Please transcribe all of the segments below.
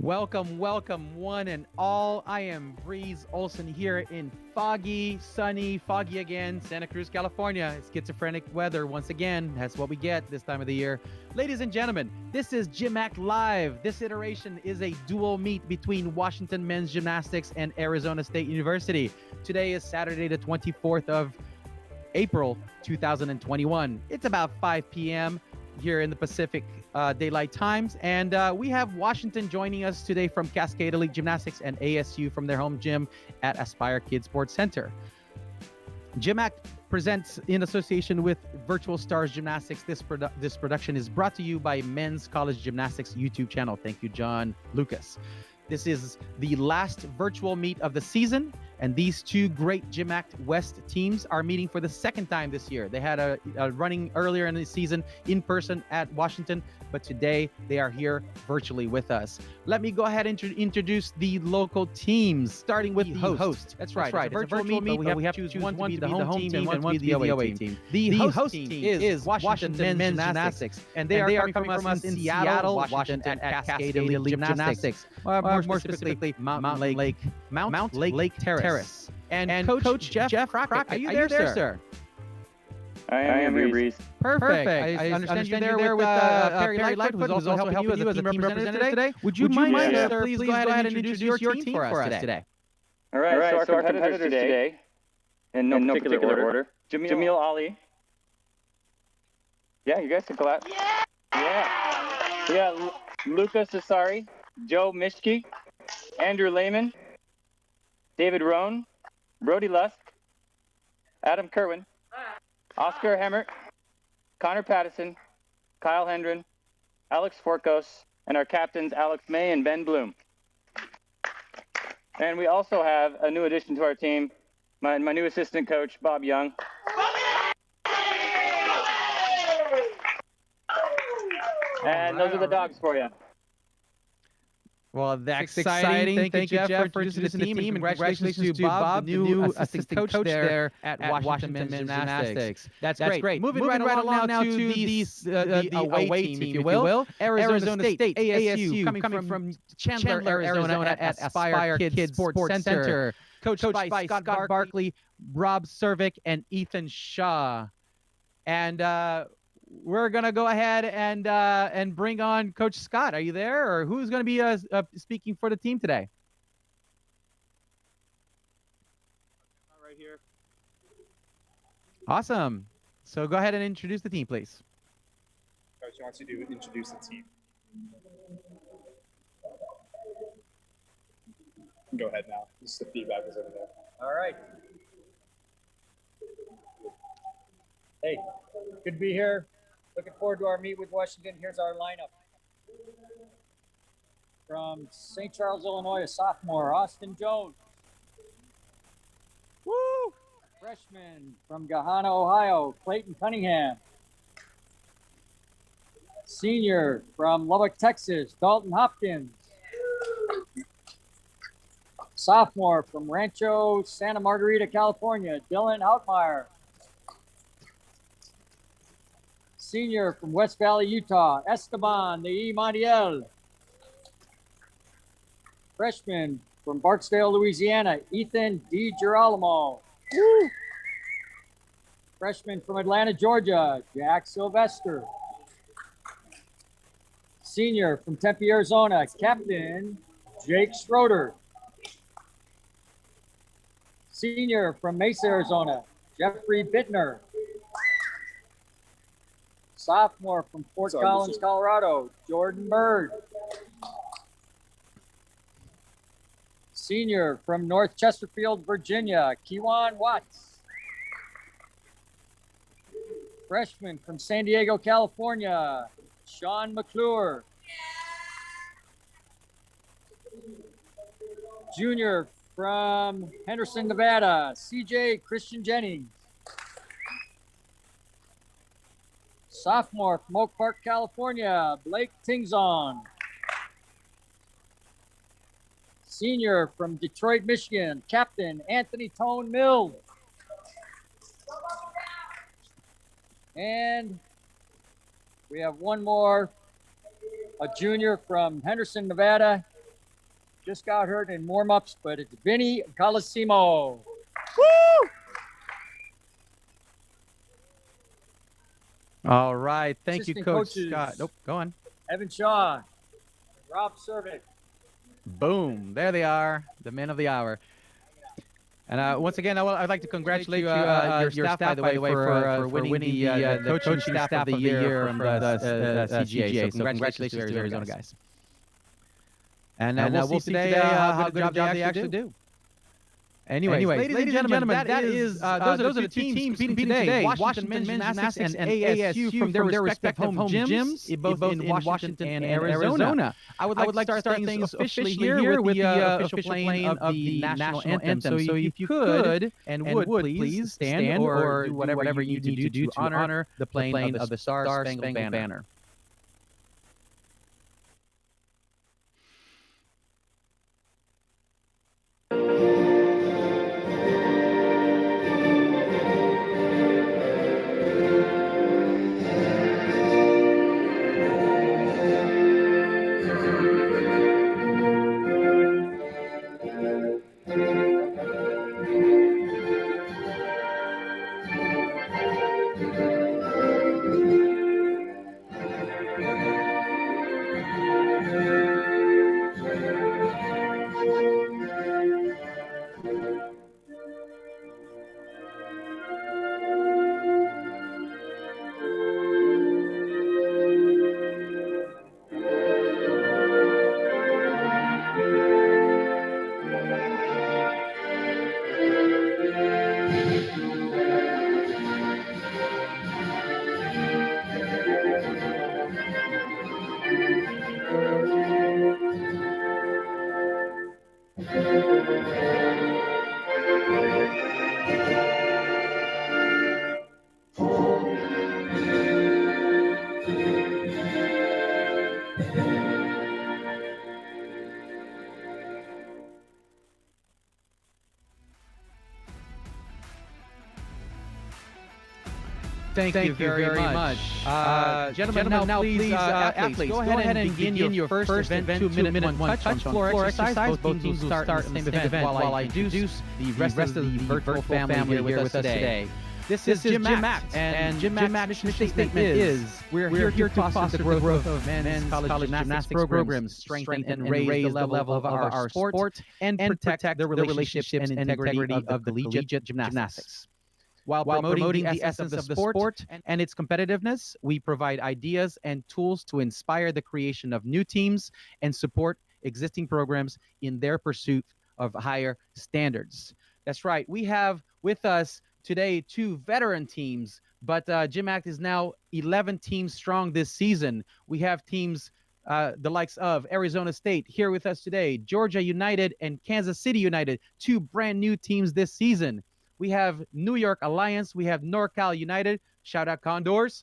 Welcome, welcome, one and all. I am Breeze Olson here in foggy, sunny, foggy again, Santa Cruz, California. It's schizophrenic weather once again. That's what we get this time of the year. Ladies and gentlemen, this is GymACT Live. This iteration is a dual meet between Washington Men's Gymnastics and Arizona State University. Today is Saturday, the 24th of April, 2021. It's about 5 p.m. here in the Pacific Daylight Times, and we have Washington joining us today from Cascade Elite Gymnastics and ASU from their home gym at Aspire Kids Sports Center. GymACT presents in association with Virtual Stars Gymnastics. This production is brought to you by Men's College Gymnastics YouTube channel. Thank you, John Lucas. This is the last virtual meet of the season, and these two great GymACT West teams are meeting for the second time this year. They had a running earlier in the season in person at Washington, but today they are here virtually with us. Let me go ahead and introduce the local teams, starting with the host. That's right. It's a virtual meet, but we have to choose one to be the home team and one to be the away team. The host team is Washington Men's Gymnastics, and they are coming from us in Seattle, Washington at Cascade Elite Gymnastics. More specifically, Mount Lake Terrace. And Coach Jeff Crockett. Are you there, sir? I am here, Breeze. Perfect. I understand you're there with Perry Lightfoot, who's also helping you as a team representative today. Would you mind, sir, please go ahead and introduce your team for us today? All right, so our competitors today, in no particular order, Jamil Ali. Yeah, you guys can go out. Yeah, Lucas Asari, Joe Mishke, Andrew Lehman, David Rohn, Brody Lusk, Adam Kerwin, Oscar Hemmert, Connor Pattison, Kyle Hendren, Alex Forkos, and our captains Alex May and Ben Bloom. And we also have a new addition to our team, my new assistant coach, Bob Young. And those are the dogs for you. Well, that's exciting. Thank you, Jeff, for introducing the team. And congratulations to Bob, the new assistant coach there at Washington Men's Gymnastics. That's great. Moving right along now to the away team, if you will. Arizona State, ASU, coming from Chandler, Arizona at Aspire Kids Sports Center. Coached by Scott Barkley, Rob Cervic, and Ethan Shaw. And we're going to go ahead and bring on Coach Scott. Are you there? Or who's going to be speaking for the team today? Right here. Awesome. So go ahead and introduce the team, please. Coach wants you to introduce the team. Go ahead now. Just the feedback is over there. All right. Hey, good to be here. Looking forward to our meet with Washington. Here's our lineup. From St. Charles, Illinois, a sophomore, Austin Jones. Woo! Freshman from Gahanna, Ohio, Clayton Cunningham. Senior from Lubbock, Texas, Dalton Hopkins. Sophomore from Rancho Santa Margarita, California, Dylan Houtmeyer. Senior from West Valley, Utah, Esteban de Montiel. Freshman from Barksdale, Louisiana, Ethan DiGirolamo. Freshman from Atlanta, Georgia, Jack Sylvester. Senior from Tempe, Arizona, Captain Jake Schroeder. Senior from Mesa, Arizona, Jeffrey Bittner. Sophomore from Fort Collins, Colorado, Jordan Bird. Senior from North Chesterfield, Virginia, Kewan Watts. Freshman from San Diego, California, Sean McClure. Junior from Henderson, Nevada, CJ Christian Jennings. Sophomore from Oak Park, California, Blake Tingzon. Senior from Detroit, Michigan, Captain Anthony Tone Mills. And we have one more, a junior from Henderson, Nevada, just got hurt in warm-ups, but it's Vinny Colosimo. Woo! All right. Thank you, Assistant Coach coaches. Scott. Nope, go on. Evan Shaw, Rob Servik. Boom. There they are, the men of the hour. And once again, I'd like to congratulate your staff, by the way, for winning the coaching staff of the year from the CGA. So congratulations to the Arizona guys. And we'll see today how good a job they actually do. Anyways, ladies and gentlemen, those are the two teams competing today. Washington Men's Gymnastics and ASU from their respective home gyms, both in Washington and Arizona. I would like to start things officially here with the official playing of the national anthem. So if you could and would please stand or do whatever you need to do to honor the playing of the Stars Spangled Banner. Thank you very much. Gentlemen, now please, athletes, go ahead and begin your first event, 2-minute one-touch floor exercise. Both teams will start in the same event while I introduce the rest of the virtual family here with us today. This is GymACT, and GymACT's mission statement is, we're here to foster the growth of men's college gymnastics programs, strengthen and raise the level of our sport, and protect the relationship and integrity of the collegiate gymnastics. While promoting the essence of the sport and its competitiveness, we provide ideas and tools to inspire the creation of new teams and support existing programs in their pursuit of higher standards. That's right. We have with us today 2 veteran teams, but GymACT is now 11 teams strong this season. We have teams the likes of Arizona State here with us today, Georgia United and Kansas City United, 2 brand new teams this season. We have New York Alliance. We have NorCal United. Shout out Condors.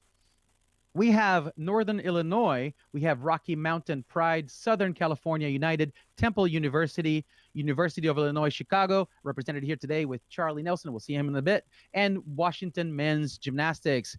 We have Northern Illinois. We have Rocky Mountain Pride, Southern California United, Temple University, University of Illinois Chicago, represented here today with Charlie Nelson. We'll see him in a bit. And Washington Men's Gymnastics,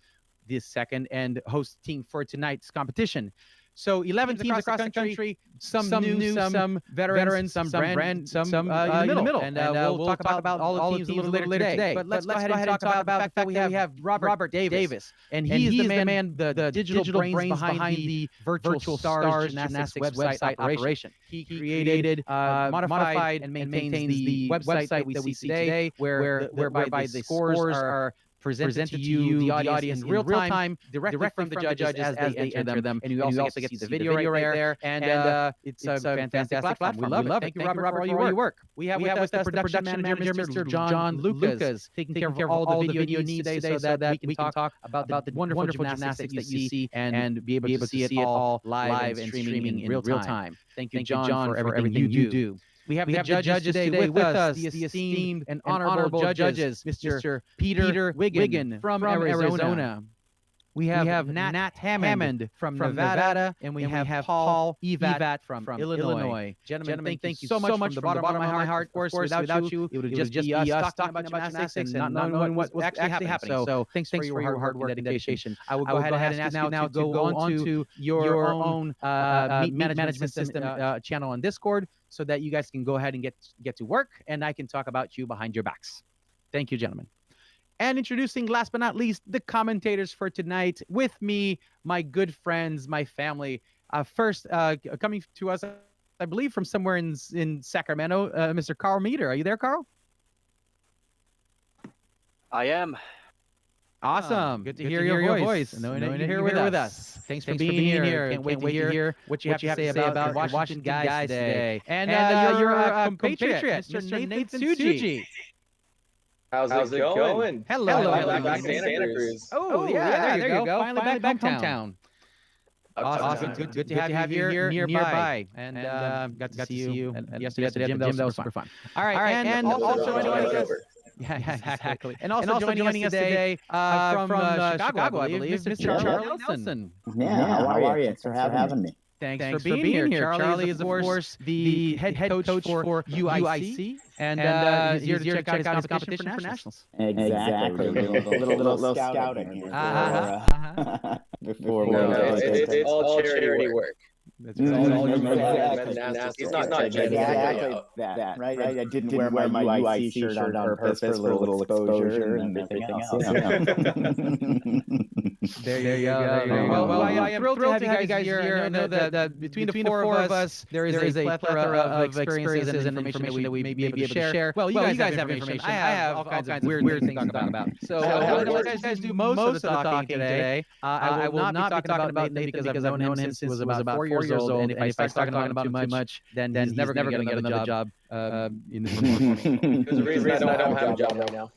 the second and host team for tonight's competition. So 11 teams across the country, some new, some veterans, some brand, some in the middle. And we'll talk about all the teams a little later today. But let's go ahead and talk about the fact that we have Robert Davis. And he's the man, the digital brains behind the virtual Stars Gymnastics website operation. He created, modified, and maintains the website that we see today, whereby the scores are presented to you, the audience, in real time, directly from the judges as they enter them. And you also get the video right there. And it's a fantastic platform. We love it. Thank you, Robert, for all your work. We have with us the production manager, Mr. John Lucas, taking care of all the video needs today so that we can talk about the wonderful gymnastics that you see and be able to see it all live and streaming in real time. Thank you, John, for everything you do. We have the judges today with us, the esteemed and honorable judges, Mr. Peter Wiggin from Arizona. We have Nat Hammond from Nevada, and we have Paul Evat from Illinois. Gentlemen, thank you so much from the bottom of my heart. Of course, without you, it would just be us talking about gymnastics and not knowing what was actually happening. So thanks for your hard work and dedication. I will go ahead and ask you now to go on to your own meet management system channel on Discord so that you guys can go ahead and get to work, and I can talk about you behind your backs. Thank you, gentlemen. And introducing, last but not least, the commentators for tonight. With me, my good friends, my family. First, coming to us, I believe, from somewhere in Sacramento, Mr. Carl Meter. Are you there, Carl? I am. Awesome. Good to hear your voice. Knowing you're here with us. Thanks for being here. Can't wait to hear what you have to say about Washington guys today. And you're a compatriot, Mr. Nathan Suji. How's it going? Hello. Back in Santa Cruz. Oh, yeah, there you go. Finally back hometown. Awesome. Good to have you here nearby. And got to see you yesterday at the gym. That was super fun. All right. And also joining us. Yeah, exactly. And also joining us today from Chicago, I believe, Mr. Charlie Nelson. Yeah, how are you? Thanks for having me. Thanks for being here. Charlie is, of course, the head coach for UIC, and he's here to check out his competition for nationals. Exactly. A little scouting here. Before it's all charity work. That's It's right. all Exactly. It's not Exactly that, right? I didn't wear my UIC shirt on purpose for a little exposure and everything else. There you go. Well, I am thrilled to have you guys here. I know that between the four of us, there is a plethora of experiences and information that we may be able to share. Well, you guys have information. I have all kinds of weird things to talk about. So I'll let you guys do most of the talking today. I will not be talking about Nathan because I've known him since he was about 4 years old. And if I start talking about him too much, then he's never going to get another job. In the There's a reason I don't have a job right now.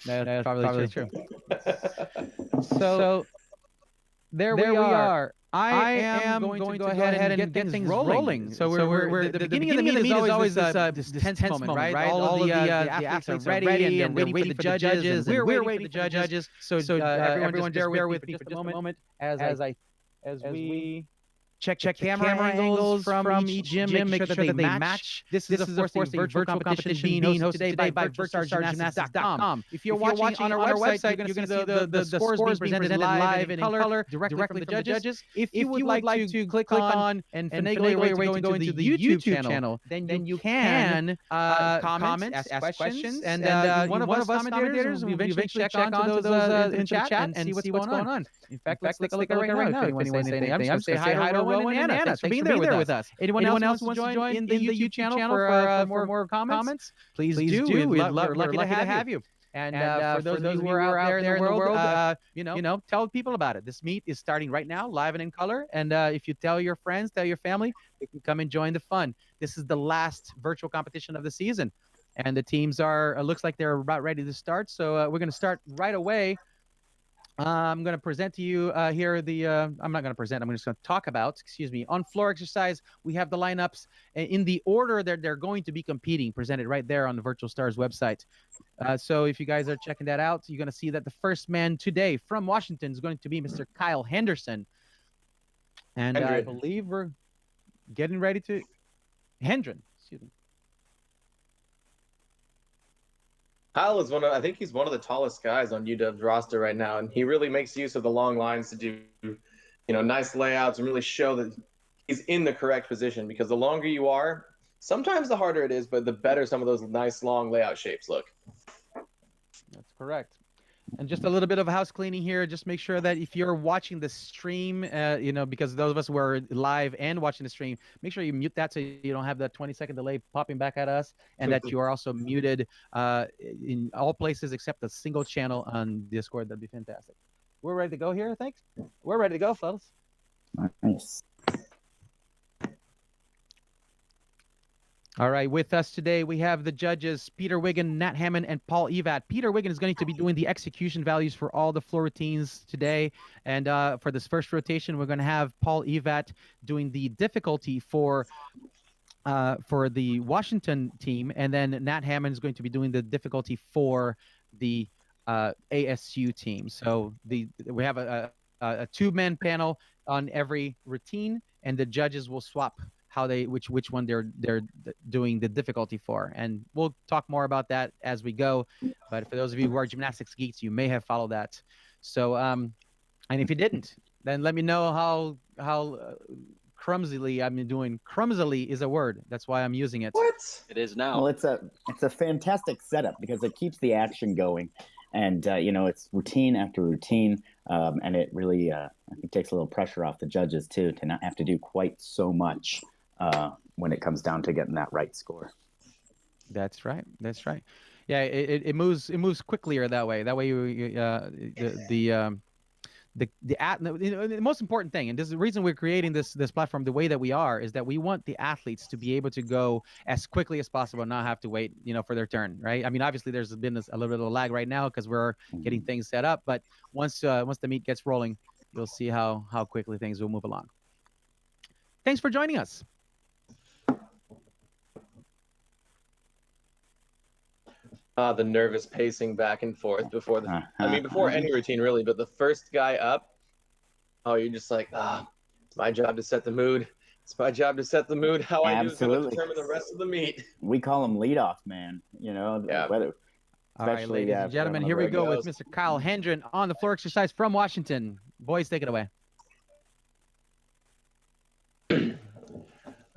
That's probably true. So there we are. I am going to go ahead and get things rolling. So we're the beginning of the meet is always this tense moment, right? All of the athletes are ready and they're waiting for the judges. And we're waiting for the judges. So everyone just bear with me for just a moment as we check camera angles from each gym, make sure that they match. This is, of course, a virtual competition being hosted today by virtualstarsgymnastics.com. If you're watching on our website, you're going to see the scores being presented live and in color directly from the judges. If you would like to click on and finagle your way to go into the YouTube channel, then you can comment, ask questions, and one of us commentators will eventually check onto those in chat and see what's going on. In fact, let's take a look at it right now. If anyone wants to say anything, I'm just going to say hi to Rowan and Anna. Thanks for being there with us. Anyone else wants to join in the YouTube channel for more comments? Please do. We're lucky to have you. And for those of you who are out there in the world, tell people about it. This meet is starting right now, live and in color. And if you tell your friends, tell your family, they can come and join the fun. This is the last virtual competition of the season. And the teams looks like they're about ready to start. So we're going to start right away. I'm going to present to you here I'm not going to present, I'm just going to talk about, on floor exercise. We have the lineups in the order that they're going to be competing, presented right there on the Virtual Stars website. So if you guys are checking that out, you're going to see that the first man today from Washington is going to be Mr. Kyle Henderson. And I believe we're getting ready to... Hendren, excuse me. Kyle is I think he's one of the tallest guys on UW's roster right now, and he really makes use of the long lines to do, nice layouts and really show that he's in the correct position, because the longer you are, sometimes the harder it is, but the better some of those nice long layout shapes look. That's correct. And just a little bit of house cleaning here. Just make sure that if you're watching the stream, because those of us who are live and watching the stream, make sure you mute that so you don't have that 20-second delay popping back at us, and that you are also muted in all places except the single channel on Discord. That'd be fantastic. We're ready to go here, thanks. We're ready to go, fellas. Nice. All right, with us today, we have the judges, Peter Wiggin, Nat Hammond, and Paul Evat. Peter Wiggin is going to be doing the execution values for all the floor routines today. And for this first rotation, we're going to have Paul Evat doing the difficulty for the Washington team. And then Nat Hammond is going to be doing the difficulty for the ASU team. So we have a a two-man panel on every routine, and the judges will swap which one they're doing the difficulty for. And we'll talk more about that as we go. But for those of you who are gymnastics geeks, you may have followed that. So and if you didn't, then let me know how clumsily I'm doing. Clumsily is a word. That's why I'm using it. What? It is now. Well, it's a fantastic setup because it keeps the action going, and it's routine after routine, and it really I think takes a little pressure off the judges too to not have to do quite so much when it comes down to getting that right score. That's right. That's right. Yeah, it moves quicker that way. That way the most important thing, and this is the reason we're creating this platform the way that we are, is that we want the athletes to be able to go as quickly as possible and not have to wait, for their turn, right? I mean, obviously there's been a little bit of a lag right now because we're getting things set up, but once the meet gets rolling, you'll see how quickly things will move along. Thanks for joining us. The nervous pacing back and forth before before any routine really, but the first guy up, you're just like, it's my job to set the mood. It's my job to set the mood. How I do is going to determine the rest of the meet. We call him leadoff man, Yeah. Whether, all right, ladies and gentlemen, here we go with Mr. Kyle Hendren on the floor exercise from Washington. Boys, take it away. All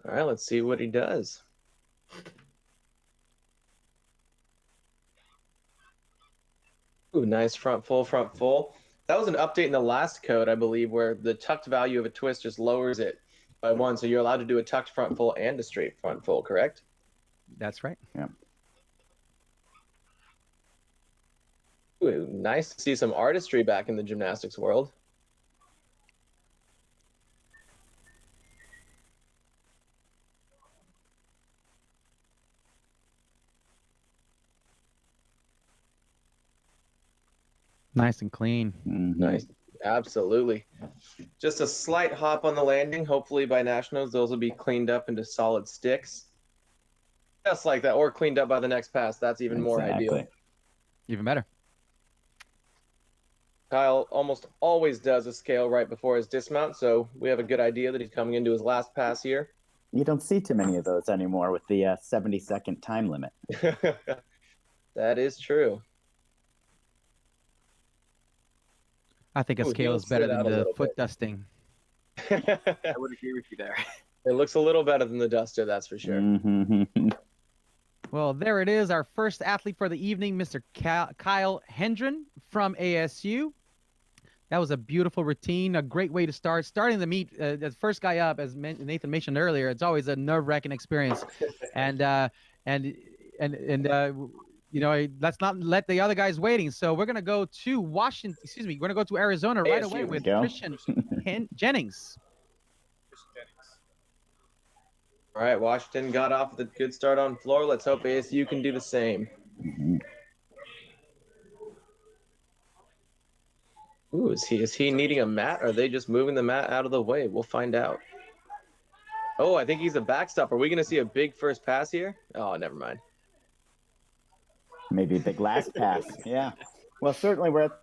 right, let's see what he does. Ooh, nice front full, front full. That was an update in the last code, I believe, where the tucked value of a twist just lowers it by 1. So you're allowed to do a tucked front full and a straight front full, correct? That's right. Yeah. Ooh, nice to see some artistry back in the gymnastics world. Nice and clean. Nice. Absolutely. Just a slight hop on the landing. Hopefully by nationals, those will be cleaned up into solid sticks. Just like that, or cleaned up by the next pass. That's even more ideal. Even better. Kyle almost always does a scale right before his dismount, so we have a good idea that he's coming into his last pass here. You don't see too many of those anymore with the 70-second time limit. That is true. I think a scale is better than the foot dusting. I would agree with you there. It looks a little better than the duster, that's for sure. Well, there it is. Our first athlete for the evening, Mr. Kyle Hendren from ASU. That was a beautiful routine, a great way to start. Starting the meet, the first guy up, as Nathan mentioned earlier, it's always a nerve-wracking experience. And let's not let the other guys waiting. So we're going to go to Washington. Excuse me. We're going to go to Arizona right away with Christian Jennings. All right, Washington got off with a good start on floor. Let's hope ASU can do the same. Ooh, is he needing a mat? Or are they just moving the mat out of the way? We'll find out. Oh, I think he's a backstop. Are we going to see a big first pass here? Oh, never mind. Maybe a big last pass. Yeah. Well, certainly we're at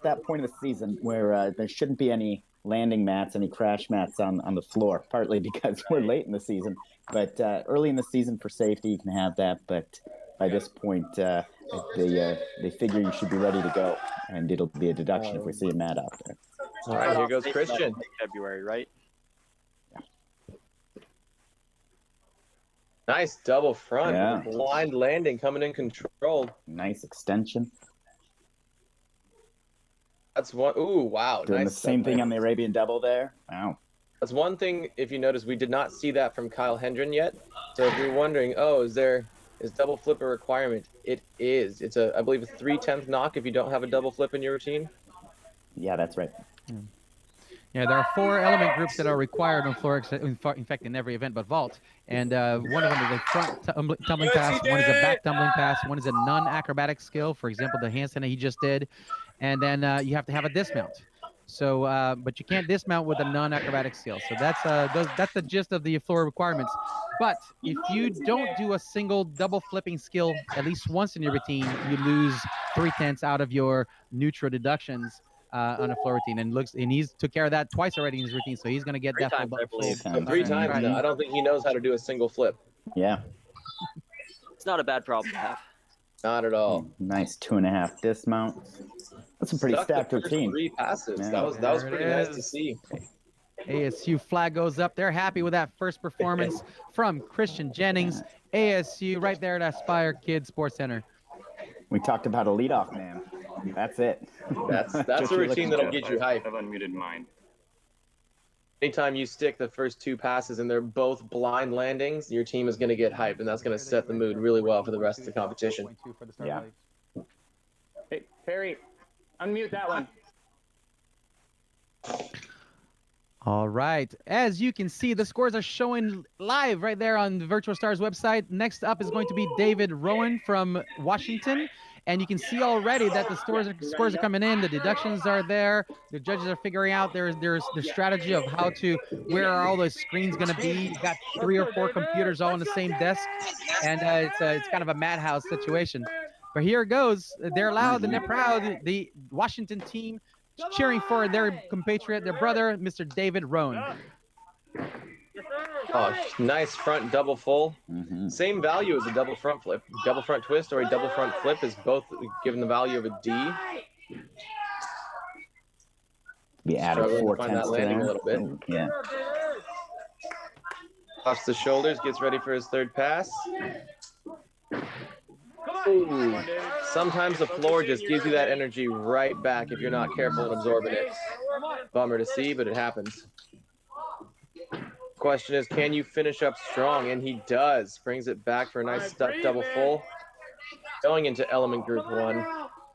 that point of the season where there shouldn't be any landing mats, any crash mats on the floor, partly because we're late in the season. But early in the season for safety, you can have that. But by this point, they figure you should be ready to go, and it'll be a deduction if we see a mat out there. All right, here goes Christian. February, right? Nice double front. Yeah. Blind landing coming in controlled. Nice extension. That's one. Ooh, wow. Doing nice the same thing on the Arabian double there. Wow. That's one thing, if you notice, we did not see that from Kyle Hendren yet. So if you're wondering, is double flip a requirement? It is. It's I believe a 3/10 knock if you don't have a double flip in your routine. Yeah, that's right. Yeah, there are 4 element groups that are required on floor, in fact, in every event but vault. And one of them is a front tumbling pass, one is a back tumbling pass, one is a non-acrobatic skill, for example, the handstand that he just did. And then you have to have a dismount. So, but you can't dismount with a non-acrobatic skill. So that's the gist of the floor requirements. But if you don't do a single double flipping skill at least once in your routine, you lose 3/10 out of your neutral deductions. on a floor routine, and he's took care of that twice already in his routine, so he's going to get Three that times, I believe. full 3 times right. now. I don't think he knows how to do a single flip. Yeah. It's not a bad problem to have. Not at all. Nice 2.5 dismounts. That's a pretty Stuck the stacked first routine. 3 passes. Yeah. That was There pretty it nice is. to see. ASU flag goes up. They're happy with that first performance from Christian Jennings. ASU right there at Aspire Kids Sports Center. We talked about a leadoff man. That's it. That's What a you're routine looking that'll for. get you hype. I've unmuted mine. Anytime you stick the first 2 passes and they're both blind landings, your team is going to get hype, and that's going to set the mood really well for the rest of the competition. Yeah. Hey, Perry, unmute that one. All right. As you can see, the scores are showing live right there on the Virtual Stars website. Next up is going to be David Rowan from Washington. And you can see already that the scores are coming in. The deductions are there. The judges are figuring out there's the strategy of how to, where are all those screens going to be. You've got 3 or 4 computers all on the same desk. And it's kind of a madhouse situation. But here it goes. They're loud and they're proud. The Washington team cheering for their compatriot, their brother, Mr. David Rowan. Oh, nice front double full. Same value as a double front flip. Double front twist or a double front flip is both given the value of a D. We added Struggling 4 to find that tenths to landing a that. little bit. Yeah. Puffs the shoulders, gets ready for his 3rd pass. Ooh. Sometimes the floor just gives you that energy right back if you're not careful and absorbing it. Bummer to see, but it happens. Question is, can you finish up strong? And he does. Brings it back for a nice stuck double full. Going into element group 1.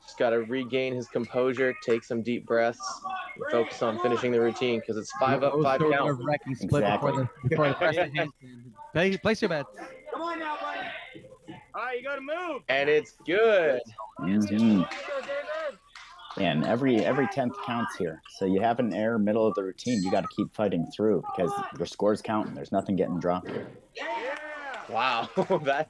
Just got to regain his composure, take some deep breaths, and focus on finishing the routine because it's 5 up, 5 count. Nerve-wracking split before the press ends. Place your bets. Come on now, buddy. All right, you got to move. And it's good. And every 10th counts here. So you have an error middle of the routine. You got to keep fighting through because your scores count and there's nothing getting dropped here. Wow. That.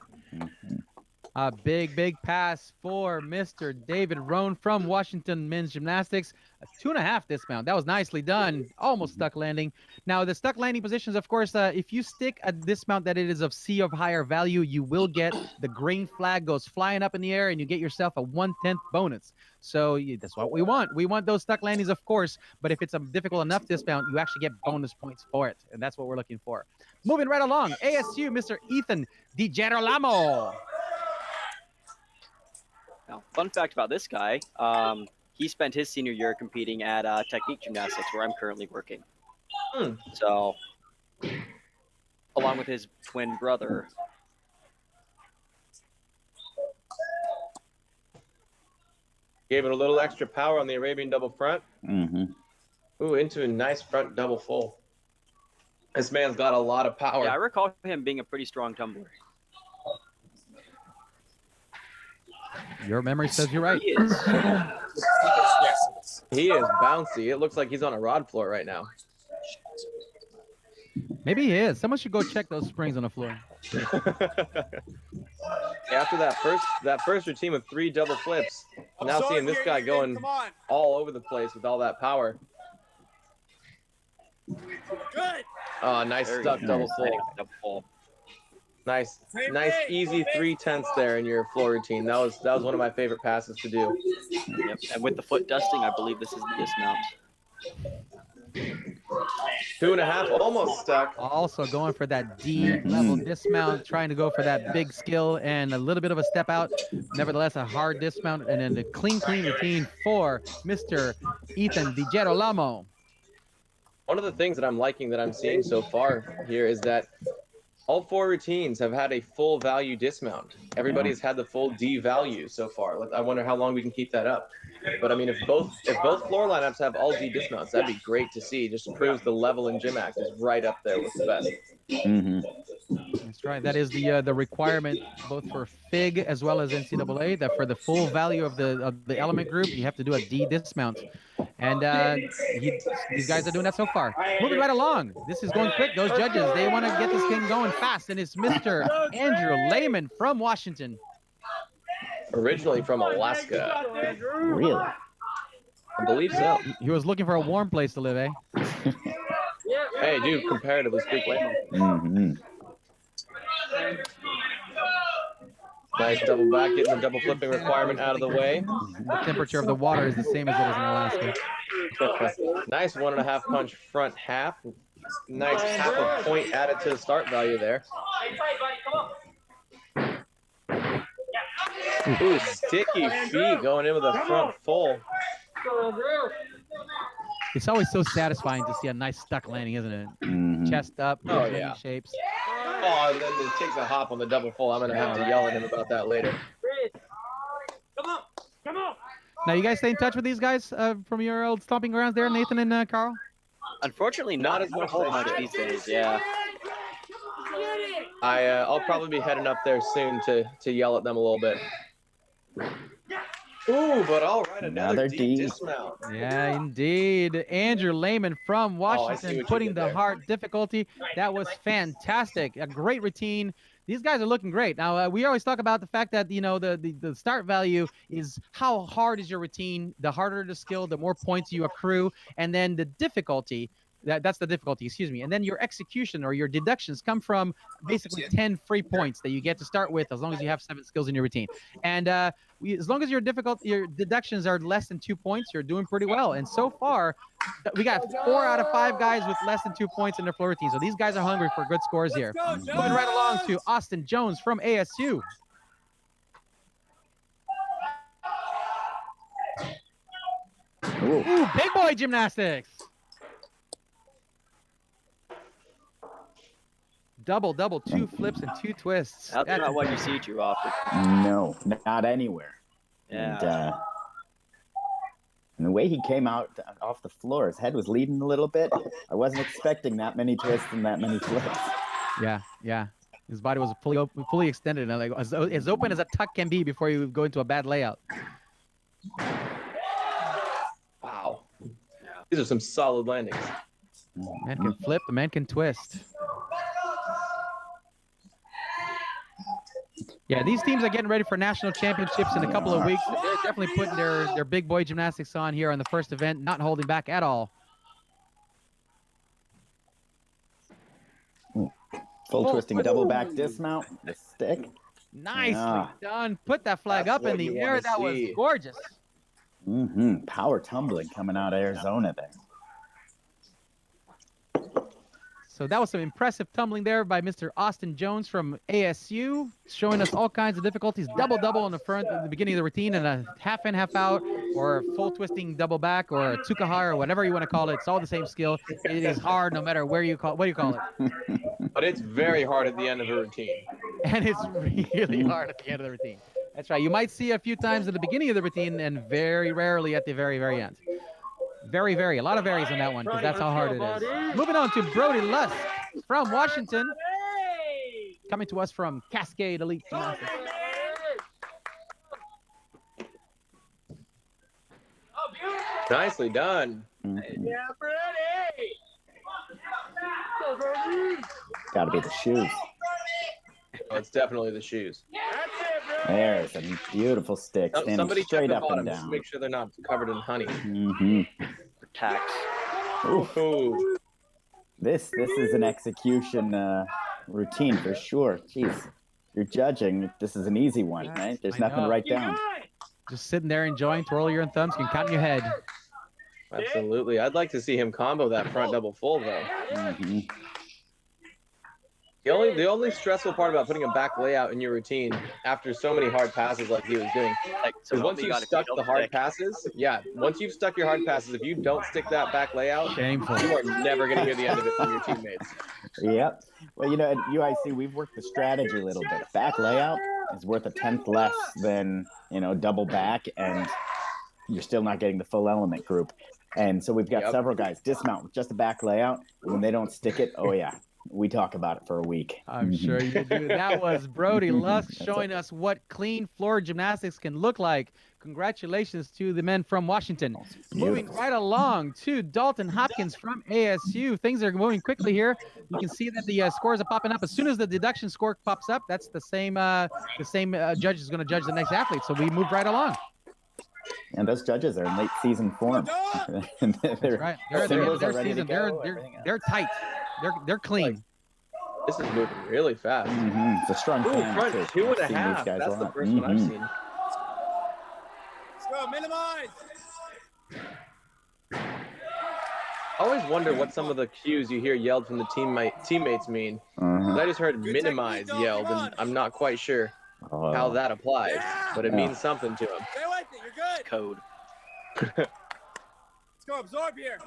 A big pass for Mr. David Rowan from Washington Men's Gymnastics. A 2.5 dismount. That was nicely done. Almost stuck landing. Now, the stuck landing positions, of course, if you stick a dismount that it is of C of higher value, you will get the green flag goes flying up in the air and you get yourself a 1/10 bonus. So that's what we want. We want those stuck landings, of course, but if it's a difficult enough dismount, you actually get bonus points for it. And that's what we're looking for. Moving right along, ASU, Mr. Ethan DiGerolamo. Now, fun fact about this guy, he spent his senior year competing at Technique Gymnastics, where I'm currently working. So, along with his twin brother. Gave it a little extra power on the Arabian double front. Ooh, into a nice front double full. This man's got a lot of power. Yeah, I recall him being a pretty strong tumbler. Your memory says you're right. He is. He is bouncy. It looks like he's on a rod floor right now. Maybe he is. Someone should go check those springs on the floor. After that first routine with 3 double flips, now seeing this guy going all over the place with all that power. Good. Oh, nice stuck double full. Nice easy 3/10 there in your floor routine. That was one of my favorite passes to do. Yep. And with the foot dusting, I believe this is the dismount. 2.5, almost stuck. Also going for that D level dismount, trying to go for that big skill and a little bit of a step out. Nevertheless, a hard dismount and then the clean routine for Mr. Ethan DiGerolamo. One of the things that I'm liking that I'm seeing so far here is that all 4 routines have had a full value dismount. Everybody's had the full D value so far. I wonder how long we can keep that up. But I mean, if both floor lineups have all D dismounts, that'd be great to see. Just proves the level in GymACT is right up there with the best. That's right. That is the requirement both for FIG as well as NCAA. That for the full value of the element group, you have to do a D dismount. And these guys are doing that so far. Moving right along. This is going quick. Those judges, they want to get this thing going fast. And it's Mr. Andrew Lehman from Washington. Originally from Alaska. Really? I believe so. He was looking for a warm place to live, eh? Hey, dude, comparatively speaking. Nice double back, getting the double flipping requirement out of the way. The temperature of the water is the same as it is in Alaska. Nice 1.5 punch front half. Nice half a point added to the start value there. Ooh, sticky feet going in with a front full. It's always so satisfying to see a nice stuck landing, isn't it? Chest up, Oh, yeah. shapes. Oh, and then it takes a hop on the double full. I'm going to have to yell at him about that later. Come on. Now, you guys stay in touch with these guys from your old stomping grounds there, Nathan and Carl? Unfortunately, not as much these days. Yeah. I'll probably be heading up there soon to yell at them a little bit. Ooh, but all right, another D dismount. Yeah, indeed. Andrew Lehman from Washington putting the hard difficulty. That was fantastic. A great routine. These guys are looking great. Now, we always talk about the fact that, you know, the start value is how hard is your routine. The harder the skill, the more points you accrue. And then the difficulty, that's the difficulty, excuse me. And then your execution or your deductions come from basically 10 free points that you get to start with as long as you have 7 skills in your routine. And as long as your deductions are less than 2 points, you're doing pretty well. And so far, we got 4 out of 5 guys with less than 2 points in their floor routine. So these guys are hungry for good scores here. Moving right along to Austin Jones from ASU. Ooh, big boy gymnastics. Double, 2 flips and 2 twists. That's not what you see too often. No, not anywhere. Yeah. And the way he came out off the floor, his head was leading a little bit. I wasn't expecting that many twists and that many flips. Yeah. His body was fully extended and like as open as a tuck can be before you go into a bad layout. Wow. These are some solid landings. The man can flip, the man can twist. Yeah, these teams are getting ready for national championships in a couple of weeks. They're definitely putting their big boy gymnastics on here on the first event, not holding back at all. Full twisting double back dismount, the stick. Nicely done. Put that flag up in the air. That was gorgeous. Power tumbling coming out of Arizona there. So that was some impressive tumbling there by Mr. Austin Jones from ASU, showing us all kinds of difficulties. Double on the front at the beginning of the routine, and a half in, half out, or a full twisting double back, or a tsukahara, or whatever you want to call it. It's all the same skill. It is hard no matter what do you call it. But it's very hard at the end of a routine. And it's really hard at the end of the routine. That's right. You might see a few times at the beginning of the routine and very rarely at the very, very end. A lot of varies on that one because that's how hard it is. Moving on to Brody Lusk from Washington, coming to us from Cascade Elite Gymnastics. Nicely done. Got to be the shoes. Oh, it's definitely the shoes. There's a beautiful stick. Somebody check straight the up bottom and just to down. make sure they're not covered in honey. Tax. Ooh. This is an execution routine for sure. Jeez, you're judging. This is an easy one, right? There's nothing to write down. Just sitting there enjoying, twirl your thumbs, you can count in your head. Absolutely. I'd like to see him combo that front double full, though. The only stressful part about putting a back layout in your routine after so many hard passes like he was doing is once you've stuck the hard passes, once you've stuck your hard passes, if you don't stick that back layout, shameful. You are never going to hear the end of it from your teammates. Yep. Well, you know, at UIC, we've worked the strategy a little bit. Back layout is worth a tenth less than, you know, double back, and you're still not getting the full element group. And so we've got several guys dismount with just a back layout. When they don't stick it, we talk about it for a week. I'm sure you do. That was Brody Lusk showing us what clean floor gymnastics can look like. Congratulations to the men from Washington. Moving right along to Dalton Hopkins from ASU. Things are moving quickly here. You can see that the scores are popping up. As soon as the deduction score pops up, that's the same judge is going to judge the next athlete. So we move right along. And those judges are in late season form. They're right. singles They're are ready to seasoned. go, They're tight. They're clean. This is moving really fast. It's a strong plan. Front too. 2.5. I've seen these guys That's a the lot. first one I've seen. Let's go, minimize. I always wonder what some of the cues you hear yelled from the teammates mean. I just heard minimize yelled, and I'm not quite sure how that applies, but it means something to them. Stay with it. You're good. Code. Let's go. Absorb here.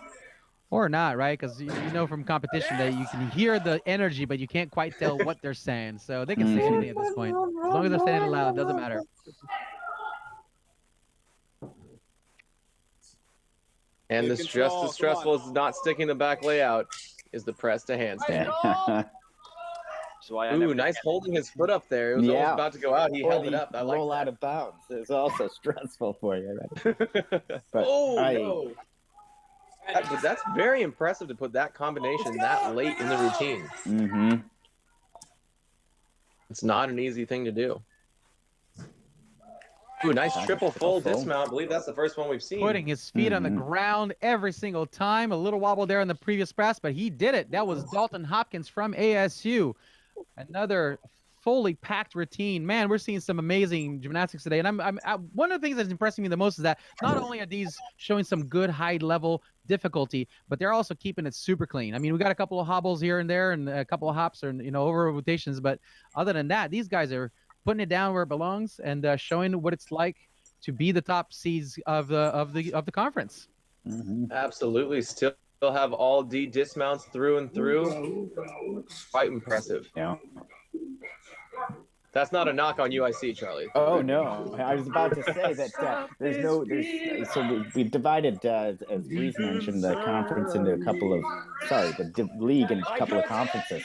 Or not, right? Because you know from competition that you can hear the energy, but you can't quite tell what they're saying. So they can say anything at this point. As long as they're saying it loud, it doesn't matter. And this just as stressful as not sticking the back layout is the press to handstand. So I Ooh, nice holding his foot up there. It was almost about to go out. He held it up. I like roll that. out of bounds. It's also stressful for you. But No. But that's very impressive to put that combination that late in the routine. It's not an easy thing to do. Ooh, nice triple full dismount. I believe that's the first one we've seen. Putting his feet on the ground every single time. A little wobble there in the previous press, but he did it. That was Dalton Hopkins from ASU. Another fully packed routine. Man, we're seeing some amazing gymnastics today. And one of the things that's impressing me the most is that not only are these showing some good high-level difficulty, but they're also keeping it super clean. I mean, we got a couple of hobbles here and there and a couple of hops or, over rotations, but other than that, these guys are putting it down where it belongs and showing what it's like to be the top seeds of the conference. Absolutely. Still have all D dismounts through and through. Quite impressive. Yeah. That's not a knock on UIC, Charlie. Oh no, I was about to say that so we've divided, as Breeze mentioned, the conference into a couple of, the league into a couple of conferences,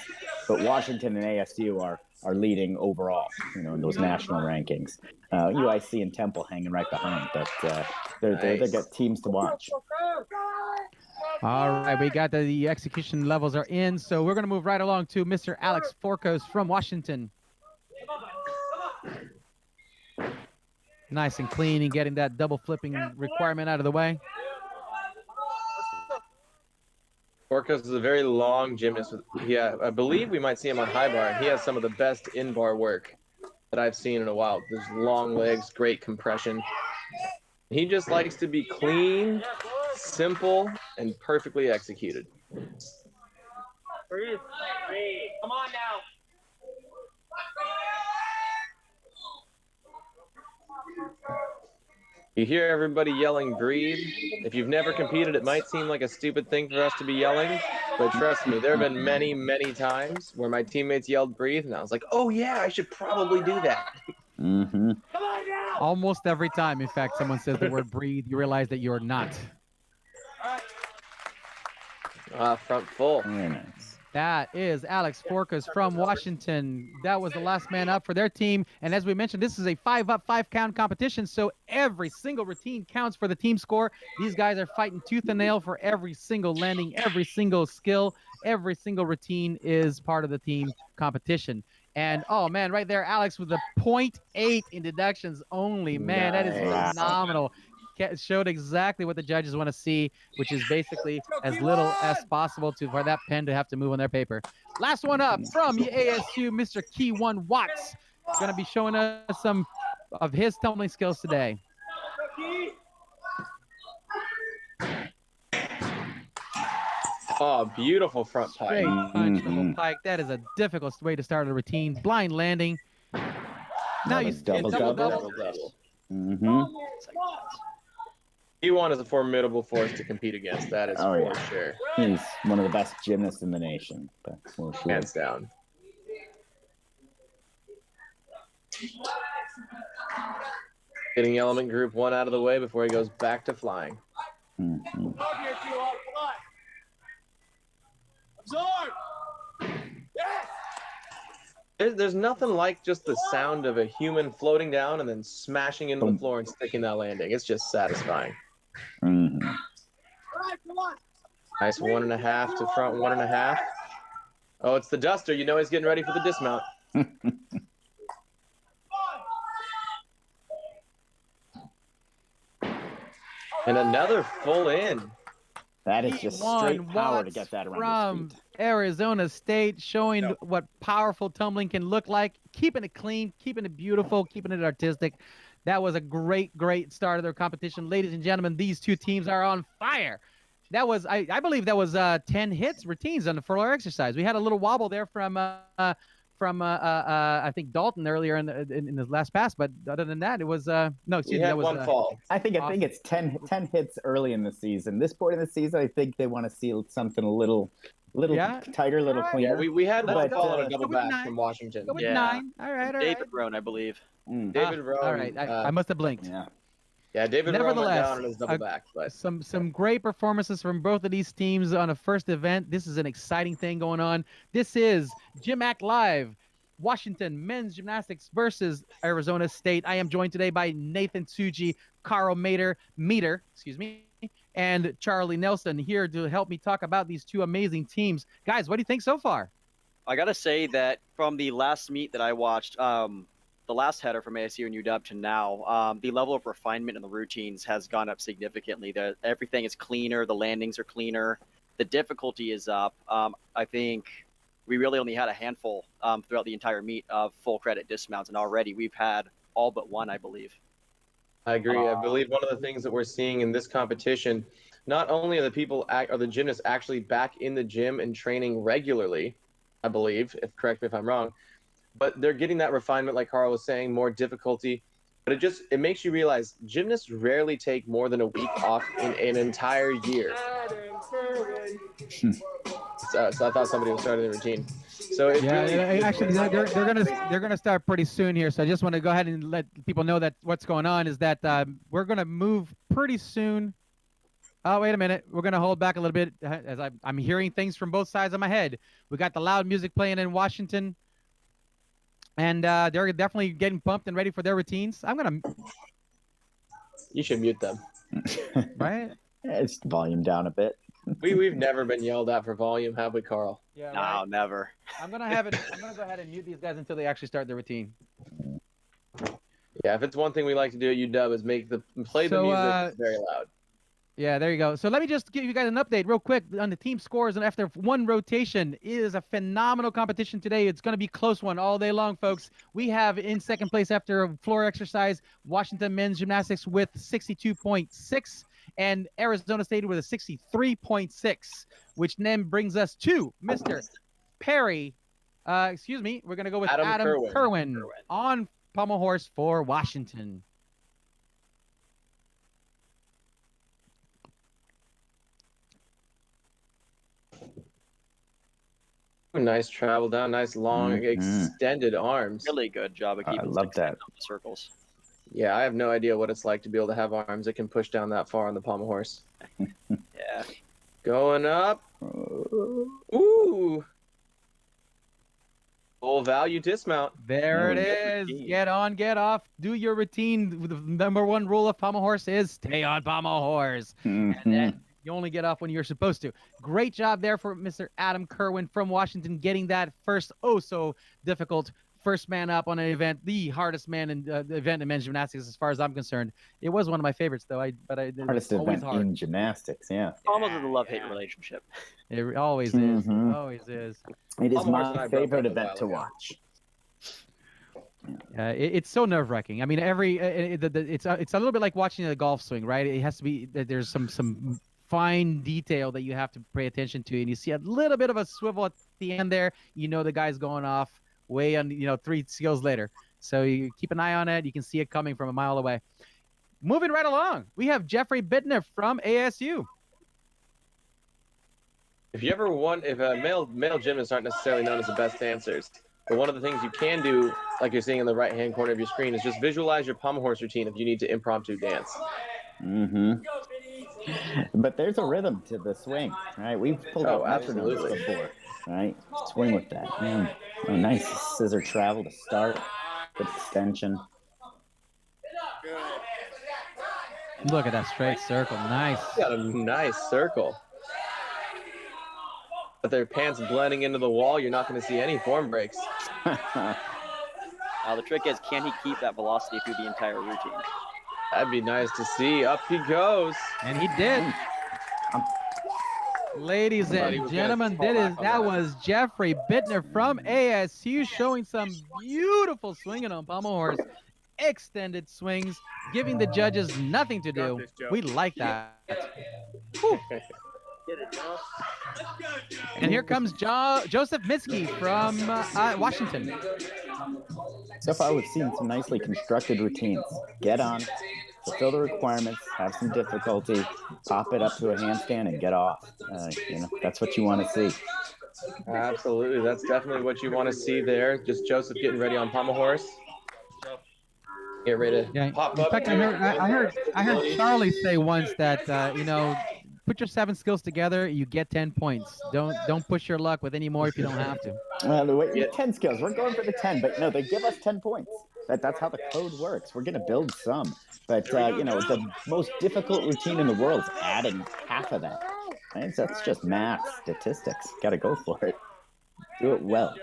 but Washington and ASU are leading overall, in those national rankings. UIC and Temple hanging right behind, but they've got teams to watch. All right, we got the execution levels are in, so we're going to move right along to Mr. Alex Forkos from Washington. Nice and clean and getting that double flipping requirement out of the way. Forkos is a very long gymnast. I believe we might see him on high bar. He has some of the best in-bar work that I've seen in a while. There's long legs, great compression. He just likes to be clean, simple, and perfectly executed. Breathe. Come on now. You hear everybody yelling, breathe. If you've never competed, it might seem like a stupid thing for us to be yelling, but trust me, there have been many, many times where my teammates yelled, breathe, and I was like, oh yeah, I should probably do that. Almost every time, in fact, someone says the word breathe, you realize that you're not. Front full. Very nice. That is Alex Forkos from Washington. That was the last man up for their team. And as we mentioned, this is a 5-up, 5-count competition, so every single routine counts for the team score. These guys are fighting tooth and nail for every single landing, every single skill. Every single routine is part of the team competition. And, oh, man, right there, Alex with a 0.8 in deductions only. Man, that is phenomenal. Showed exactly what the judges want to see, which is basically as little as possible for that pen to have to move on their paper. Last one up from the ASU, Mr. Key1 Watts. Going to be showing us some of his tumbling skills today. Oh, beautiful front pike. Straight punch, double pike. That is a difficult way to start a routine. Blind landing. Now you double. Key1 is a formidable force to compete against. That is for sure. He's one of the best gymnasts in the nation. Hands down. Getting element group 1 out of the way before he goes back to flying. Absorb. There's nothing like just the sound of a human floating down and then smashing into the floor and sticking that landing. It's just satisfying. Nice 1.5 to front 1.5. Oh, it's the duster. You know he's getting ready for the dismount. And another full in. That is just straight P1 power to Watts get that around from his feet. Arizona State, showing what powerful tumbling can look like, keeping it clean, keeping it beautiful, keeping it artistic. That was a great, great start of their competition. Ladies and gentlemen, these two teams are on fire. That was, I believe that was 10 hits routines on the floor exercise. We had a little wobble there from I think Dalton earlier in the last pass, but other than that, it was no. Excuse me, that was one fall. I think it's 10 hits early in the season. This point in the season, I think they want to see something a little tighter, a little cleaner. Yeah, we had one But, fall and a double go with back 9. from Washington. Go with Yeah. 9. All right, all right. David Roan, I believe. David Roan. All right, I must have blinked. Yeah, David Roan went Nevertheless, down on his double back. But some great performances from both of these teams on a first event. This is an exciting thing going on. This is GymACT Live, Washington Men's Gymnastics versus Arizona State. I am joined today by Nathan Tsuji, Carl Meter, and Charlie Nelson here to help me talk about these two amazing teams. Guys, what do you think so far? I gotta say that from the last meet that I watched, the last header from ASU and UW to now, the level of refinement in the routines has gone up significantly. Everything is cleaner, the landings are cleaner, the difficulty is up. I think we really only had a handful throughout the entire meet of full credit dismounts, and already we've had all but one, I believe. I agree. I believe one of the things that we're seeing in this competition, not only are the gymnasts actually back in the gym and training regularly, I believe, correct me if I'm wrong, but they're getting that refinement, like Carl was saying, more difficulty. But it makes you realize gymnasts rarely take more than a week off in an entire year. So I thought somebody was starting the routine. So actually they're gonna start pretty soon here. So I just want to go ahead and let people know that what's going on is that we're gonna move pretty soon. Oh, wait a minute. We're gonna hold back a little bit as I'm hearing things from both sides of my head. We got the loud music playing in Washington, and they're definitely getting pumped and ready for their routines. You should mute them. Right? It's volume down a bit. We've never been yelled at for volume, have we, Carl? Yeah. No, Right? never. I'm gonna go ahead and mute these guys until they actually start their routine. Yeah, if it's one thing we like to do at UW is play the music very loud. Yeah, there you go. So let me just give you guys an update real quick on the team scores. And after one rotation, it is a phenomenal competition today. It's going to be a close one all day long, folks. We have in second place after a floor exercise, Washington Men's Gymnastics with 62.6 and Arizona State with a 63.6, which then brings us to Mr. Perry. We're going to go with Adam Kerwin on Pommel Horse for Washington. Nice travel down, nice long extended arms. Really good job of keeping I love that. the circles. Yeah, I have no idea what it's like to be able to have arms that can push down that far on the pommel horse. Yeah. Going up. Ooh. Full value dismount. There it is. Get on, get off. Do your routine. The number one rule of pommel horse is stay on pommel horse. And then you only get off when you're supposed to. Great job there for Mr. Adam Kerwin from Washington, getting that first so difficult first man up on an event, the hardest man in the event in men's gymnastics as far as I'm concerned. It was one of my favorites though. Hardest event in gymnastics, yeah. Almost a love-hate relationship. It always is. It always is. It is my favorite event to watch. It's so nerve-wracking. I mean, it's a little bit like watching a golf swing, right? It has to be there's some fine detail that you have to pay attention to, and you see a little bit of a swivel at the end there. You know the guy's going off way on 3 skills later. So you keep an eye on it. You can see it coming from a mile away. Moving right along, we have Jeffrey Bittner from ASU. If male gymnasts aren't necessarily known as the best dancers, but one of the things you can do, like you're seeing in the right-hand corner of your screen, is just visualize your pommel horse routine if you need to impromptu dance. But there's a rhythm to the swing, right? We've pulled out metronomes before, right? Swing with that. Oh, nice scissor travel to start. Good extension. Look at that straight circle. Nice. Got a nice circle. But their pants blending into the wall, you're not going to see any form breaks. The trick is, can he keep that velocity through the entire routine? That'd be nice to see. Up he goes. And he did. Ladies and gentlemen, that was Jeffrey Bittner from ASU showing some beautiful swinging on Pommel horse. Extended swings, giving the judges nothing to do. We like that. Whew. And here comes Joseph Mitski from Washington. So far, we've seen some nicely constructed routines. Get on, fulfill the requirements, have some difficulty, pop it up to a handstand, and get off. That's what you want to see. Absolutely, that's definitely what you want to see there. Just Joseph getting ready on Pommel horse. Get ready to pop up. In fact, I heard Charlie say once that put your 7 skills together, you get 10 points. Don't push your luck with any more if you don't have to. The 10 skills. We're going for the 10, but no, they give us 10 points. That's how the code works. We're going to build some, but the most difficult routine in the world is adding half of that. Right? So that's just math, statistics. Got to go for it. Do it well.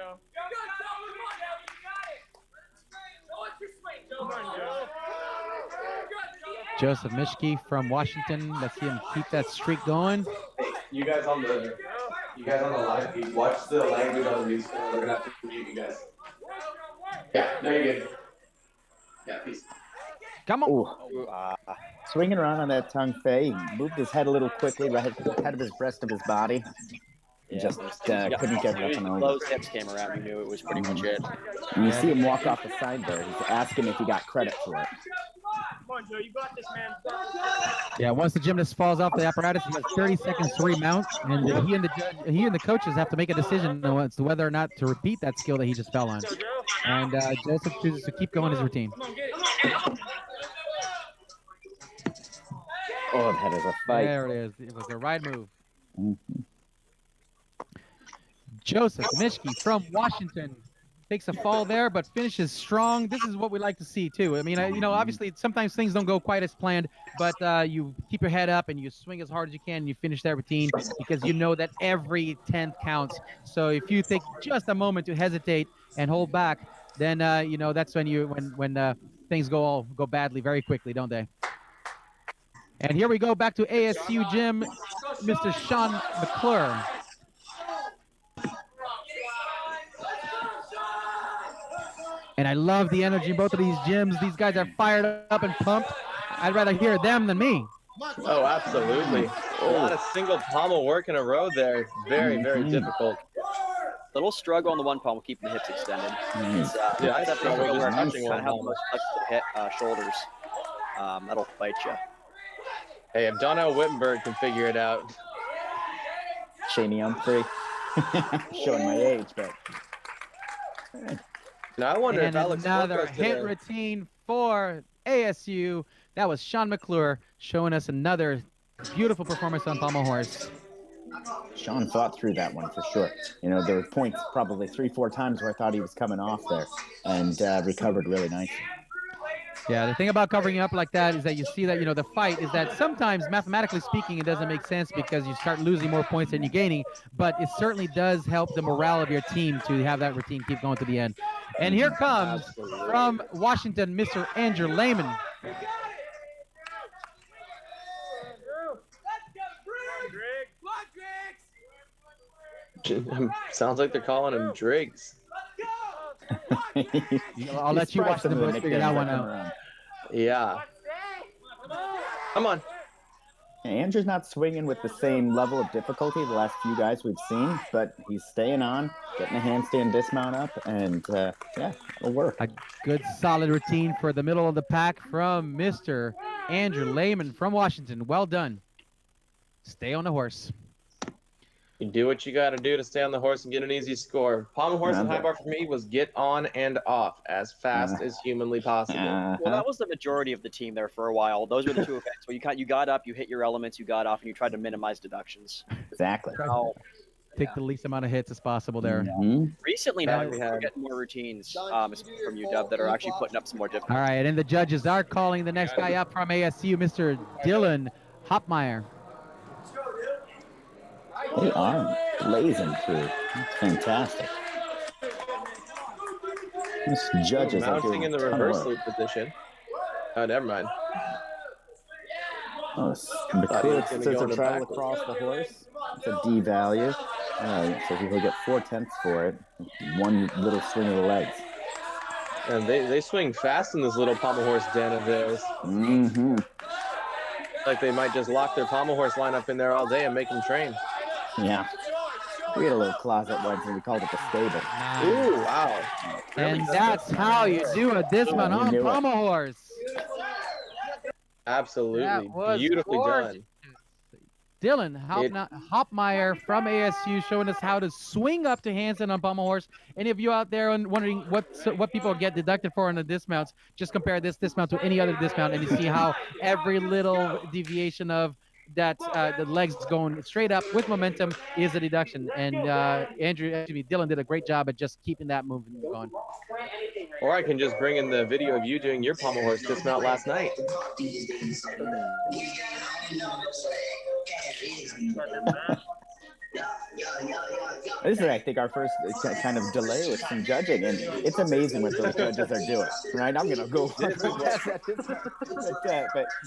Joseph Mitski from Washington. Let's see him keep that streak going. You guys on the live feed, watch the language on the news. We're gonna have to mute you guys. Yeah, no, you're good. Yeah, peace. Come on. Swinging around on that tongue fei, he moved his head a little quickly, right ahead of his rest of his body. Just couldn't get it up and over. Those hips came around, you knew it was pretty much it. And you see him walk off the side there. He's asking if he got credit for it. Come on, Joe, you got this, man. Yeah, once the gymnast falls off the apparatus, he has 30 seconds to remount, and he and the coaches have to make a decision as to whether or not to repeat that skill that he just fell on. And Joseph chooses to keep going his routine. Oh, that is a fight. There it is. It was the right move. Mm-hmm. Joseph Mitski from Washington takes a fall there, but finishes strong. This is what we like to see too. I mean, obviously sometimes things don't go quite as planned, but you keep your head up and you swing as hard as you can and you finish that routine because you know that every 10th counts. So if you take just a moment to hesitate and hold back, then that's when things go badly very quickly, don't they? And here we go back to ASU gym, Mr. Sean McClure. And I love the energy in both of these gyms. These guys are fired up and pumped. I'd rather hear them than me. Oh, absolutely. A lot of single pommel work in a row there. Very, very difficult. Little struggle on the one pommel, keeping the hips extended. I struggle just touching one how much flex the hip, shoulders. That'll fight you. Hey, if Donnell Wittenberg can figure it out. Shaney Humphrey. Showing my age, but... Now I wonder if Alex another hit routine for ASU. That was Sean McClure showing us another beautiful performance on Pommel horse. Sean fought through that one for sure. There were points probably 3-4 times where I thought he was coming off there and recovered really nicely. Yeah, the thing about covering up like that is that you see that, the fight is that sometimes, mathematically speaking, it doesn't make sense because you start losing more points than you're gaining, but it certainly does help the morale of your team to have that routine keep going to the end. And here comes from Washington, Mr. Andrew Lehman. Sounds like they're calling him Driggs. I'll let you watch them both figure that one out. Yeah. Come on. Andrew's not swinging with the same level of difficulty the last few guys we've seen, but he's staying on, getting a handstand dismount up, and it'll work. A good solid routine for the middle of the pack from Mr. Andrew Lehman from Washington. Well done. Stay on the horse. You do what you got to do to stay on the horse and get an easy score. Pommel horse and high bar for me was get on and off as fast as humanly possible. Well, that was the majority of the team there for a while. Those were the two effects. Where you got up, you hit your elements, you got off, and you tried to minimize deductions. Exactly. Take the least amount of hits as possible there. Recently, now we're getting more routines from UW that are actually putting up some more difficulty. All right, and the judges are calling the next guy up from ASU, Mr. Dylan Hopmeyer. They are blazing through. That's fantastic. These judges are mounting in the reverse loop position. Oh, never mind. Oh, Thought he was McCool gonna scissor go in the travel backwards. across the horse. It's a D value. So he'll get 4/10 for it. One little swing of the legs. And they swing fast in this little pommel horse den of theirs. Mm-hmm. Like they might just lock their pommel horse lineup in there all day and make them train. Yeah. We had a little closet once and we called it the stable. Ooh, wow. And that's how you do a dismount You on knew it. pommel horse. Absolutely. That was Beautifully gorgeous. done. Dylan Hopmeyer from ASU showing us how to swing up to handstand on pommel horse. Any of you out there wondering what people get deducted for on the dismounts, just compare this dismount to any other dismount and you see how every little deviation of that the legs going straight up with momentum is a deduction. And Dylan did a great job at just keeping that movement going. Or I can just bring in the video of you doing your pommel horse dismount last night. This is, I think, our first kind of delay with some judging, and it's amazing what those judges are doing. Right? I'm gonna go. But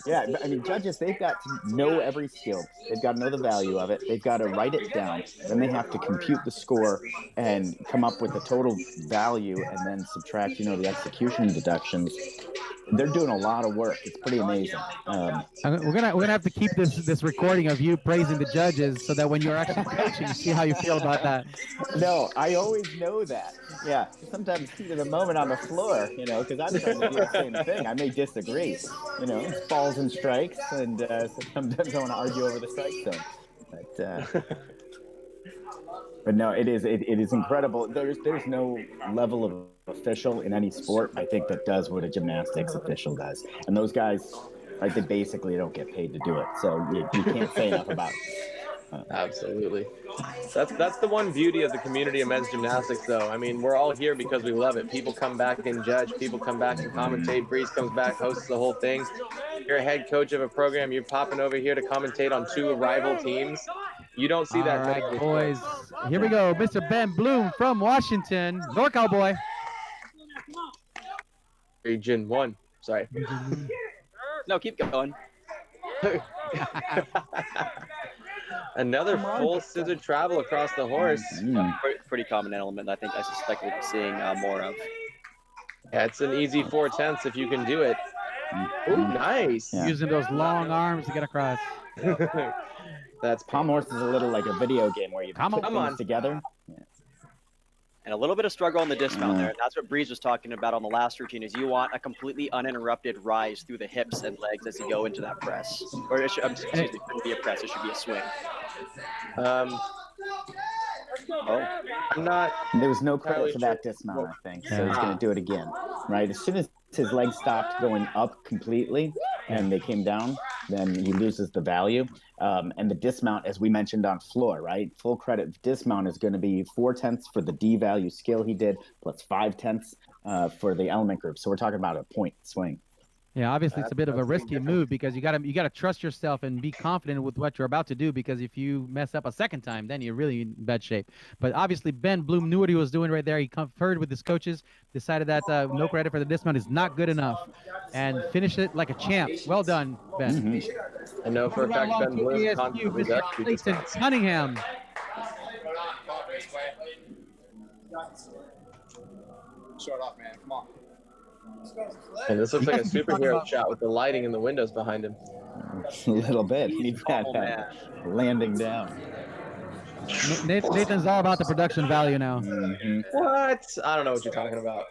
yeah, I mean, judges, they've got to know every skill. They've got to know the value of it. They've got to write it down. Then they have to compute the score and come up with the total value, and then subtract, the execution deductions. They're doing a lot of work. It's pretty amazing. We're gonna have to keep this recording of you praising the judges so that when you're actually coaching, you see how you feel about that. No, I always know that. Yeah, sometimes heat of the moment on the floor, because I'm trying to do the same thing. I may disagree, balls and strikes, and sometimes I want to argue over the strike zone. But no, it is incredible. There's no level of official in any sport, I think, that does what a gymnastics official does. And those guys, they basically don't get paid to do it. So you can't say enough about it. Absolutely. That's the one beauty of the community of men's gymnastics, though. I mean, we're all here because we love it. People come back and judge. People come back and commentate. Breeze comes back, hosts the whole thing. You're a head coach of a program. You're popping over here to commentate on two rival teams. You don't see that. All right, boys. Here we go. Mr. Ben Bloom from Washington. NorCal boy. Region 1. Sorry. No, keep going. Another full scissor travel across the horse. Pretty common element I think I suspect we'll be seeing more of. Yeah, it's an easy 4/10 if you can do it. Ooh, nice. Yeah. Using those long arms to get across. That's pommel horse is a little like a video game where you put things together. Yeah. And a little bit of struggle on the dismount there. That's what Breeze was talking about on the last routine, is you want a completely uninterrupted rise through the hips and legs as you go into that press. Or it should, excuse me, it shouldn't be a press, it should be a swing. I'm not. There was no credit for that dismount, I think. So he's going to do it again, right? As soon as his legs stopped going up completely and they came down, then he loses the value. And the dismount, as we mentioned on floor, right? Full credit dismount is going to be 4/10 for the D value skill he did, plus 5/10 for the element group. So we're talking about a point swing. Yeah, obviously it's a bit of a risky move because you gotta trust yourself and be confident with what you're about to do, because if you mess up a second time, then you're really in bad shape. But obviously Ben Bloom knew what he was doing right there. He conferred with his coaches, decided that no credit for the dismount is not good enough, and finished it like a champ. Well done, Ben. I know for a fact Ben Bloom constantly does Clayton Cunningham. Shut up, man. Come on. And this looks like a superhero shot with the lighting in the windows behind him. A little bit. He's got landing down. Nathan's all about the production value now. What? I don't know what you're talking about.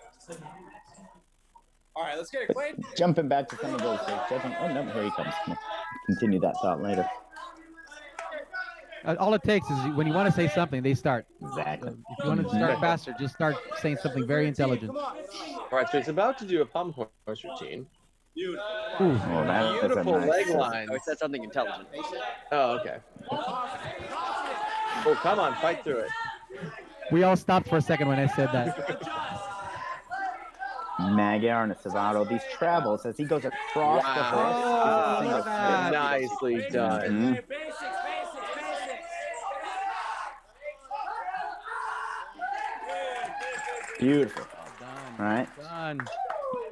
All right, let's get it, Clay. Jumping back to some of those. Oh, no, here he comes. Continue that thought later. All it takes is when you want to say something, they start. Exactly. If you want to start faster, just start saying something very intelligent. All right, so he's about to do a pommel horse routine. Beautiful leg line. Oh, he said something intelligent. Oh, okay. Oh, come on, fight through it. We all stopped for a second when I said that. Magyar and Savado, these travels as he goes across the horse. Nicely done. Beautiful. All right.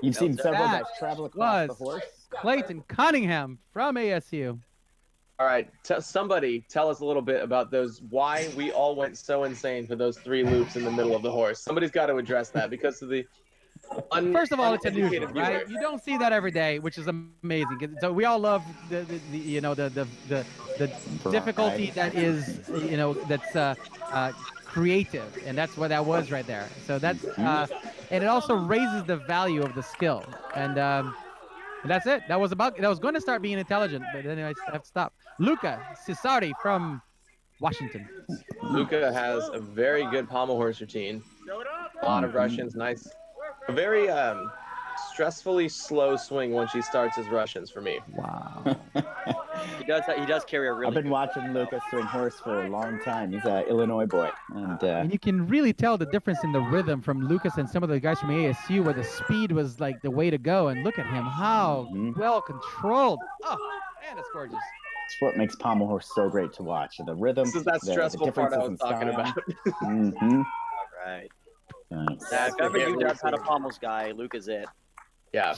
You've seen several guys travel across the horse Clayton Cunningham from ASU. All right, somebody tell us a little bit about why we all went so insane for those 3 loops in the middle of the horse. Somebody's got to address that because of the First of all, it's unusual, uneducated right? viewer. You don't see that every day, which is amazing. So we all love the difficulty that is, that's creative, and that's what that was right there. So that's and it also raises the value of the skill, and that's it. That was going to start being intelligent, but then I have to stop. Luca Cesari from Washington. Luca has a very good pommel horse routine. A lot of Russians, nice. A very stressfully slow swing when she starts his Russians for me. Wow. He does carry a really. I've been watching Lucas swing horse for a long time. He's an Illinois boy, and you can really tell the difference in the rhythm from Lucas and some of the guys from ASU, where the speed was like the way to go. And look at him, how well controlled. Oh, man, it's gorgeous. It's what makes pommel horse so great to watch. The rhythm. This is that stressful part I was talking about. All right. Nice. Yeah, if ever you guys had a pommels guy, Luke is it. Yeah.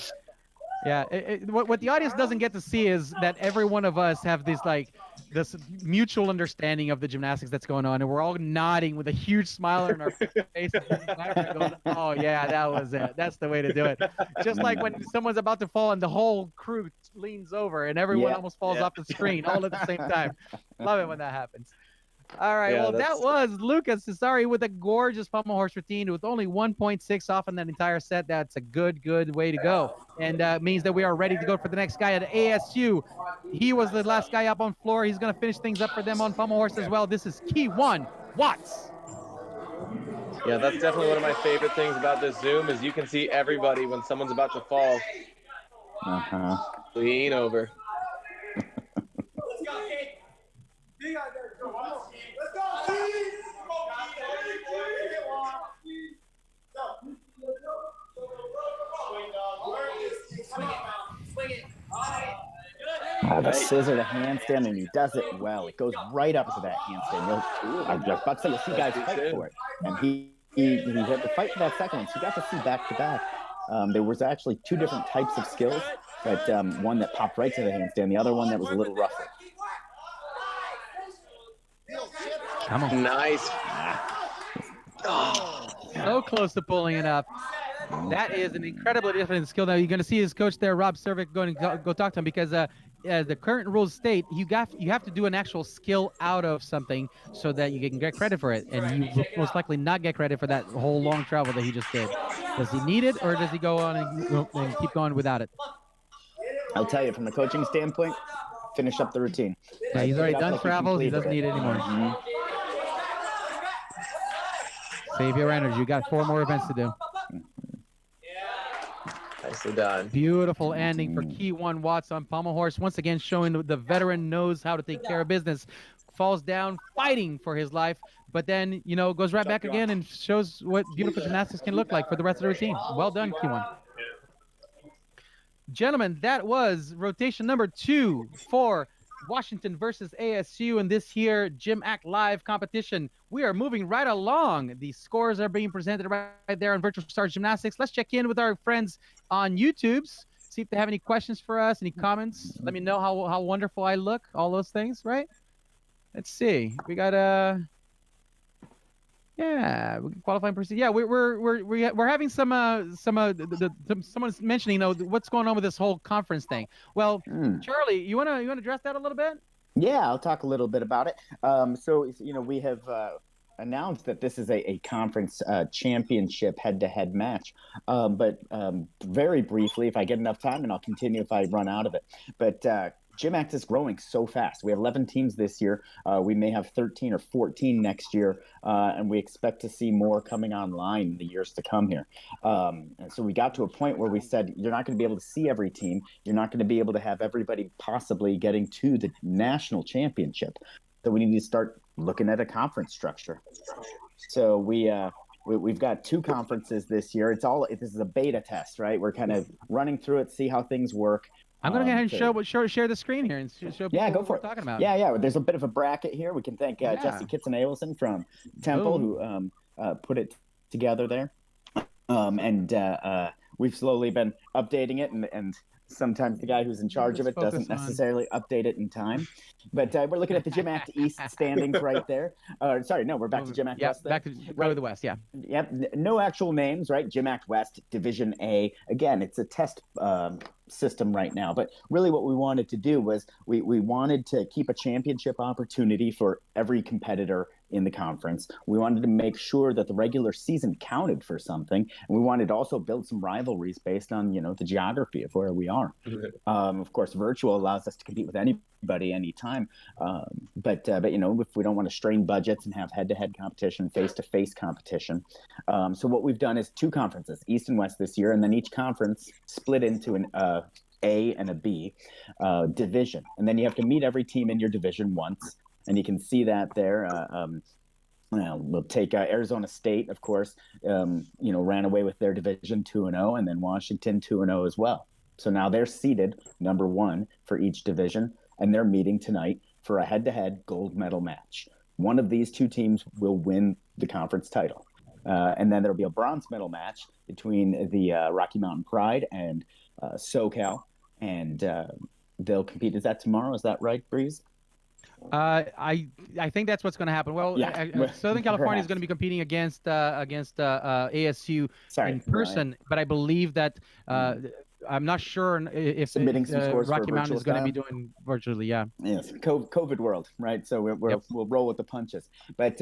Yeah, what the audience doesn't get to see is that every one of us have this mutual understanding of the gymnastics that's going on, and we're all nodding with a huge smile on our face, going, "Oh yeah, that was it. That's the way to do it." Just like when someone's about to fall and the whole crew leans over and everyone almost falls off the screen all at the same time. Love it when that happens. All right, well, that was Lucas Cesari with a gorgeous pommel horse routine with only 1.6 off in that entire set. That's a good way to go, and means that we are ready to go for the next guy at ASU. He was the last guy up on floor. He's going to finish things up for them on pommel horse as well. This is Key1 Watts. Yeah, that's definitely one of my favorite things about this Zoom is you can see everybody when someone's about to fall. Lean over. The scissor to handstand, and he does it well. It goes right up to that handstand. I was about to say, you'll see guys fight for it. And he had to fight for that second one, so you got to see back-to-back. There was actually 2 different types of skills, but one that popped right to the handstand, the other one that was a little rougher. Come on. Nice. So close to pulling it up. That is an incredibly different skill. Now you're going to see his coach there, Rob Cervic, going to go talk to him because the current rules state you have to do an actual skill out of something so that you can get credit for it, and you will most likely not get credit for that whole long travel that he just did. Does he need it, or does he go on and keep going without it? I'll tell you, from the coaching standpoint, finish up the routine. Yeah, he's already done travel. He doesn't need it anymore. Save your energy. You got 4 more events to do. Nicely done. Beautiful ending for Key1 Watts on pommel horse. Once again, showing the veteran knows how to take care of business. Falls down, fighting for his life, but then, goes right back again and shows what beautiful gymnastics can look like for the rest of the routine. Well done, Key1. Gentlemen, that was rotation number 2 for Washington versus ASU in this here GymACT Live competition. We are moving right along. The scores are being presented right there on Virtual Stars Gymnastics. Let's check in with our friends on YouTube, see if they have any questions for us, any comments. Let me know how wonderful I look, all those things, right? Let's see. We got we can qualify and proceed. Yeah, we're having someone's mentioning, what's going on with this whole conference thing. Well, Charlie, you wanna address that a little bit? Yeah, I'll talk a little bit about it. So we have announced that this is a conference championship head-to-head match. But very briefly, if I get enough time, and I'll continue if I run out of it. But GymACT is growing so fast. We have 11 teams this year. We may have 13 or 14 next year, and we expect to see more coming online in the years to come here. And so we got to a point where we said, you're not going to be able to see every team. You're not going to be able to have everybody possibly getting to the national championship. So we need to start looking at a conference structure. So we've got 2 conferences this year. This is a beta test, right? We're kind of running through it, see how things work. I'm going to go ahead and share the screen here and show people go what for we're it. talking about. Yeah. There's a bit of a bracket here. We can thank Jesse Kitson-Ailson from Temple who put it together there. And we've slowly been updating it and Sometimes the guy who's in charge of it doesn't necessarily update it in time. But we're looking at the GymACT East standings right there. Sorry, no, we're back to GymACT West. Back to the West, yeah. Yep, no actual names, right? GymACT West, Division A. Again, it's a test system right now. But really what we wanted to do was we wanted to keep a championship opportunity for every competitor in the conference. We wanted to make sure that the regular season counted for something. And we wanted to also build some rivalries based on, the geography of where we are. Of course, virtual allows us to compete with anybody, anytime. But if we don't want to strain budgets and have head-to-head competition, face-to-face competition. So what we've done is 2 conferences, East and West this year, and then each conference split into an A and a B division. And then you have to meet every team in your division once. And you can see that there. We'll take Arizona State, of course, ran away with their division 2-0, and then Washington 2-0 as well. So now they're seeded number 1 for each division, and they're meeting tonight for a head-to-head gold medal match. One of these 2 teams will win the conference title. And then there'll be a bronze medal match between the Rocky Mountain Pride and SoCal, and they'll compete. Is that tomorrow? Is that right, Breeze? I think that's what's going to happen. Well, Southern California is going to be competing against ASU in person, but I believe that I'm not sure if submitting some scores Rocky for Mountain is going to be doing virtually. Yeah. Yes, COVID world, right? So we'll roll with the punches. But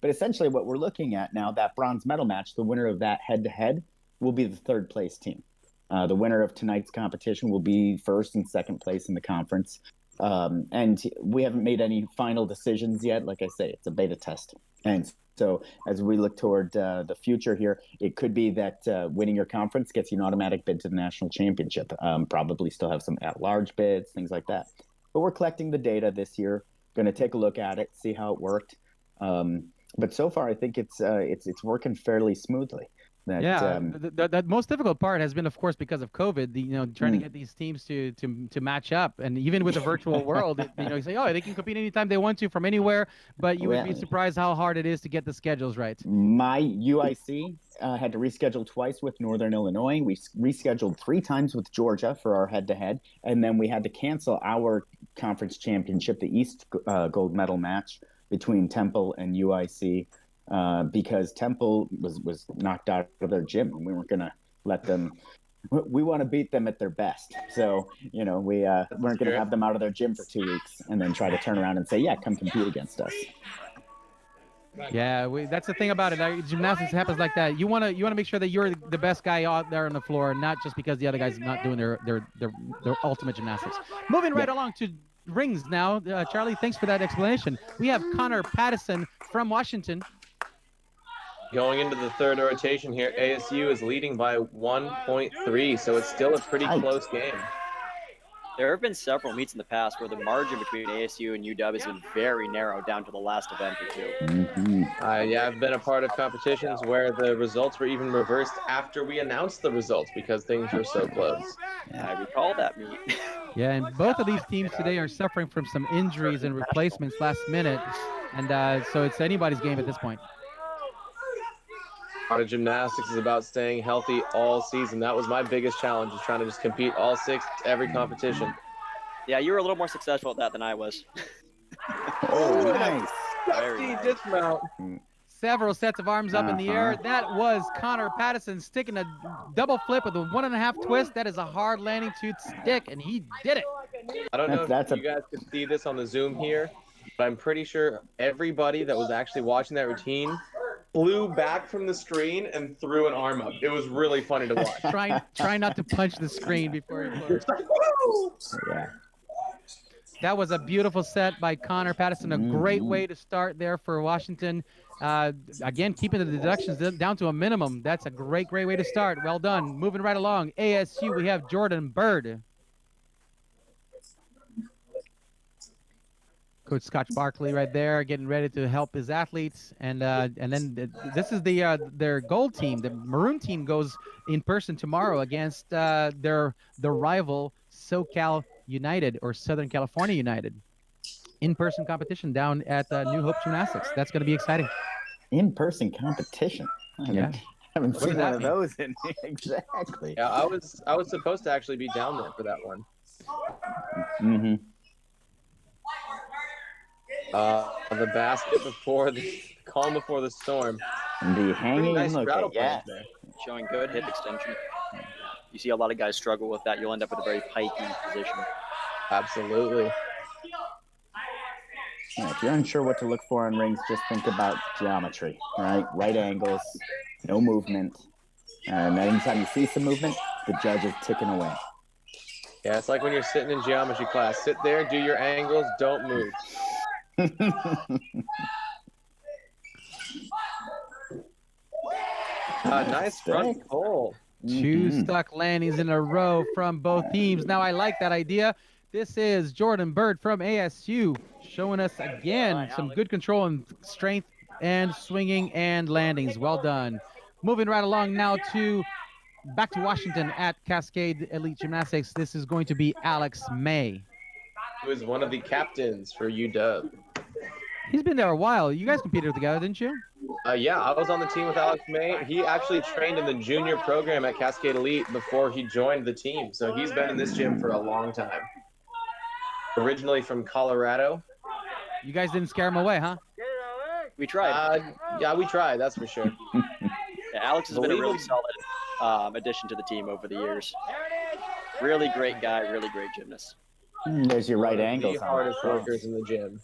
essentially, what we're looking at now, that bronze medal match, the winner of that head-to-head will be the 3rd place team. The winner of tonight's competition will be 1st and 2nd place in the conference. And we haven't made any final decisions yet. Like I say, it's a beta test. And so as we look toward the future here, it could be that winning your conference gets you an automatic bid to the national championship. Probably still have some at-large bids, things like that. But we're collecting the data this year, going to take a look at it, see how it worked. But so far, I think it's working fairly smoothly. The most difficult part has been, of course, because of COVID. Trying to get these teams to match up, and even with the virtual world, you say, they can compete anytime they want to from anywhere. But you would be surprised how hard it is to get the schedules right. My UIC had to reschedule twice with Northern Illinois. We rescheduled 3 times with Georgia for our head-to-head, and then we had to cancel our conference championship, the East gold medal match between Temple and UIC. Because Temple was knocked out of their gym, and we weren't going to let them. We want to beat them at their best, so we weren't going to have them out of their gym for 2 weeks and then try to turn around and say, come compete against us. Yeah, that's the thing about it. Gymnastics happens like that. You want to make sure that you're the best guy out there on the floor, not just because the other guy's not doing their ultimate gymnastics. Moving right along to rings now. Charlie, thanks for that explanation. We have Connor Patterson from Washington. Going into the 3rd rotation here, ASU is leading by 1.3, so it's still a pretty close game. There have been several meets in the past where the margin between ASU and UW has been very narrow down to the last event or 2. I've been a part of competitions where the results were even reversed after we announced the results because things were so close. I recall that meet. Yeah, and both of these teams today are suffering from some injuries and replacements last minute, and so it's anybody's game at this point. Part of gymnastics is about staying healthy all season. That was my biggest challenge, is trying to just compete all 6 every competition. Yeah, you were a little more successful at that than I was. Oh, nice. Very dismount. Several sets of arms up in the air. That was Connor Patterson sticking a double flip with a 1.5 twist. That is a hard landing to stick, and he did it. I don't know if you guys could see this on the Zoom here, but I'm pretty sure everybody that was actually watching that routine flew back from the screen and threw an arm up. It was really funny to watch. Try not to punch the screen before you close. That was a beautiful set by Connor Patterson. A great way to start there for Washington. Again, keeping the deductions down to a minimum. That's a great way to start. Well done. Moving right along. ASU, we have Jordan Bird. Coach Scott Barkley right there, getting ready to help his athletes, and then this is their gold team. The maroon team goes in person tomorrow against the rival SoCal United, or Southern California United. In-person competition down at New Hope Gymnastics. That's going to be exciting. In-person competition. Haven't What seen does one that of mean? those in exactly. Yeah, I was supposed to actually be down there for that one. Mm-hmm. The basket before the calm before the storm. And the Pretty hanging nice and straddle look at, yeah. plans there. Showing good hip extension. You see a lot of guys struggle with that. You'll end up with a very pikey position. Absolutely. Yeah, if you're unsure what to look for on rings, just think about geometry, right? Right angles, no movement. And anytime you see some movement, the judge is ticking away. Yeah, it's like when you're sitting in geometry class. Sit there, do your angles, don't move. Nice front pull. Two stuck landings in a row from both teams. Now, I like that idea. This is Jordan Bird from ASU showing us again some good control and strength and swinging and landings. Well done. Moving right along now to back to Washington at Cascade Elite Gymnastics. This is going to be Alex May. Who is one of the captains for UW. He's been there a while. You guys competed together, didn't you? Yeah, I was on the team with Alex May. He actually trained in the junior program at Cascade Elite before he joined the team. So he's been in this gym for a long time. Originally from Colorado. You guys didn't scare him away, huh? We tried. Yeah, we tried. That's for sure. Yeah, Alex has been a really solid addition to the team over the years. Really great guy, really great gymnast. There's your right angles. The hardest workers in the gym.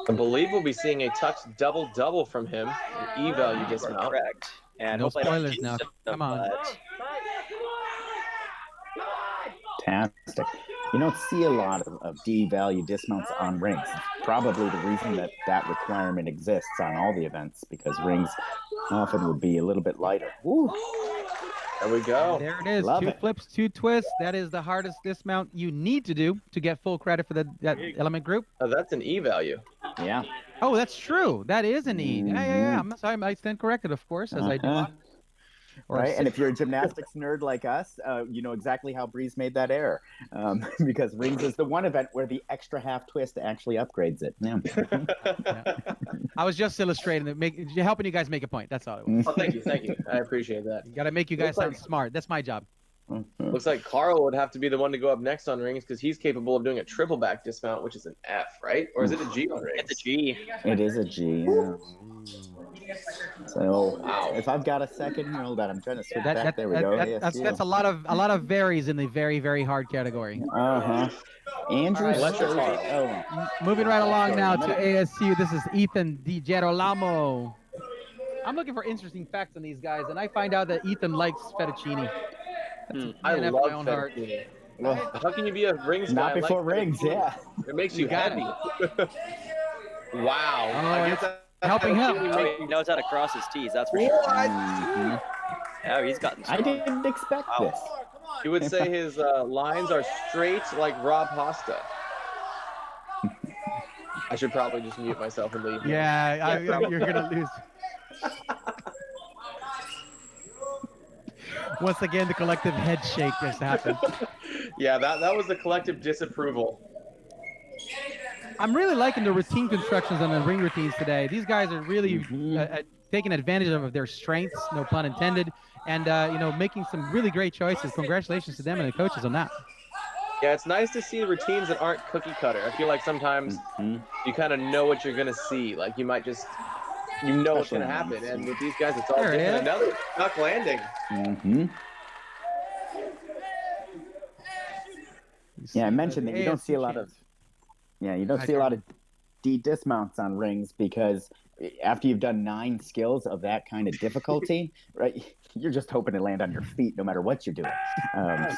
I believe we'll be seeing a touch double-double from him. An E value dismount. Correct. And No spoilers now. Come on. Fantastic. You don't see a lot of D value dismounts on rings. Probably the reason that requirement exists on all the events, because rings often would be a little bit lighter. Woo. There we go. There it is. Love Two it. flips, two twists. That is the hardest dismount you need to do to get full credit for that element group. Oh, that's an E value. Yeah. Oh, that's true. That is an E. Yeah. I'm sorry. I stand corrected, of course, as I do. Or Right, and if you're a gymnastics nerd like us, you know exactly how Breeze made that error, because rings is the one event where the extra half twist actually upgrades it. Yeah. I was just illustrating it, helping you guys make a point. That's all it was. Oh, thank you. I appreciate that. Got to make you guys sound smart. That's my job. Looks like Carl would have to be the one to go up next on rings because he's capable of doing a triple back dismount, which is an F, right? Or is it a G on rings? It's a G. It is a G. Yeah. So wow. If I've got a second, hold on. I'm trying to switch back. There we go. That's a lot of varies in the very, very hard category. Andrew, moving right along now to ASU. This is Ethan Di Gerolamo. I'm looking for interesting facts on these guys, and I find out that Ethan likes fettuccine. I love fettuccine. Well, how can you be a rings guy? Not before rings, yeah. It makes you happy. Wow. Oh, helping him. He knows how to cross his T's, that's for sure. Oh, he's gotten strong. I didn't expect this. You would say his lines are straight like Rob Hosta. I should probably just mute myself and leave. Yeah, you're going to lose. Once again, the collective head shake just happened. Yeah, that was the collective disapproval. I'm really liking the routine constructions on the ring routines today. These guys are really taking advantage of their strengths, no pun intended, and making some really great choices. Congratulations to them and the coaches on that. Yeah, it's nice to see routines that aren't cookie cutter. I feel like sometimes you kind of know what you're gonna see. Like you might just, what's gonna happen, and with these guys, it's all different. Another duck landing. Yeah, I mentioned that you don't see a lot of. Yeah, you don't see a lot of D dismounts on rings because after you've done 9 skills of that kind of difficulty, right, you're just hoping to land on your feet no matter what you're doing.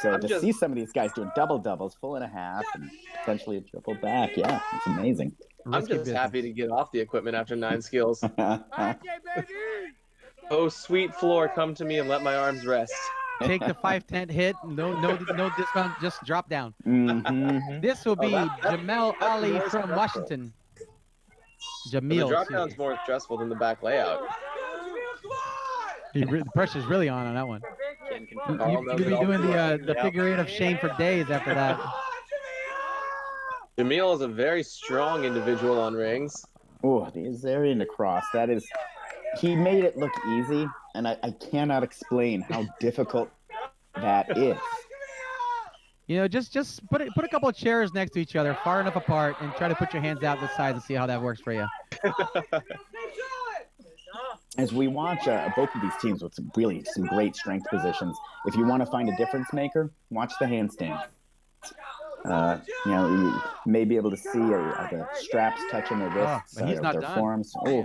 So to see some of these guys doing double doubles, full and a half, and potentially a triple back, yeah, it's amazing. I'm just happy to get off the equipment after 9 skills. Oh, sweet floor, come to me and let my arms rest. Take the 5-10 hit. No dismount. Just drop down. This will be Jamel Ali from Washington. Jamil. The drop down's more stressful than the back layout. The pressure's really on that one. You'll be doing the figure 8 of shame for days after that. Jamil is a very strong individual on rings. Oh, the Azarian to cross. That is, he made it look easy, and I cannot explain how difficult that is. You know, just put a couple of chairs next to each other, far enough apart, and try to put your hands out the sides and see how that works for you. As we watch both of these teams with some great strength positions, if you want to find a difference maker, watch the handstand. You know, you may be able to see the straps touching their wrists, but he's not their done. forearms. Oh,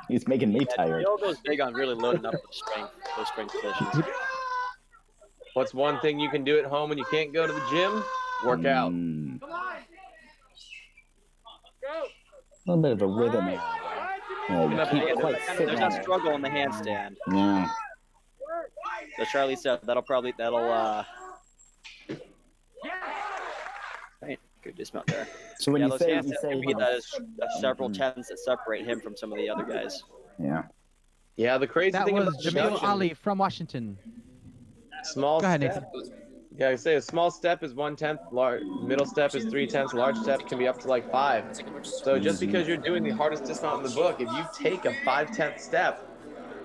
he's making me tired. Jamil goes big on really loading up those strength positions. What's one thing you can do at home when you can't go to the gym? Work out. A little bit of a rhythm error there. You can't quite sit There's on that it. struggle in the handstand. Yeah. So Charlie said that'll right, good dismount there. So when Yeah, you those say, handstands, that is several tenths that separate him from some of the other guys. yeah. Yeah, the crazy That thing was about Jamil production, Ali from Washington. small Go ahead, step. Yeah, I say a small step is 1/10, middle step is 3/10, large step can be up to like 5. So just because you're doing the hardest dismount in the book, if you take a 5/10 step,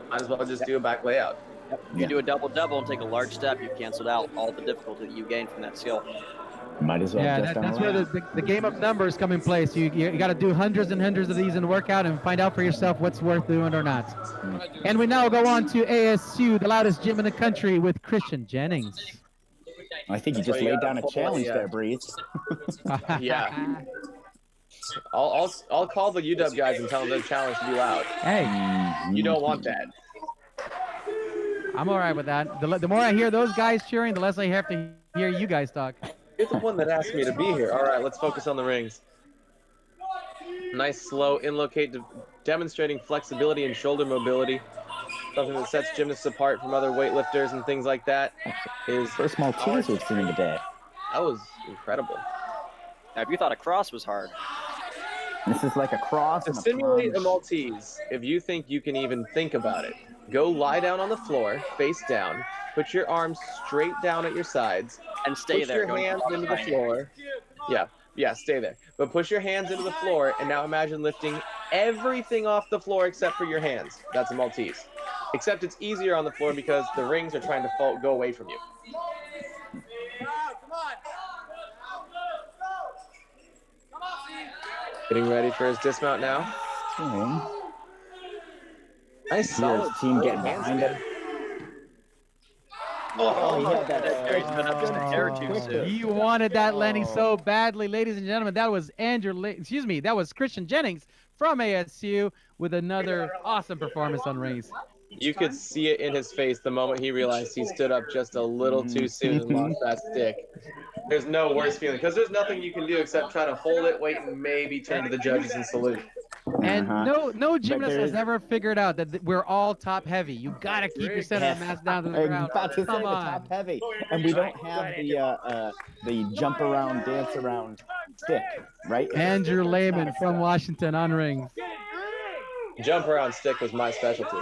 might as well just do a back layout. If you do a double and take a large step, you've canceled out all the difficulty that you gain from that skill. Might as well Yeah, just that's where the game of numbers come in place. You got to do hundreds and hundreds of these in workout and find out for yourself what's worth doing or not. And we now go on to ASU, the loudest gym in the country, with Christian Jennings. I think you just laid down a challenge there, Breeze. Yeah. I'll call the UW guys and tell them their challenge to be loud. Hey, You don't want that. I'm all right with that. The more I hear those guys cheering, the less I have to hear you guys talk. You're the one that asked me to be here. All right, let's focus on the rings. Nice slow in-locate, demonstrating flexibility and shoulder mobility. Something that sets gymnasts apart from other weightlifters and things like that. Is First Maltese we've seen today. That was incredible. Now, if you thought a cross was hard, This is like a cross To and a simulate a plunge. Maltese, if you think you can even think about it, go lie down on the floor, face down, put your arms straight down at your sides, and stay push there. your going hands cross into the behind. floor. Yeah, stay there. But push your hands into the floor, and now imagine lifting everything off the floor except for your hands. That's a Maltese. Except it's easier on the floor because the rings are trying to go away from you. Getting ready for his dismount now. Nice Here's solid team getting hands behind there. him. Oh, he had that There, he's been up to the air too soon. You wanted that landing so badly, ladies and gentlemen. That was that was Christian Jennings from ASU with another awesome performance on rings. You could see it in his face the moment he realized he stood up just a little too soon and lost that stick. There's no worse feeling because there's nothing you can do except try to hold it, wait, and maybe turn to the judges and salute. And no gymnast there has is- ever figured out that we're all top heavy. You gotta keep your center of mass down to the I'm ground. about to say Come the on. top heavy, and we don't have the jump around, dance around stick, right? Andrew Lehman from Washington on rings. Jump around stick was my specialty.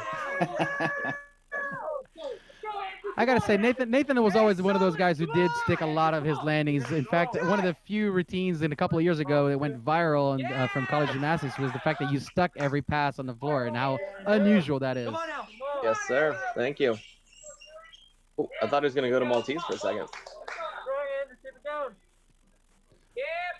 I gotta say, Nathan was always one of those guys who did stick a lot of his landings. In fact, one of the few routines in a couple of years ago that went viral from college gymnastics was the fact that you stuck every pass on the floor and how unusual that is. Yes, sir. Thank you. Oh, I thought he was going to go to Maltese for a second.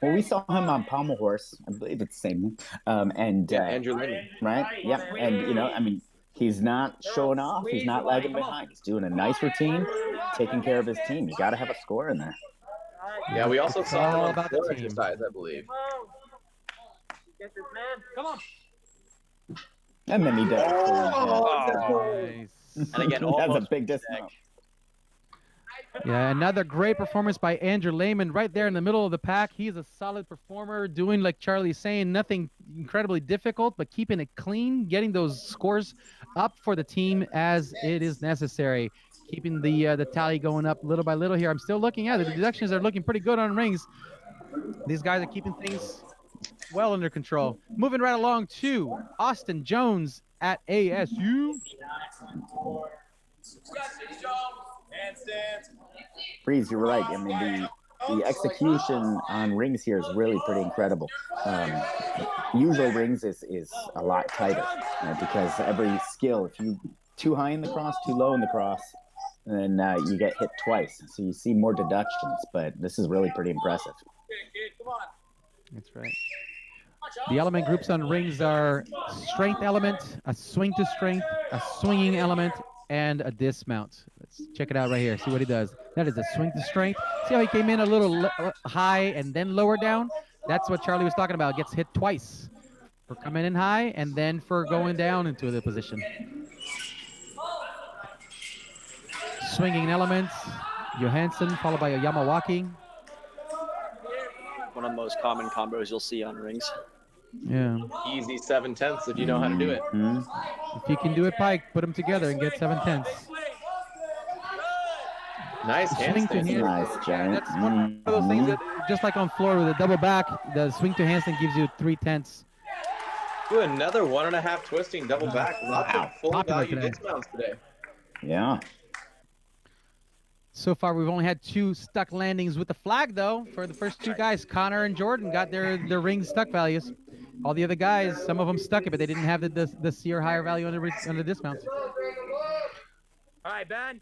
Well, we saw him on Pommel horse. I believe it's the same. Andrew Lehman. Right? Yeah. And, I mean, he's not showing off. He's not lagging behind. He's doing a nice routine, taking care of his team. You got to have a score in there. Yeah, we also saw him all on about the floor team. exercise, I believe. And then he does. Nice. And again, That's a almost big dismount. Yeah, another great performance by Andrew Lehman right there in the middle of the pack. He's a solid performer, doing like Charlie's saying, nothing incredibly difficult, but keeping it clean, getting those scores up for the team as it is necessary. Keeping the tally going up little by little here. I'm still looking at it. The deductions are looking pretty good on rings. These guys are keeping things well under control. Moving right along to Austin Jones at ASU. Breeze, you're right. I mean, the execution on rings here is really pretty incredible. Usually rings is a lot tighter because every skill, if you too high in the cross, too low in the cross, then you get hit twice. So you see more deductions, but this is really pretty impressive. That's right. The element groups on rings are strength element, a swing to strength, a swinging element, and a dismount. Let's check it out right here. See what he does. That is a swing to strength. See how he came in a little high and then lower down? That's what Charlie was talking about. Gets hit twice for coming in high and then for going down into the position. Swinging elements, Johansson followed by a Yamawaki. One of the most common combos you'll see on rings. Yeah. Easy 7/10 if you know how to do it. If you can do it, Pike, put them together and get 7/10. Nice handstand. Nice, Giant. That's one of those things that, just like on floor with a double back, the swing to handstand gives you 3/10. Ooh, another 1.5 twisting double back. Lots of full Popular value today. dismounts today. Yeah. So far, we've only had 2 stuck landings with the flag, though. For the first 2 guys, Connor and Jordan got their ring stuck values. All the other guys, some of them stuck it, but they didn't have the C or higher value on the dismounts. All right, Ben.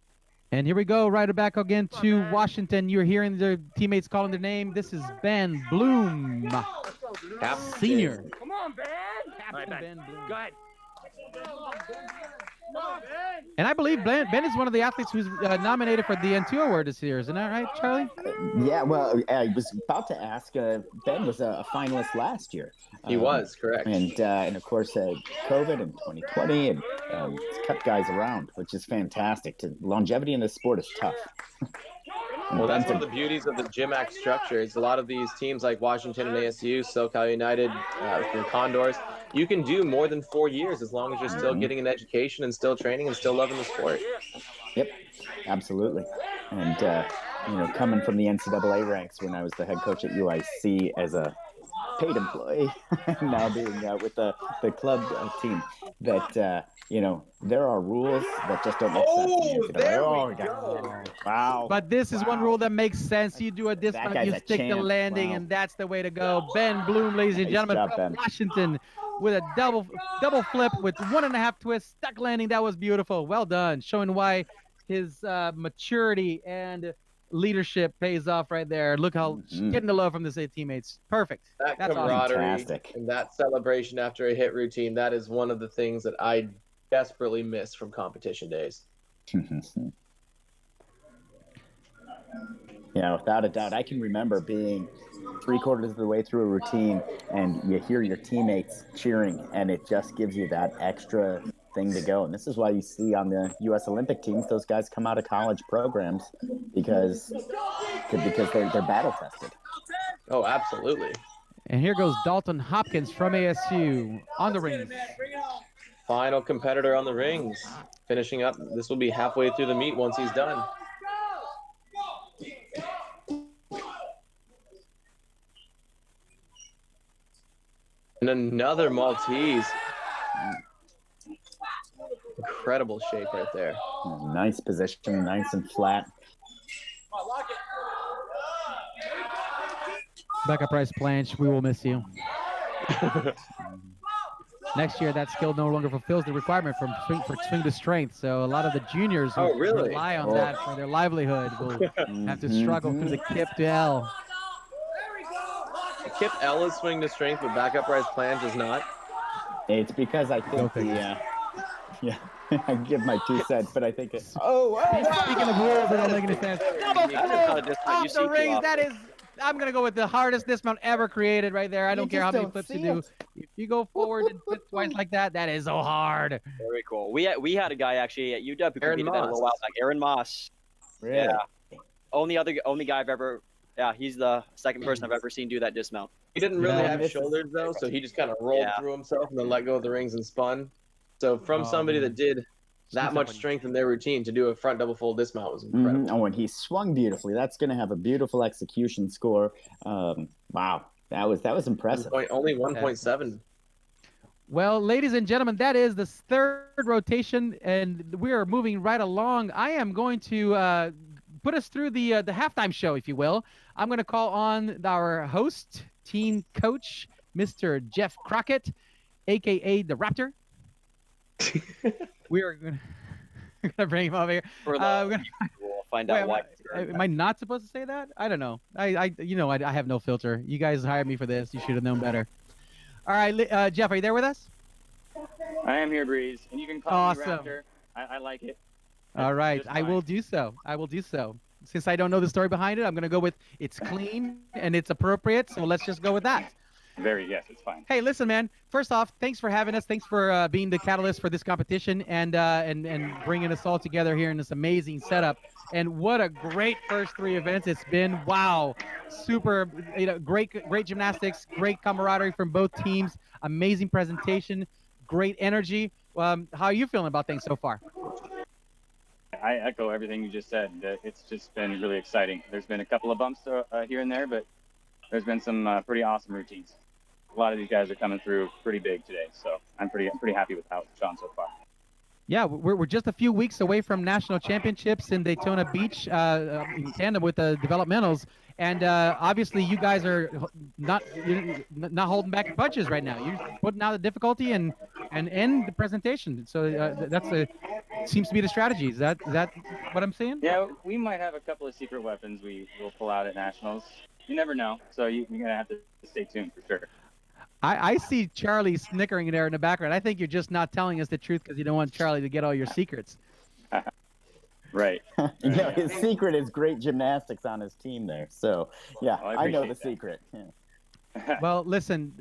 And here we go, right back again to Washington. You're hearing their teammates calling their name. This is Ben Bloom, senior. Come on, Ben. Captain Ben Bloom. Go ahead. And I believe Ben is one of the athletes who's nominated for the N2 award this year. Isn't that right, Charlie? Yeah, well, I was about to ask. Ben was a finalist last year. He was, correct. And of course, COVID in 2020 and it's kept guys around, which is fantastic. Longevity in this sport is tough. Well, that's one of the beauties of the GymACT structure. Is a lot of these teams like Washington and ASU, SoCal United, the Condors, you can do more than 4 years as long as you're still getting an education and still training and still loving the sport. Yep, absolutely. And coming from the NCAA ranks when I was the head coach at UIC as a paid employee, now being with the club team, that there are rules that just don't make sense. There we go. Wow. But this is one rule that makes sense. You do a dismount, guy's you a stick the champ. landing, Wow. and that's the way to go. Ben Bloom, ladies and Nice gentlemen, job, from Ben. Washington with a double flip with 1.5 twists, stuck landing. That was beautiful. Well done. Showing why his maturity and leadership pays off right there. Look how getting the love from the teammates. Perfect. That That's camaraderie Fantastic. and that celebration after a hit routine, that is one of the things that I desperately miss from competition days. Yeah, without a doubt. I can remember being 3/4 of the way through a routine and you hear your teammates cheering and it just gives you that extra thing to go. And this is why you see on the U.S. Olympic teams, those guys come out of college programs because they're battle tested. Oh, absolutely. And here goes Dalton Hopkins from ASU on the rings. Final competitor on the rings. Finishing up. This will be halfway through the meet once he's done. And another Maltese. Incredible shape right there. Nice position, nice and flat. Becca Price Planche, we will miss you. Next year, that skill no longer fulfills the requirement for swing to strength. So a lot of the juniors who rely on that for their livelihood will have to struggle through the kip to L. The kip L is swing to strength, but back upright planche is not. It's because I think I give my 2 cents, but I think it's speaking of rules that don't make any sense. Double flip off the rings. That is, I'm gonna go with the hardest dismount ever created right there. I don't care how many flips you do. If you go forward and flip twice like that, that is so hard. Very cool. We had a guy actually at UW who competed that a little while back. Aaron Moss. Really? Yeah. Only guy I've ever. Yeah, he's the second person I've ever seen do that dismount. He didn't really have shoulders though, so he just kind of rolled through himself and then let go of the rings and spun. So from somebody that did that much strength in their routine to do a front double fold dismount was incredible. Oh, and he swung beautifully. That's going to have a beautiful execution score. Wow, that was impressive. Only 1.7. Well, ladies and gentlemen, that is the third rotation, and we are moving right along. I am going to put us through the halftime show, if you will. I'm going to call on our host, team coach, Mr. Jeff Crockett, aka the Raptor. We are going to bring him over here. For We'll find out why. Am I not supposed to say that? I don't know. I have no filter. You guys hired me for this. You should have known better. All right, Jeff, are you there with us? I am here, Breeze, and you can call me Raptor. I like it. All right, I will do so. Since I don't know the story behind it, I'm going to go with it's clean and it's appropriate. So let's just go with that. Yes, it's fine. Hey, listen, man. First off, thanks for having us. Thanks for being the catalyst for this competition and bringing us all together here in this amazing setup. And what a great first 3 events it's been. Wow, super, great gymnastics, great camaraderie from both teams, amazing presentation, great energy. How are you feeling about things so far? I echo everything you just said. It's just been really exciting. There's been a couple of bumps here and there, but there's been some pretty awesome routines. A lot of these guys are coming through pretty big today, so I'm pretty happy with how it's gone so far. Yeah, we're just a few weeks away from national championships in Daytona Beach in tandem with the developmentals. And obviously, you guys are not holding back punches right now. You're putting out the difficulty and end the presentation. So seems to be the strategy. Is that what I'm saying? Yeah, we might have a couple of secret weapons we will pull out at nationals. You never know. So you're gonna have to stay tuned for sure. I see Charlie snickering there in the background. I think you're just not telling us the truth because you don't want Charlie to get all your secrets. Right. His secret is great gymnastics on his team there. So, yeah, I know the secret. Yeah. Well, listen,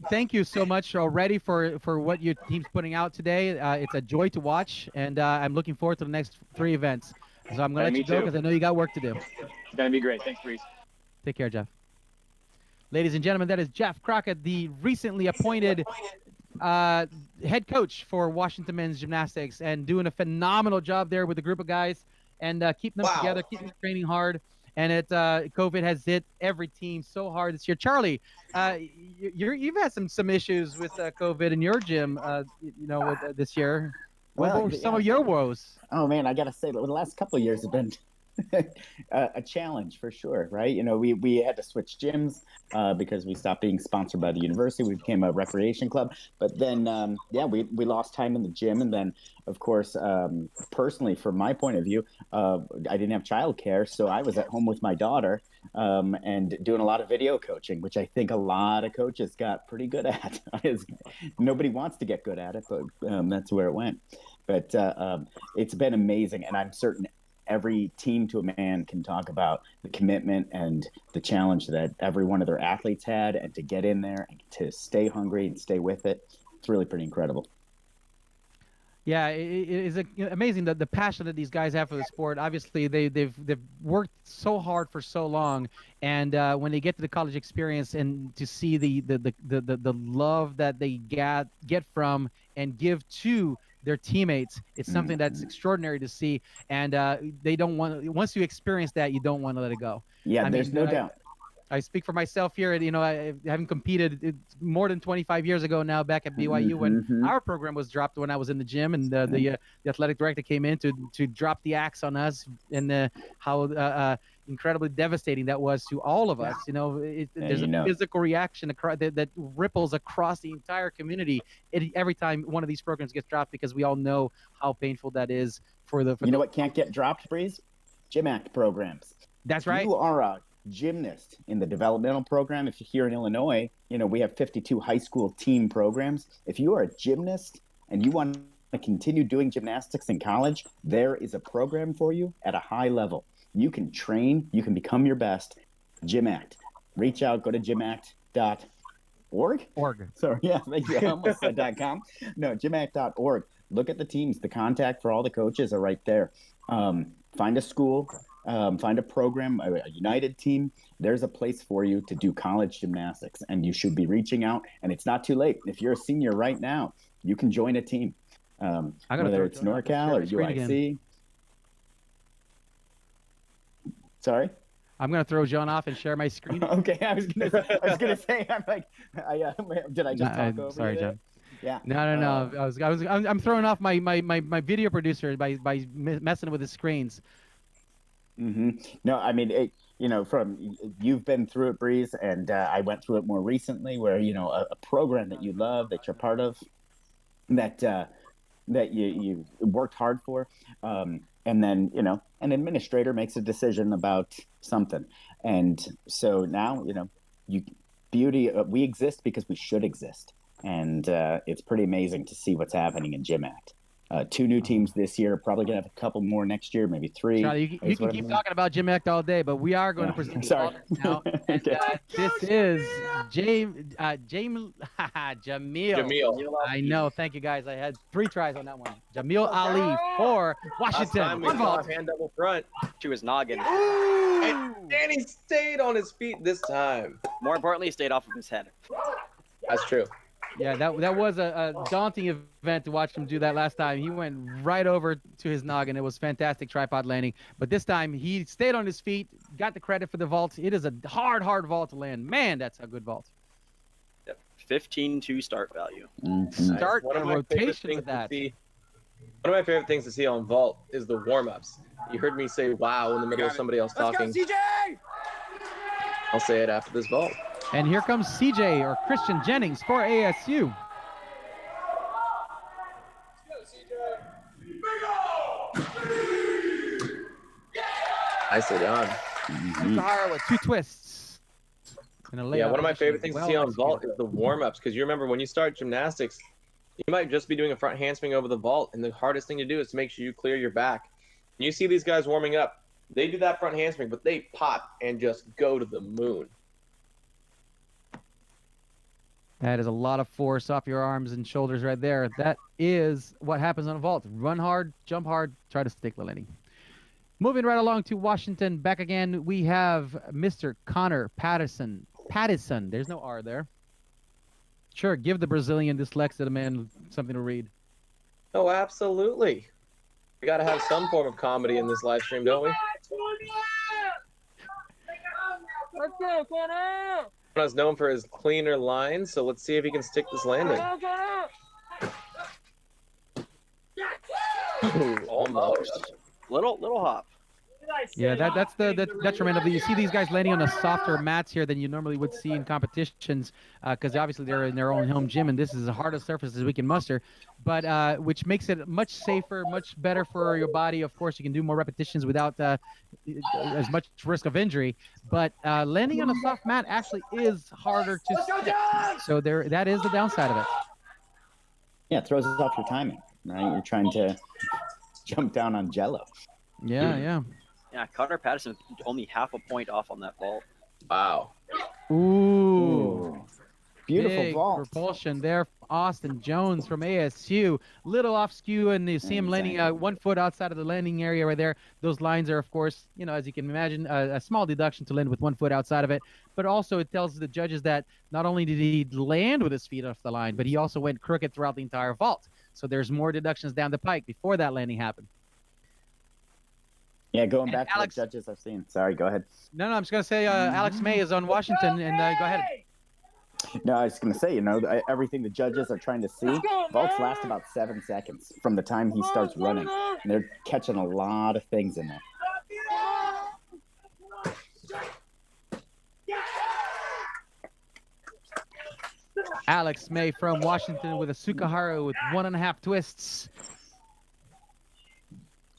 thank you so much already for what your team's putting out today. It's a joy to watch, and I'm looking forward to the next 3 events. So I'm going to let you go because I know you got work to do. It's going to be great. Thanks, Breeze. Take care, Jeff. Ladies and gentlemen, that is Jeff Crockett, the recently appointed head coach for Washington Men's Gymnastics, and doing a phenomenal job there with a group of guys and keeping them together, keeping them training hard. And COVID has hit every team so hard this year. Charlie, you've had some issues with COVID in your gym, this year. What were some of your woes? Oh man, I gotta say, the last couple of years have been a challenge for sure, right? We had to switch gyms because we stopped being sponsored by the university. We became a recreation club, but then we lost time in the gym, and then of course, personally, from my point of view, I didn't have childcare, so I was at home with my daughter and doing a lot of video coaching, which I think a lot of coaches got pretty good at. Nobody wants to get good at it, but that's where it went. But it's been amazing, and I'm certain every team to a man can talk about the commitment and the challenge that every one of their athletes had, and to get in there and to stay hungry and stay with it. It's really pretty incredible. Yeah, it is amazing the passion that these guys have for the sport. Obviously, they've worked so hard for so long, and when they get to the college experience and to see the love that they get from and give to their teammates, it's something that's extraordinary to see. And they don't want to, once you experience that, you don't want to let it go. Yeah, there's no doubt. I speak for myself here. I haven't competed more than 25 years ago now, back at BYU when our program was dropped when I was in the gym, and the athletic director came in to drop the axe on us, and how incredibly devastating that was to all of us. There's a physical reaction that ripples across the entire community every time one of these programs gets dropped, because we all know how painful that is for the. What can't get dropped, Breeze? GymACT programs. That's right. You are a gymnast in the developmental program. If you're here in Illinois, we have 52 high school team programs. If you are a gymnast and you want to continue doing gymnastics in college, there is a program for you at a high level. You can train, you can become your best. GymACT. Reach out, go to gymact.org. Sorry, yeah, thank you. I almost said .com. No, gymact.org. Look at the teams. The contact for all the coaches are right there. Find a school. Find a program, a United team. There's a place for you to do college gymnastics, and you should be reaching out. And it's not too late. If you're a senior right now, you can join a team, whether it's NorCal or UIC. Sorry? I'm going to throw John off and share my screen. Okay, I was gonna say, I'm like, did I just talk over sorry, you there? John. Yeah. No. I'm throwing off my video producer by messing with his screens. No, I mean, you've been through it, Breeze, and I went through it more recently where, a program that you love, that you're part of, that you worked hard for, and then, an administrator makes a decision about something. And so now, we exist because we should exist. And it's pretty amazing to see what's happening in GymACT. 2 new teams this year, probably going to have a couple more next year, maybe 3. Charlie, you can keep talking about GymACT all day, but we are going to present the results now. And, this is Jamil. I know. Thank you, guys. I had 3 tries on that one. Jamil Ali for Washington. Last time we saw hand double front To his noggin. and he stayed on his feet this time. More importantly, he stayed off of his head. That's true. Yeah, that was a daunting event to watch him do that last time. He went right over to his noggin. It was fantastic tripod landing. But this time, he stayed on his feet, got the credit for the vault. It is a hard vault to land. Man, that's a good vault. Yep. 15-2 start value. Start One a of my rotation favorite with that. One of my favorite things to see on vault is the warm-ups. You heard me say wow in the middle of somebody else talking. Let's go, CJ! I'll say it after this vault. And here comes CJ, or Christian Jennings, for ASU. Nicely done. Sahara with 2 twists. And a Yeah, layup one of my favorite position. things to see on vault is the warm-ups, because you remember when you start gymnastics, you might just be doing a front handspring over the vault, and the hardest thing to do is to make sure you clear your back. And you see these guys warming up, they do that front handspring, but they pop and just go to the moon. That is a lot of force off your arms and shoulders right there. That is what happens on a vault. Run hard, jump hard, try to stick the landing. Moving right along to Washington. Back again, we have Mr. Connor Patterson. Pattison. There's no R there. Sure, give the Brazilian dyslexic man something to read. Oh, absolutely. We got to have some form of comedy in this live stream, don't we? Let's go, Connor! Is known for his cleaner lines, so let's see if he can stick this landing. Ooh, almost. Little hop. Yeah, that's the detriment of the. You see these guys landing on a softer mats here than you normally would see in competitions, because obviously they're in their own home gym, and this is the hardest surface as we can muster. But which makes it much safer, much better for your body. Of course, you can do more repetitions without as much risk of injury. But landing on a soft mat actually is harder to stick. So that is the downside of it. Yeah, it throws off your timing, right? You're trying to jump down on Jello. Yeah. Yeah, Connor Patterson only half a point off on that vault. Wow. Ooh. Beautiful Big vault. propulsion there. Austin Jones from ASU. Little off skew, and you see him landing 1 foot outside of the landing area right there. Those lines are, of course, as you can imagine, a small deduction to land with 1 foot outside of it. But also it tells the judges that not only did he land with his feet off the line, but he also went crooked throughout the entire vault. So there's more deductions down the pike before that landing happened. Yeah, going And back Alex- to the judges I've seen. Sorry, go ahead. No, I'm just going to say Alex May is on Washington, and go ahead. No, I was going to say, everything the judges are trying to see, vaults last about 7 seconds from the time he starts running. And they're catching a lot of things in there. Alex May from Washington with a Sukaharu with 1.5 twists.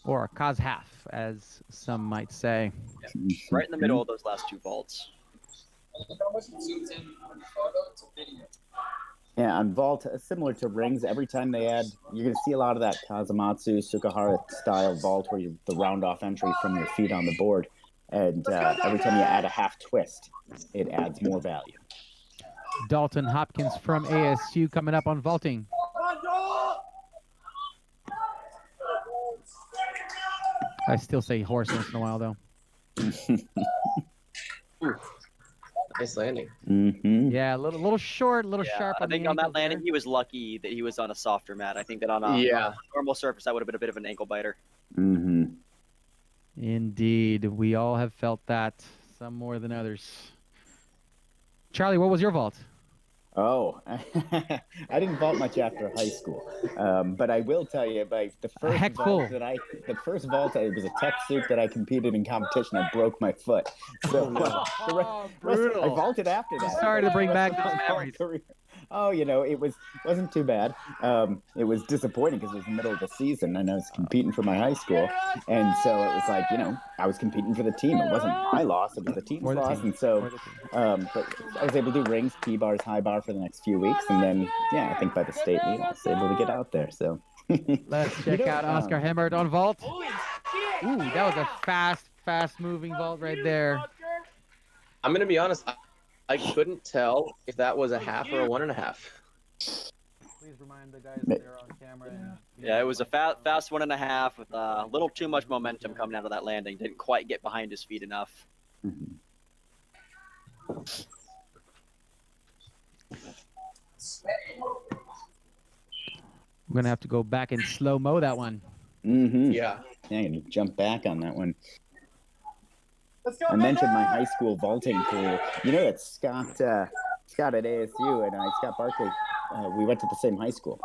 Or a Kaz half, as some might say. Yeah. Right in the middle of those last 2 vaults. Yeah, on vault, similar to rings, every time they add, you're going to see a lot of that Kazamatsu, Sukahara style vault where the round off entry from your feet on the board. And every time you add a half twist, it adds more value. Dalton Hopkins from ASU coming up on vaulting. I still say horse once in a while, though. Nice landing. Yeah, a little short, a little sharp. I think on that landing, he was lucky that he was on a softer mat. I think that on a normal surface, that would have been a bit of an ankle biter. Indeed. We all have felt that, some more than others. Charlie, what was your vault? Oh, I didn't vault much after high school, but I will tell you, like the Heck full. the first vault, it was a tech suit that I competed in competition. I broke my foot, so Brutal. I vaulted after that. Sorry to bring back Rest of those my vault memories. career- Oh, it wasn't too bad. It was disappointing because it was the middle of the season and I was competing for my high school, and so it was like I was competing for the team. It wasn't my loss; it was the team's For the loss, team. and so. For the team. But I was able to do rings, P-bars, high bar for the next few weeks, and then I think by the state meet I was able to get out there. So Let's check out Oscar Hemmert on vault. Ooh, that was a fast moving vault right there. I'm gonna be honest. I couldn't tell if that was a half or a 1.5. Please remind the guys that they're on camera. Yeah, it was a fast 1.5 with a little too much momentum coming out of that landing. Didn't quite get behind his feet enough. Mhm. I'm gonna have to go back and slow-mo that one. Mm-hmm. Yeah. I'm gonna jump back on that one. I mentioned my high school vaulting career. You know that Scott at ASU and Scott Barkley, we went to the same high school.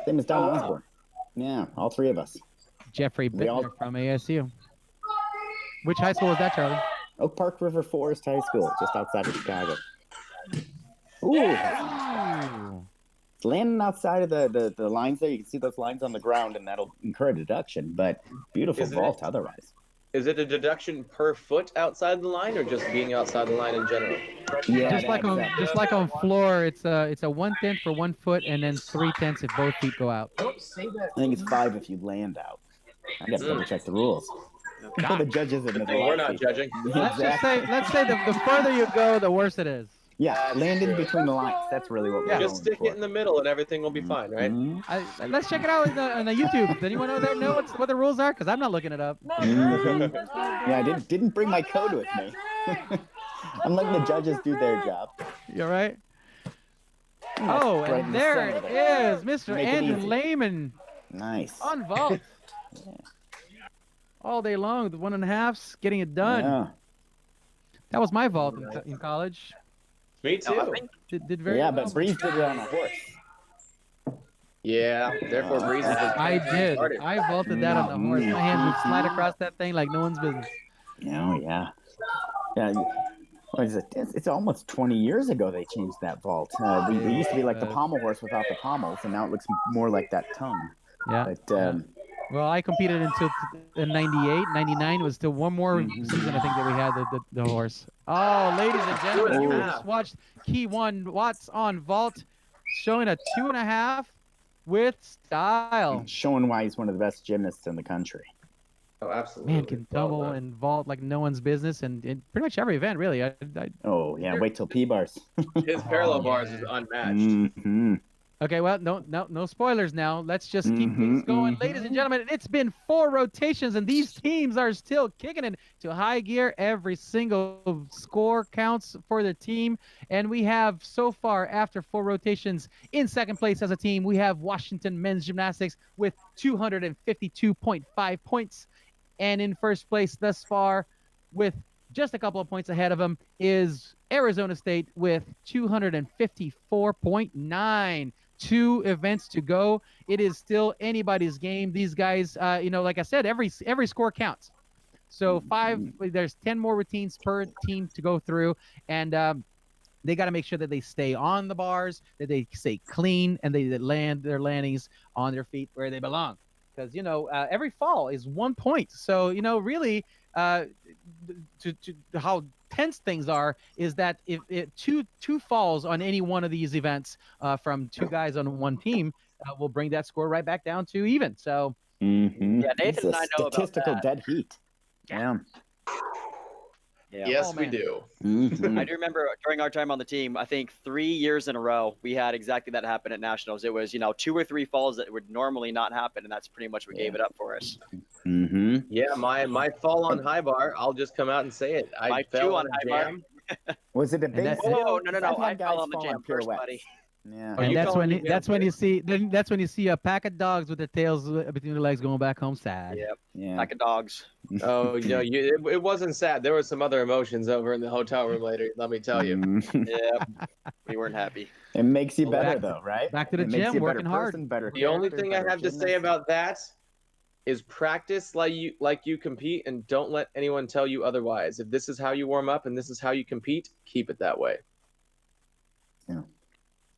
Same as Don Osborne. Yeah, all three of us. Jeffrey Bittner from ASU. Which high school was that, Charlie? Oak Park River Forest High School, just outside of Chicago. Ooh, Ooh. it's landing outside of the lines there. You can see those lines on the ground, and that'll incur a deduction, but beautiful Isn't vault it? otherwise. Is it a deduction per foot outside the line, or just being outside the line in general? Yeah, Just like on floor, it's a 1/10 for 1 foot, and then 3/10 if both feet go out. I think it's 5 if you land out. I got to double check the rules. For the judges in the We're not judging. Let's say the further you go, the worse it is. Yeah, land in between the lines. That's really what we're going Just stick for. it in the middle, and everything will be fine, right? Mhm. Let's check it out on the YouTube. Does anyone know what the rules are? Because I'm not looking it up. Mhm. Yeah, I didn't bring my code with me. I'm letting the judges do their job. You all right? That's Oh, right in and the there center it there. is, Mr. Make it Andrew easy. Lehman Nice. on vault. All day long, the 1.5s, getting it done. Yeah. That was my vault in college. Me too. Did very Yeah, well. but Breeze did it on a horse. Yeah, therefore Breeze is the I did. started. I vaulted that on the horse. My hands would slide across that thing like no one's business. Oh, yeah. Yeah. What is it? It's almost 20 years ago they changed that vault. It used to be like the pommel horse without the pommels, and now it looks more like that tongue. Yeah. But Well, I competed until in 98, 99. It was still one more season, I think, that we had the horse. Oh, ladies and gentlemen, you just watched Key One Watts on vault, showing a 2.5 with style. showing why he's one of the best gymnasts in the country. Oh, absolutely. Man, can tumble Well done. and vault like no one's business, and in pretty much every event, really. Oh, yeah. Wait till P-bars. His parallel bars is unmatched. Mm-hmm. Okay, well, no spoilers now. Let's just keep things going. Ladies and gentlemen, it's been 4 rotations, and these teams are still kicking it to high gear. Every single score counts for the team. And we have, so far, after 4 rotations, in second place as a team, we have Washington Men's Gymnastics with 252.5 points. And in first place thus far, with just a couple of points ahead of them, is Arizona State with 254.9. 2 events to go. It is still anybody's game. These guys, like I said, every score counts. So there's 10 more routines per team to go through, and they got to make sure that they stay on the bars, that they stay clean, and they land their landings on their feet where they belong. Because every fall is 1 point. So really, to how tense things are is that if two falls on any one of these events from 2 guys on one team will bring that score right back down to even. So Yeah, Nathan It's and a I know about statistical that. dead heat. Yeah. Yeah. Yes, Oh, we man. do. Mhm. I do remember during our time on the team, I think 3 years in a row, we had exactly that happen at nationals. It was, 2 or 3 falls that would normally not happen, and that's pretty much what gave it up for us. Mhm. Yeah, my fall on high bar, I'll just come out and say it. I My fell 2 on on a high bar. jam. Was it a big that's- deal? Whoa, no, I've had I guys fell on the fall jam first, pirouettes. buddy. Yeah. Are and you that's calling when me that's when okay? you see a pack of dogs with their tails between their legs going back home sad. Yep, Yeah. pack of dogs. Oh, it wasn't sad. There were some other emotions over in the hotel room later. Let me tell you. Yeah, we weren't happy. It makes you Well, better, though, right? back to the It makes gym, you a working better hard. person, better The only character, thing I better have to say gymnast. about that is practice like you compete, and don't let anyone tell you otherwise. If this is how you warm up and this is how you compete, keep it that way.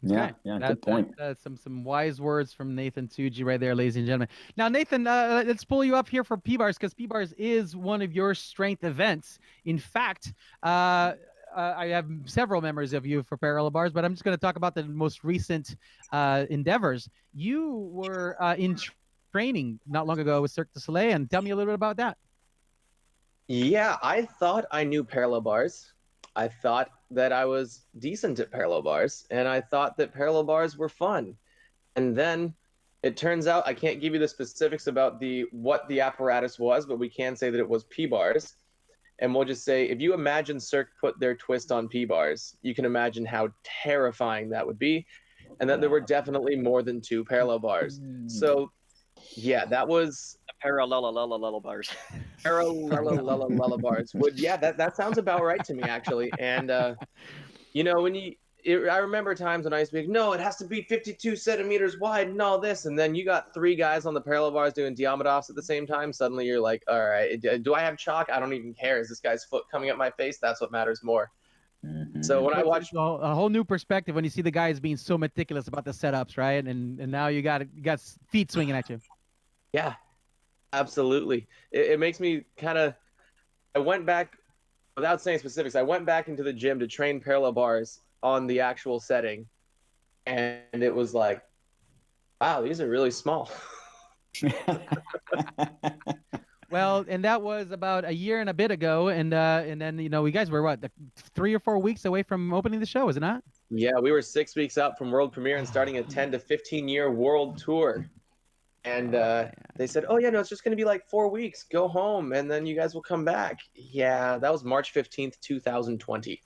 Yeah, good point. Some wise words from Nathan Tsuji right there, ladies and gentlemen. Now, Nathan, let's pull you up here for P-Bars, because P-Bars is one of your strength events. In fact, I have several memories of you for parallel bars, but I'm just going to talk about the most recent endeavors. You were in training not long ago with Cirque du Soleil, and tell me a little bit about that. Yeah, I thought I knew parallel bars. I thought that I was decent at parallel bars, and I thought that parallel bars were fun. And then it turns out, I can't give you the specifics about what the apparatus was, but we can say that it was P-bars. And we'll just say, if you imagine Cirque put their twist on P-bars, you can imagine how terrifying that would be, and that there were definitely more than 2 parallel bars. So yeah, that was Parallel bars. Parallel bars. That sounds about right to me, actually. And I remember times when I used to be like, no, it has to be 52 centimeters wide and all this, and then you got 3 guys on the parallel bars doing Diamondovs at the same time. Suddenly you're like, all right, do I have chalk? I don't even care. Is this guy's foot coming at my face? That's what matters more. So when I watch a whole new perspective when you see the guys being so meticulous about the setups, right? And now you got feet swinging at you. Yeah, absolutely. It makes me I went back, without saying specifics, I went back into the gym to train parallel bars on the actual setting, and it was like, wow, these are really small. Well, and that was about a year and a bit ago, and then you guys were what, 3 or 4 weeks away from opening the show, is it not? Yeah, we were 6 weeks out from world premiere and starting a 10 to 15 year world tour. And they said, oh, yeah, no, it's just going to be like 4 weeks. Go home, and then you guys will come back. Yeah, that was March 15th, 2020.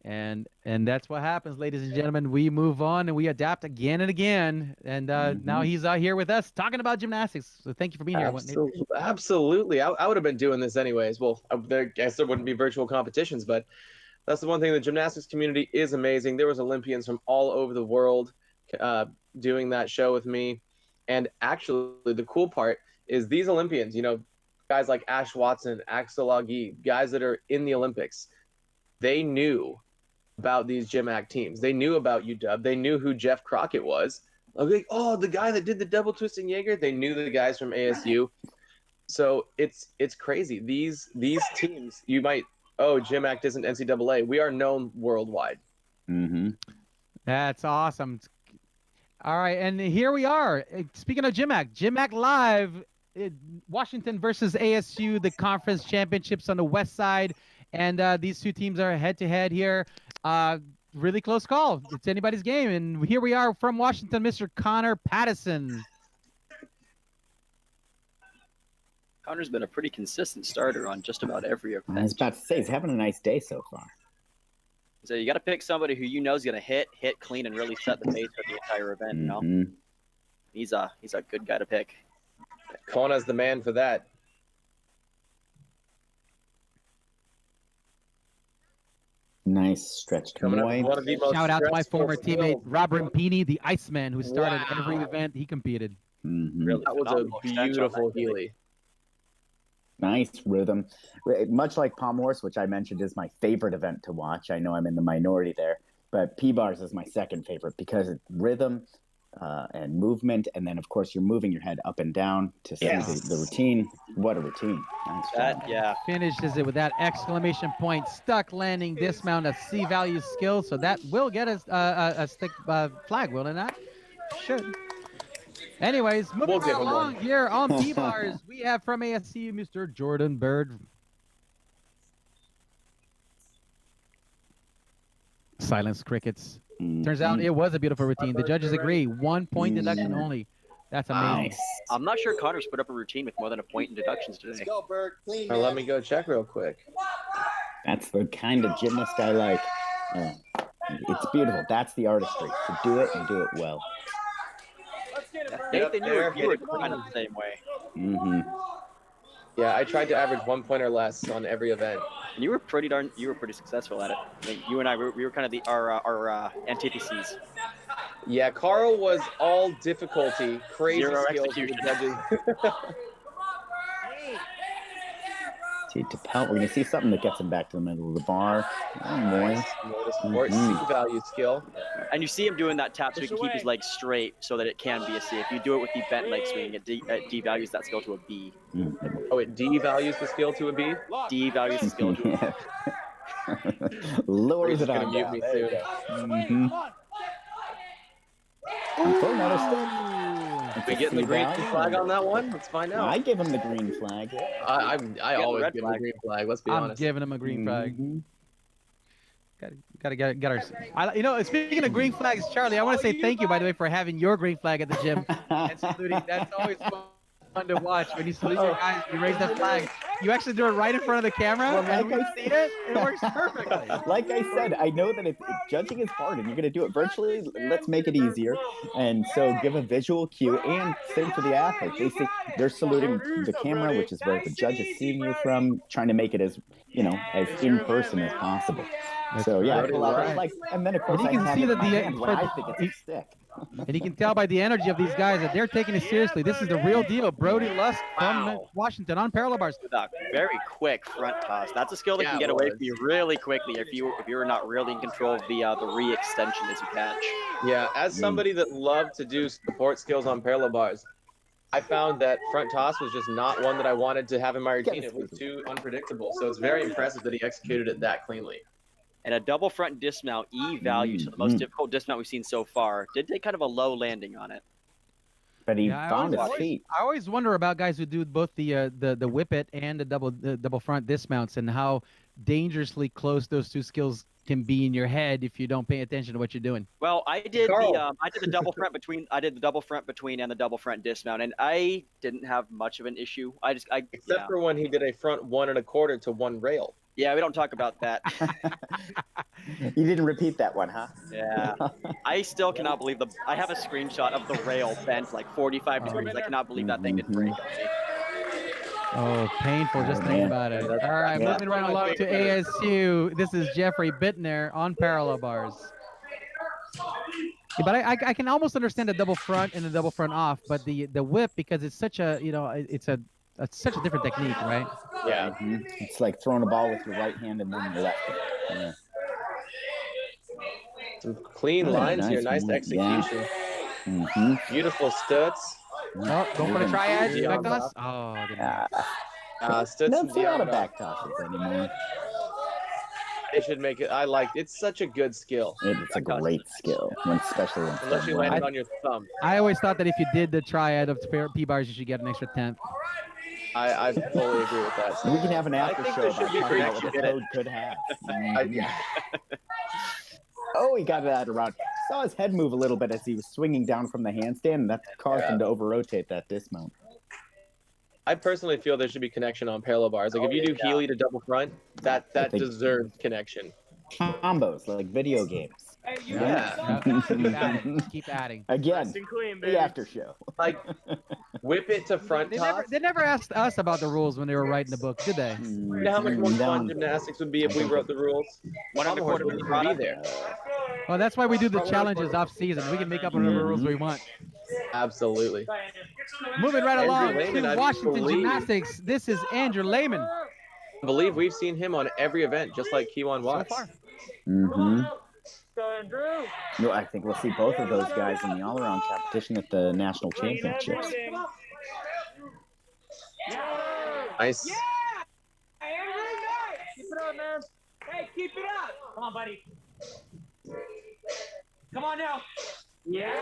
And that's what happens, ladies and gentlemen. We move on, and we adapt again and again. And now he's here with us talking about gymnastics. So thank you for being here. Absolutely. I would have been doing this anyways. Well, I guess there wouldn't be virtual competitions, but that's the one thing. The gymnastics community is amazing. There was Olympians from all over the world doing that show with me. And actually, the cool part is these Olympians, guys like Ash Watson, Axel Agi, guys that are in the Olympics, they knew about these GymACT teams. They knew about UW. They knew who Jeff Crockett was. Like, oh, the guy that did the double twisting Jaeger. They knew the guys from ASU. So it's crazy. These teams, you might, GymACT isn't NCAA. We are known worldwide. That's awesome. All right, and here we are. Speaking of GymACT Live, Washington versus ASU, the conference championships on the west side, and these 2 teams are head-to-head here. Really close call. It's anybody's game, and here we are from Washington, Mr. Connor Pattison. Connor's been a pretty consistent starter on just about every event. I was about to say, he's having a nice day so far. So you got to pick somebody who you know is going to hit clean and really set the pace for the entire event. He's a good guy to pick. Kona's the man for that. Nice stretched Moy. Shout out to my former teammate Rob Rampini, the Iceman, who started every event he competed. Really, that was a beautiful Healy. Nice rhythm. Much like Pommel, which I mentioned is my favorite event to watch. I know I'm in the minority there, but P-bars is my second favorite because it's rhythm and movement, and then of course you're moving your head up and down to see the routine. What a routine! Nice Finishes it with that exclamation point, stuck landing dismount, a C-value skill, so that will get us a stick flag, will it not? Should. Anyways, moving along here on P-bars, we have from ASU Mr. Jordan Bird. Silence crickets. Turns out it was a beautiful routine. The judges agree. 1 point deduction only. That's amazing. Nice. I'm not sure Connor's put up a routine with more than a point in deductions today. Let me go check real quick. That's the kind of gymnast I like. It's beautiful. That's the artistry. To do it and do it well. Nathan, you were kind of the same way. Yeah, I tried to average 1 point or less on every event. And you were pretty successful at it. I mean, you and I, we were kind of our antitheses. Yeah, Carl was all difficulty, crazy Zero skills execution. with the judges. See, to pelt, we're going to see something that gets him back to the middle of the bar. Oh, boy. More C value skill. And you see him doing that tap so he can keep his legs straight so that it can be a C. If you do it with the bent leg swing, it devalues that skill to a B. Oh, it devalues the skill to a B? Devalues the skill to a B. Lowers it Gonna on mute down. me There you soon. go. Full another step. We getting the green flag on that one? Let's find out. I give him the green flag. I always give him the green flag. Let's be I'm honest. giving him a green flag. Gotta get our. You know, speaking of green flags, Charlie, I want to say thank you, by the way, for having your green flag at the gym and saluting. That's always fun to watch when you salute your guys. You raise that flag. You actually do it right in front of the camera, and we see it. It works perfectly. Like I said, I know that if judging is hard and you're going to do it virtually, let's make it easier. And so give a visual cue, and same for the athletes. They're saluting the camera, which is where the judge is seeing you from, trying to make it as, as in person as possible. So yeah, I pull out a flag, and then of course And you can see that I think it's a stick. And you can tell by the energy of these guys that they're taking it seriously. This is the real deal. Brody Lusk from Washington on parallel bars. Very quick front toss. That's a skill that can get away from you really quickly if you're not really in control of the re-extension as you catch. Yeah, as somebody that loved to do support skills on parallel bars, I found that front toss was just not one that I wanted to have in my routine. It was too unpredictable. So it's very impressive that he executed it that cleanly. And a double front dismount, E value, so the most difficult dismount we've seen so far, did take kind of a low landing on it. But he found his feet. I always wonder about guys who do both the whip it and the double front dismounts, and how dangerously close those two skills can be in your head if you don't pay attention to what you're doing. Well, I did the double front between and the double front dismount, and I didn't have much of an issue. Except for when he did a front 1 1/4 to 1 rail. Yeah, we don't talk about that. You didn't repeat that one, huh? Yeah. I still cannot believe I have a screenshot of the rail bent like 45 degrees. I cannot believe that thing didn't break on me. Oh, painful just thinking about it. All right, moving right along to ASU. This is Jeffrey Bittner on parallel bars. Yeah, but I can almost understand the double front and the double front off, but the whip, because it's such a, it's such a different technique, right? Yeah. It's like throwing a ball with your right hand and then your left hand. Yeah. Some clean lines here. Nice execution. Yeah. Beautiful studs. Oh, go for the triad. Yeah. Back toss. Oh, Studs don't see a lot of back tosses anymore. They should make it. It's such a good skill. It's a great skill, especially when unless you land it on your thumb. I always thought that if you did the triad of P bars, you should get an extra 10th. I fully agree with that. We can have an after show about talking about what the code could have. Oh, he got that around. Saw his head move a little bit as he was swinging down from the handstand, and that caused him to over-rotate that dismount. I personally feel there should be connection on parallel bars. Like if you do Healy to double front, that deserves connection. Combos, like video games. Yeah. Keep adding. Again, Clean, the after show. Like whip it to front toss. They never asked us about the rules when they were writing the book, did they? You know how much more fun gymnastics would be if we wrote the rules? 1 1/4 would be there. Well, that's why we do the challenges off season. We can make up whatever rules we want. Absolutely. Moving right along Andrew Lehman, to I Washington believe. Gymnastics. This is Andrew Lehman. I believe we've seen him on every event, just like Kiwan Watts. So far. No, I think we'll see both of those guys in the all-around competition at the national championships. Nice. Keep it up, man. Hey, keep it up. Come on, buddy. Come on now. Yeah.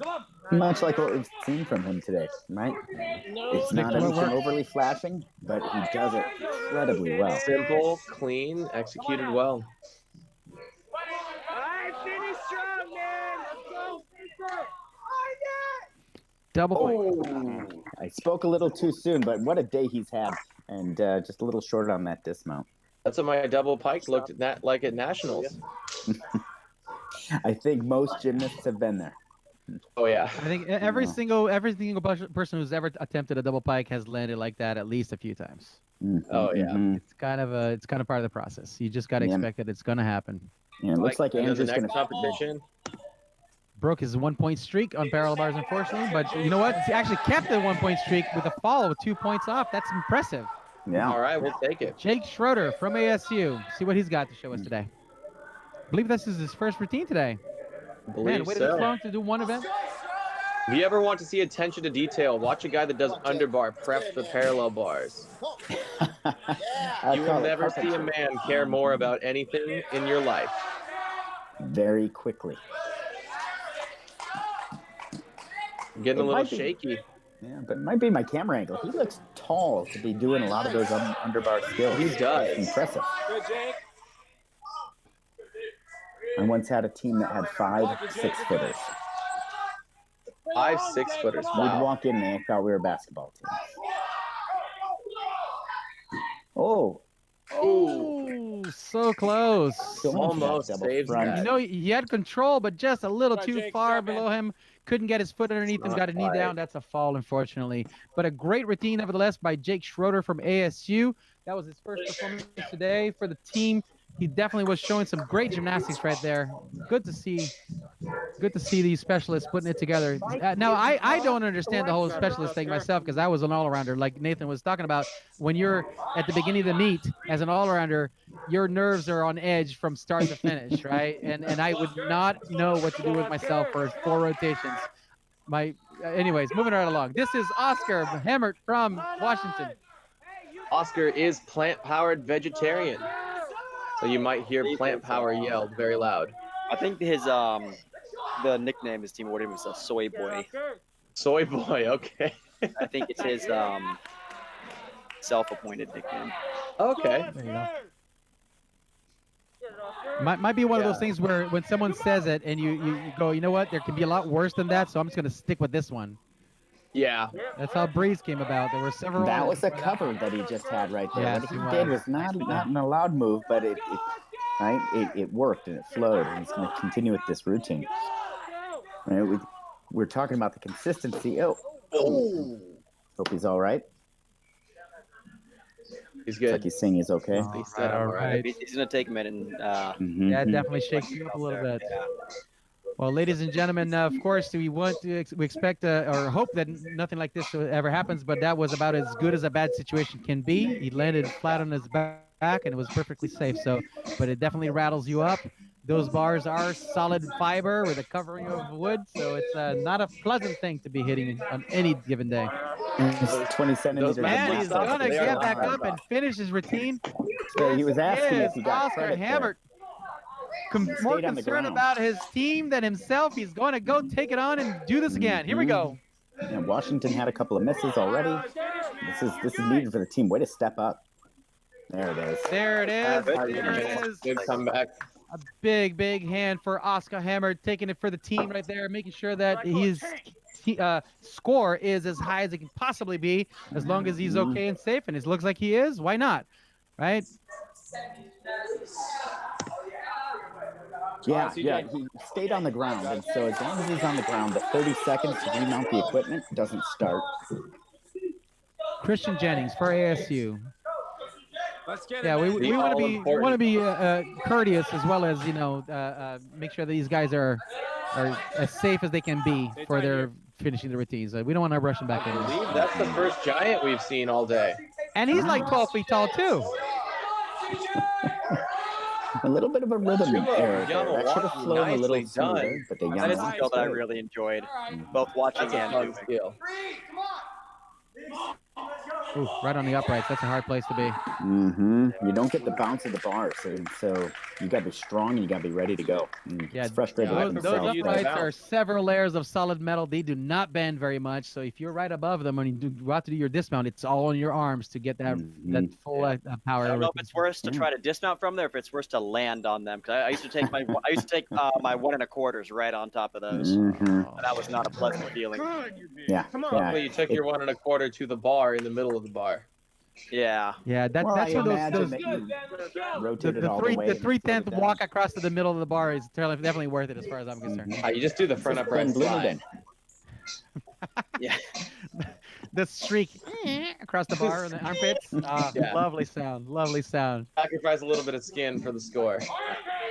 Come on. Much like what we've seen from him today, right? It's not anything overly flashing, but he does it incredibly well. Simple, clean, executed well. All right, finish strong, man. Let's go. Double. I spoke a little too soon, but what a day he's had, and just a little short on that dismount. That's what my double pike looked at like at nationals. I think most gymnasts have been there. Oh yeah. I think every single person who's ever attempted a double pike has landed like that at least a few times. Oh yeah. It's kind of part of the process. You just got to expect that it's going to happen. Yeah, it looks like And then Andrew's the going next to. competition. Broke his 1-point streak on parallel bars, unfortunately, but you know what? He actually kept the 1-point streak with a fall with 2 points off. That's impressive. Yeah. All right, we'll take it. Jake Schroeder from ASU. See what he's got to show us today. I believe this is his first routine today. I believe Man, waited this so. long to do one event. If you ever want to see attention to detail, watch a guy that does underbar prep for parallel bars. You will never see a man care more about anything in your life. Very quickly. I'm getting a little shaky. Yeah, but it might be my camera angle. He looks tall to be doing a lot of those underbar skills. He does. Impressive. I once had a team that had 5 6-footers. 5 6-footers. We'd Wow. walk in and they thought we were a basketball team. Oh, Oh, so close. Almost double saves front. that. You know, he had control, but just a little too Jake, far stop, man. below him. Couldn't get his foot underneath him, Not got a knee quite. down. That's a fall, unfortunately. But a great routine, nevertheless, by Jake Schroeder from ASU. That was his first performance today for the team. He definitely was showing some great gymnastics right there. Good to see these specialists putting it together. Now, I don't understand the whole specialist thing myself because I was an all-arounder, like Nathan was talking about. When you're at the beginning of the meet as an all-arounder, your nerves are on edge from start to finish, right? And I would not know what to do with myself for 4 rotations. Anyways, moving right along. This is Oscar Hemmert from Washington. Oscar is plant-powered vegetarian. So you might hear plant power yelled very loud. I think his the nickname his team awarded him was a Soy Boy. Soy boy, okay. I think it's his self-appointed nickname. Okay. There you go. Might be one of those things where when someone says it and you go, you know what, there can be a lot worse than that, so I'm just going to stick with this one. Yeah. That's how Breeze came about. There were several. that was a cover that he just had right there. Yes, What he it did was. was not an allowed move, but it worked and it flowed, and he's going to continue with this routine. Right, we're talking about the consistency. Oh. Hope he's all right. He's Looks good. like he's saying he's okay. He said I'm all right. He's gonna take a minute and Yeah, it definitely shakes you up a little bit. Well, ladies and gentlemen, of course, we expect or hope that nothing like this ever happens, but that was about as good as a bad situation can be. He landed flat on his back, and it was perfectly safe. So, but it definitely rattles you up. Those bars are solid fiber with a covering of wood, so it's not a pleasant thing to be hitting on any given day. It's 20 centimeters. Man, of he's distance. gonna They are get back not up and finish his routine. So he was asking if he got Oscar credit there. Hemmert. More Stayed on the concerned ground. about his team than himself. He's going to go take it on and do this again. Here we go. Yeah, Washington had a couple of misses already. This is needed for the team. Way to step up. There it is. There it is. There it is. Good comeback. A big hand for Oscar Hemmert, taking it for the team right there, making sure that his score is as high as it can possibly be, as long as he's okay and safe. And it looks like he is. Why not? Right? Yeah, he stayed on the ground, and so as long as he's on the ground, the 30 seconds to remount the equipment doesn't start. Christian Jennings for ASU. Let's get Yeah, it, we man. want to be courteous as well as make sure that these guys are as safe as they can be for their finishing the routines. We don't want to rush them back in. I believe that's the first giant we've seen all day. And he's like 12 feet tall too. A little bit of a rhythm error there. Yamawaki, That should have flown a little nicely done. smoother, but the that is a Yamawaki skill that I did. really enjoyed, both watching That's a and fun doing. skill. Ooh, right on the uprights. That's a hard place to be. You don't get the bounce of the bar, so you got to be strong and you got to be ready to go. Yeah, It's frustrating with those himself. uprights but- are several layers of solid metal. They do not bend very much. So if you're right above them when you go out to do your dismount, it's all in your arms to get that full power. I don't know if it's worse to try to dismount from there, if it's worse to land on them. Because I used to take my my 1 1/4s right on top of those. And that was not a pleasant feeling. Yeah. Well, you took your 1 1/4 to the bar in the middle of the bar. Yeah. Yeah, Well, that's I one of imagine those that you rotate it the all three the way. the and slow it 3/10 down. walk across to the middle of the bar is definitely worth it as far as I'm concerned. You just do the front Just upright Ben slide. Bloomington. Yeah. The streak across the bar and the armpits. Yeah. Lovely sound. Lovely sound. Sacrifice a little bit of skin for the score.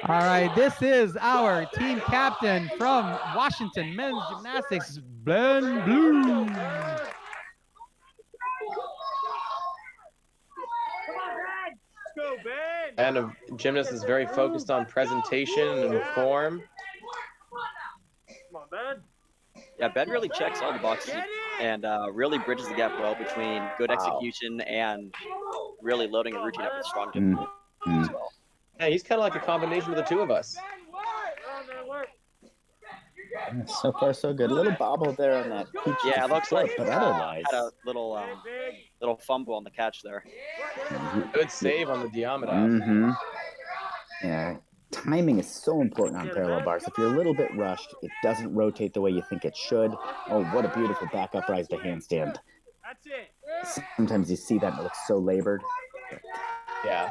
All right, this is our team captain from Washington Men's Gymnastics, Ben Bloom. Go, Ben. And a gymnast is very focused on presentation and form. Come on, Ben. Yeah, Ben really checks all the boxes and really bridges the gap well between good execution and really loading a routine up with strong tempo as well. Yeah, he's kind of like a combination of the two of us. So far, so good. A little bobble there on that. Yeah, it looks like but otherwise, had a little fumble on the catch there. Good save on the diameter. Mm-hmm. Yeah, timing is so important on parallel bars. If you're a little bit rushed, it doesn't rotate the way you think it should. Oh, what a beautiful back up rise to handstand. That's it. Sometimes you see that and it looks so labored. Yeah.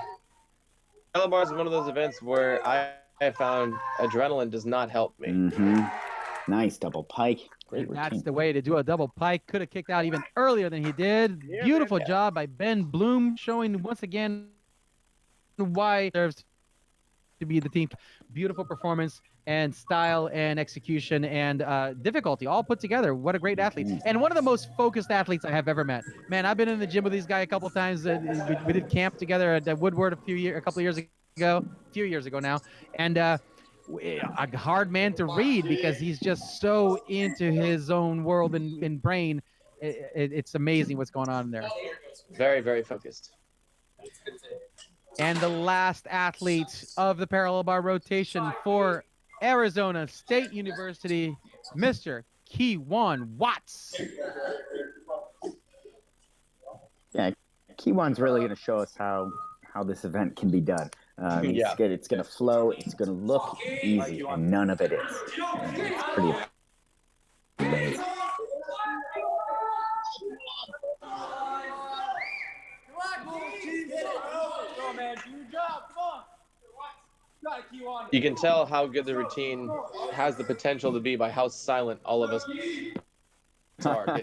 Parallel bars is one of those events where I found adrenaline does not help me. Mm-hmm. Nice double pike. Great That's routine. the way to do a double pike. Could have kicked out even earlier than he did. Beautiful job by Ben Bloom, showing once again why he deserves to be the team. Beautiful performance and style and execution and difficulty all put together. What a great athlete. And one of the most focused athletes I have ever met. Man, I've been in the gym with these guys a couple times. We did camp together at Woodward a few years ago now. And a hard man to read because he's just so into his own world and brain. It's amazing what's going on there. Very, very focused. And the last athlete of the parallel bar rotation for Arizona State University, Mr. Kewan Watts. Yeah, Kewan's really going to show us how this event can be done. It's going to flow. It's going to look easy, and none of it is. It's pretty amazing. You can tell how good the routine has the potential to be by how silent all of us are.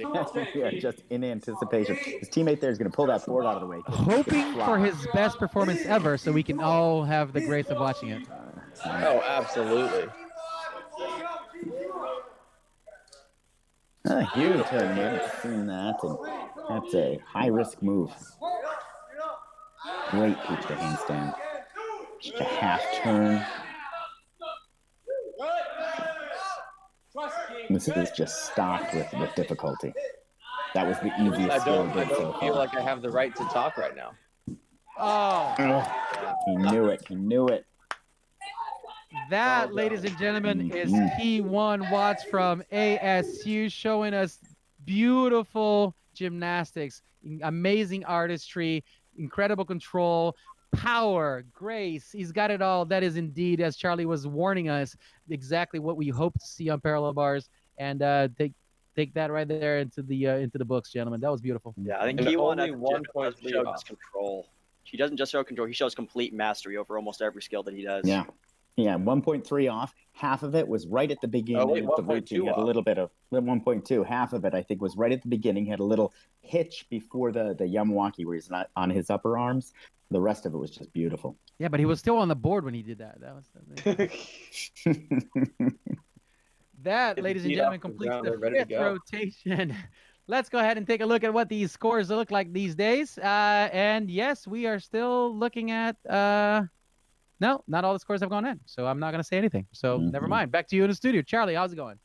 Yeah, just in anticipation. His teammate there is going to pull that board out of the way. Hoping for his best performance ever so we can all have the grace of watching it. Oh, absolutely. Huge turn here. I've seen that, and that's a high-risk move. Great peach to handstand. Just a half turn. This is just stocked with difficulty. That was the easiest. I don't feel like I have the right to talk right now. Oh. He knew it. He knew it. That, ladies and gentlemen, is Kewan Watts from ASU showing us beautiful gymnastics, amazing artistry, incredible control, power, grace. He's got it all. That is indeed, as Charlie was warning us, exactly what we hope to see on parallel bars. And take that right there into the books, gentlemen. That was beautiful. Yeah, I think And Kewan only 1.3 shows off. control. He doesn't just show control. He shows complete mastery over almost every skill that he does. Yeah. Yeah, 1.3 off. Half of it was right at the beginning Oh, wait, of the routine. He had a little bit of 1.2. Half of it, I think, was right at the beginning. He had a little hitch before the Yamawaki where he's not on his upper arms. The rest of it was just beautiful. Yeah, but he was still on the board when he did that. That was that, ladies and gentlemen, completes the fifth rotation. Let's go ahead and take a look at what these scores look like these days. And yes, we are still looking at no, not all the scores have gone in, so I'm not going to say anything. So never mind. Back to you in the studio. Charlie, how's it going?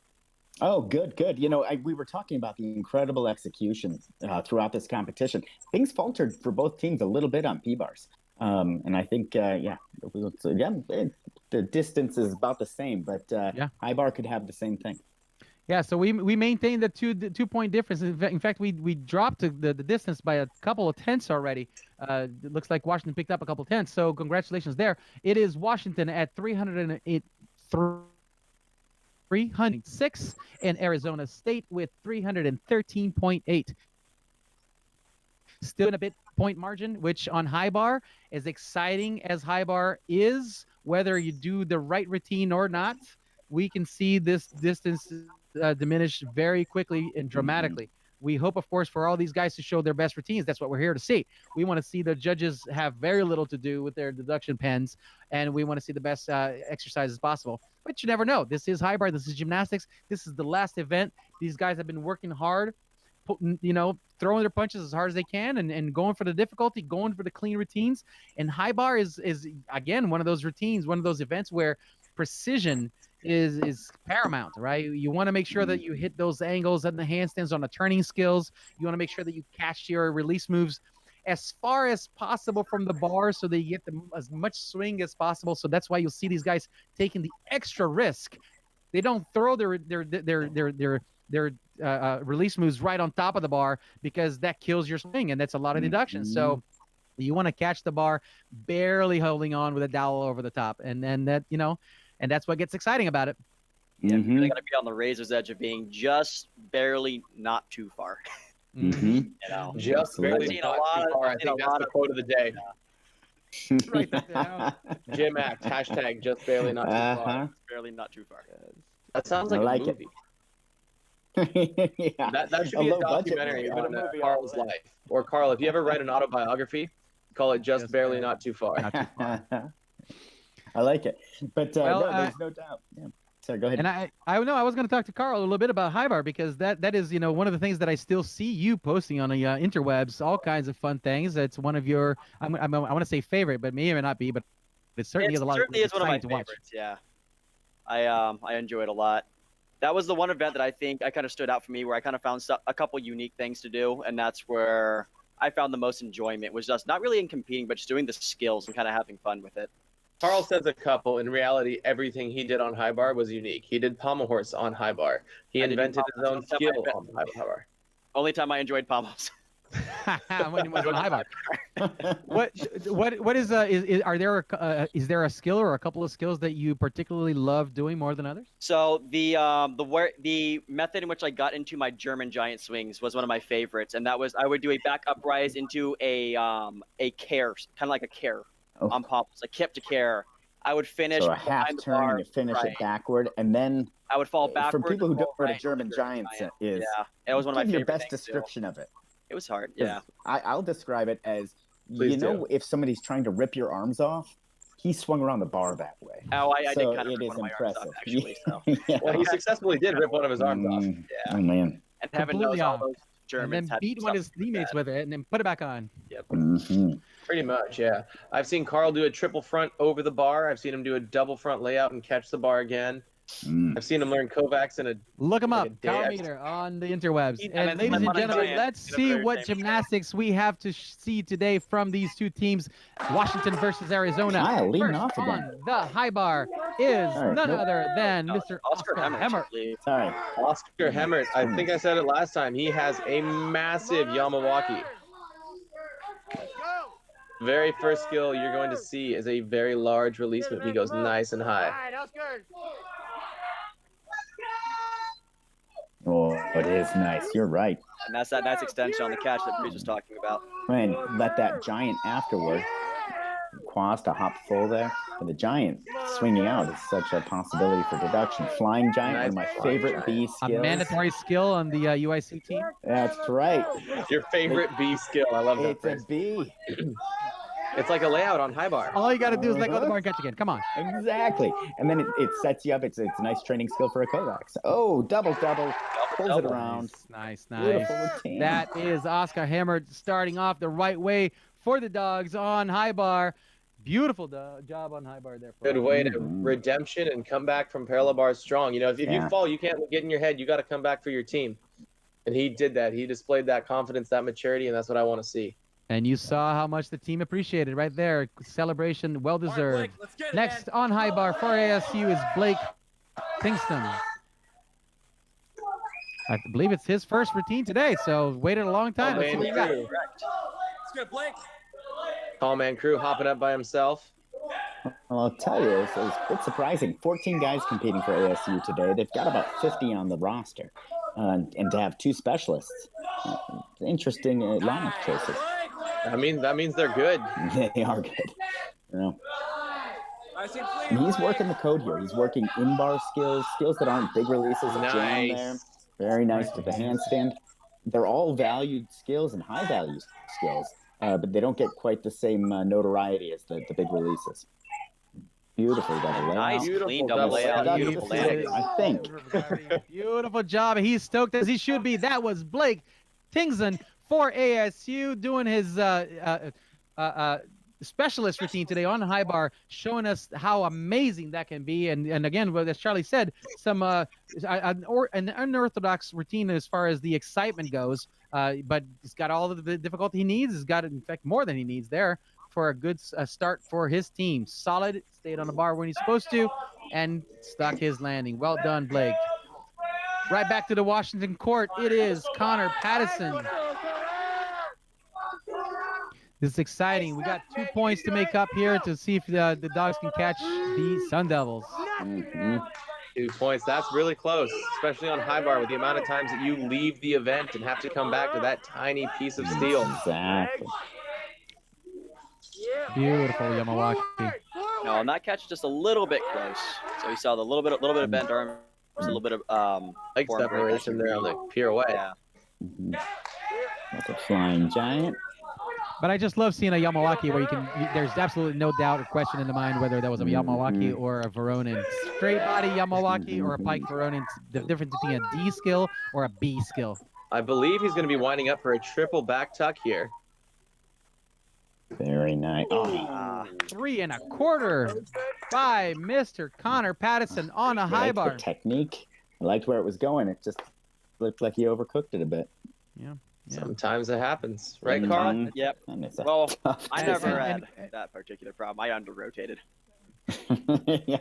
Oh, good. You know, we were talking about the incredible execution throughout this competition. Things faltered for both teams a little bit on P-bars. And I think, the distance is about the same, but high bar could have the same thing. Yeah, so we maintained the 2-point difference. In fact, we dropped the distance by a couple of tenths already. It looks like Washington picked up a couple of tenths, so congratulations there. It is Washington at 306 and Arizona State with 313.8. Still in a bit point margin, which on high bar, as exciting as high bar is, whether you do the right routine or not, we can see this distance diminish very quickly and dramatically. We hope, of course, for all these guys to show their best routines. That's what we're here to see. We want to see the judges have very little to do with their deduction pens, and we want to see the best exercises possible. But you never know. This is high bar. This is gymnastics. This is the last event. These guys have been working hard, throwing their punches as hard as they can and going for the difficulty, going for the clean routines. And high bar is again, one of those routines, one of those events where precision is paramount, right? You want to make sure that you hit those angles and the handstands on the turning skills. You want to make sure that you catch your release moves as far as possible from the bar so that you get as much swing as possible. So that's why you'll see these guys taking the extra risk. They don't throw their release moves right on top of the bar because that kills your swing, and that's a lot of deductions. So you want to catch the bar barely holding on with a dowel over the top, and that and that's what gets exciting about it. Yeah, you really got to be on the razor's edge of being just barely not too far. Just barely not too far. I think that's the quote of the day. Write that down. GymACT, hashtag just barely not too far. Just barely not too far. That sounds like a movie. That should be a documentary on Carl's life. Or Carl, if you ever write an autobiography, call it just barely not too far. Not too far. I like it, but no, there's no doubt. Yeah. So go ahead. And I know I was going to talk to Carl a little bit about high bar because that is one of the things that I still see you posting on the interwebs, all kinds of fun things. It's one of your I want to say favorite, but may or may not be, but it certainly is a lot. Certainly is one of my to watch. favorites. Yeah, I enjoy it a lot. That was the one event that I think I kind of stood out for me, where I kind of found a couple unique things to do, and that's where I found the most enjoyment was just not really in competing, but just doing the skills and kind of having fun with it. Carl says a couple. In reality, everything he did on high bar was unique. He did pommel horse on high bar. He invented his own skill on high bar. Only time I enjoyed pommels. When you went on high bar. What is there a skill or a couple of skills that you particularly love doing more than others? So the method in which I got into my German giant swings was one of my favorites, and that was I would do a back uprise into a care, kind of like a care. On pommels, a kip to care. I would finish. So a half turn and you finish it backward, and then I would fall backward. For people who don't know what a German giant is, it was one of my favorite. Your best description of it. It was hard. Yeah, I'll describe it as if somebody's trying to rip your arms off, he swung around the bar that way. Oh, I did kind of rip one of my arms off, actually. So. Well, he successfully did rip one of his arms off. Yeah. Oh man. And having all those Germans, and then beat one of his teammates with it, and then put it back on. Yep. Pretty much, yeah. I've seen Carl do a triple front over the bar. I've seen him do a double front layout and catch the bar again. I've seen him learn Kovacs in a look him up, Commentator on the interwebs. And ladies and gentlemen, let's see what gymnastics we have to see today from these two teams, Washington versus Arizona. Leading First off again. on the high bar is none other than Mr. Oscar Hemmert. Sorry. Oscar Hemmert. I think I said it last time. He has a massive Yamawaki. Very first skill you're going to see is a very large release move. He goes nice and high. Oh, it is nice. You're right. And that's that nice extension on the catch that Breeze was talking about. And let that giant afterward. Quas to hop full there. But the giant swinging out is such a possibility for deduction. Flying giant, one of my favorite B skills. A mandatory skill on the UIC team. That's right. Your favorite B skill. I love that. It's a B. It's like a layout on high bar. All you got to do is let go of the bar and catch again. Come on. Exactly. And then it sets you up. It's a nice training skill for a Kovacs. Oh, double. Pulls it around. Nice. Routine. That is Oscar Hemmert starting off the right way for the dogs on high bar. Beautiful job on high bar there. Good way to redemption and come back from parallel bars strong. If you fall, you can't get in your head. You got to come back for your team. And he did that. He displayed that confidence, that maturity, and that's what I want to see. And you saw how much the team appreciated right there. Celebration, well-deserved. Next on high bar for ASU is Blake Kingston. I believe it's his first routine today, so waited a long time. Let's see what you got. Let's go, Blake. Tall man crew hopping up by himself. Well, I'll tell you, it's a bit surprising. 14 guys competing for ASU today. They've got about 50 on the roster. And to have two specialists, interesting lineup choices. I mean, that means they're good. They are good. Yeah. And he's working the code here. He's working in-bar skills that aren't big releases of jam there. Very nice with the handstand. They're all valued skills and high-value skills, but they don't get quite the same notoriety as the big releases. Beautiful double layout. Nice, clean double layout. Beautiful landing. I think. Beautiful job. He's stoked as he should be. That was Blake Tingson for ASU doing his specialist routine today on high bar, showing us how amazing that can be. And again, as Charlie said, some an unorthodox routine as far as the excitement goes. But he's got all of the difficulty he needs. He's got, in fact, more than he needs there for a good start for his team. Solid, stayed on the bar when he's supposed to, and stuck his landing. Well done, Blake. Right back to the Washington court. It is Connor Pattison. This is exciting. We got 2 points to make up here to see if the Dogs can catch the Sun Devils. 2 points. That's really close, especially on high bar with the amount of times that you leave the event and have to come back to that tiny piece of steel. Exactly. Beautiful, Yamawaki. No, and that catch is just a little bit close. So you saw the little bit of bent arm, a little bit of Like form separation there on the pirouette. Yeah. That's a flying giant. But I just love seeing a Yamawaki where there's absolutely no doubt or question in the mind whether that was a Yamawaki or a Veronin. Straight body Yamawaki or a Pike Veronin. The difference between a D skill or a B skill. I believe he's going to be winding up for a triple back tuck here. Very nice. 3 1/4 by Mr. Connor Pattison on a high bar. The technique. I liked where it was going. It just looked like he overcooked it a bit. Yeah. Sometimes it happens. Right, Carl? Yep. Well, I never had that particular problem. I under-rotated. Yeah.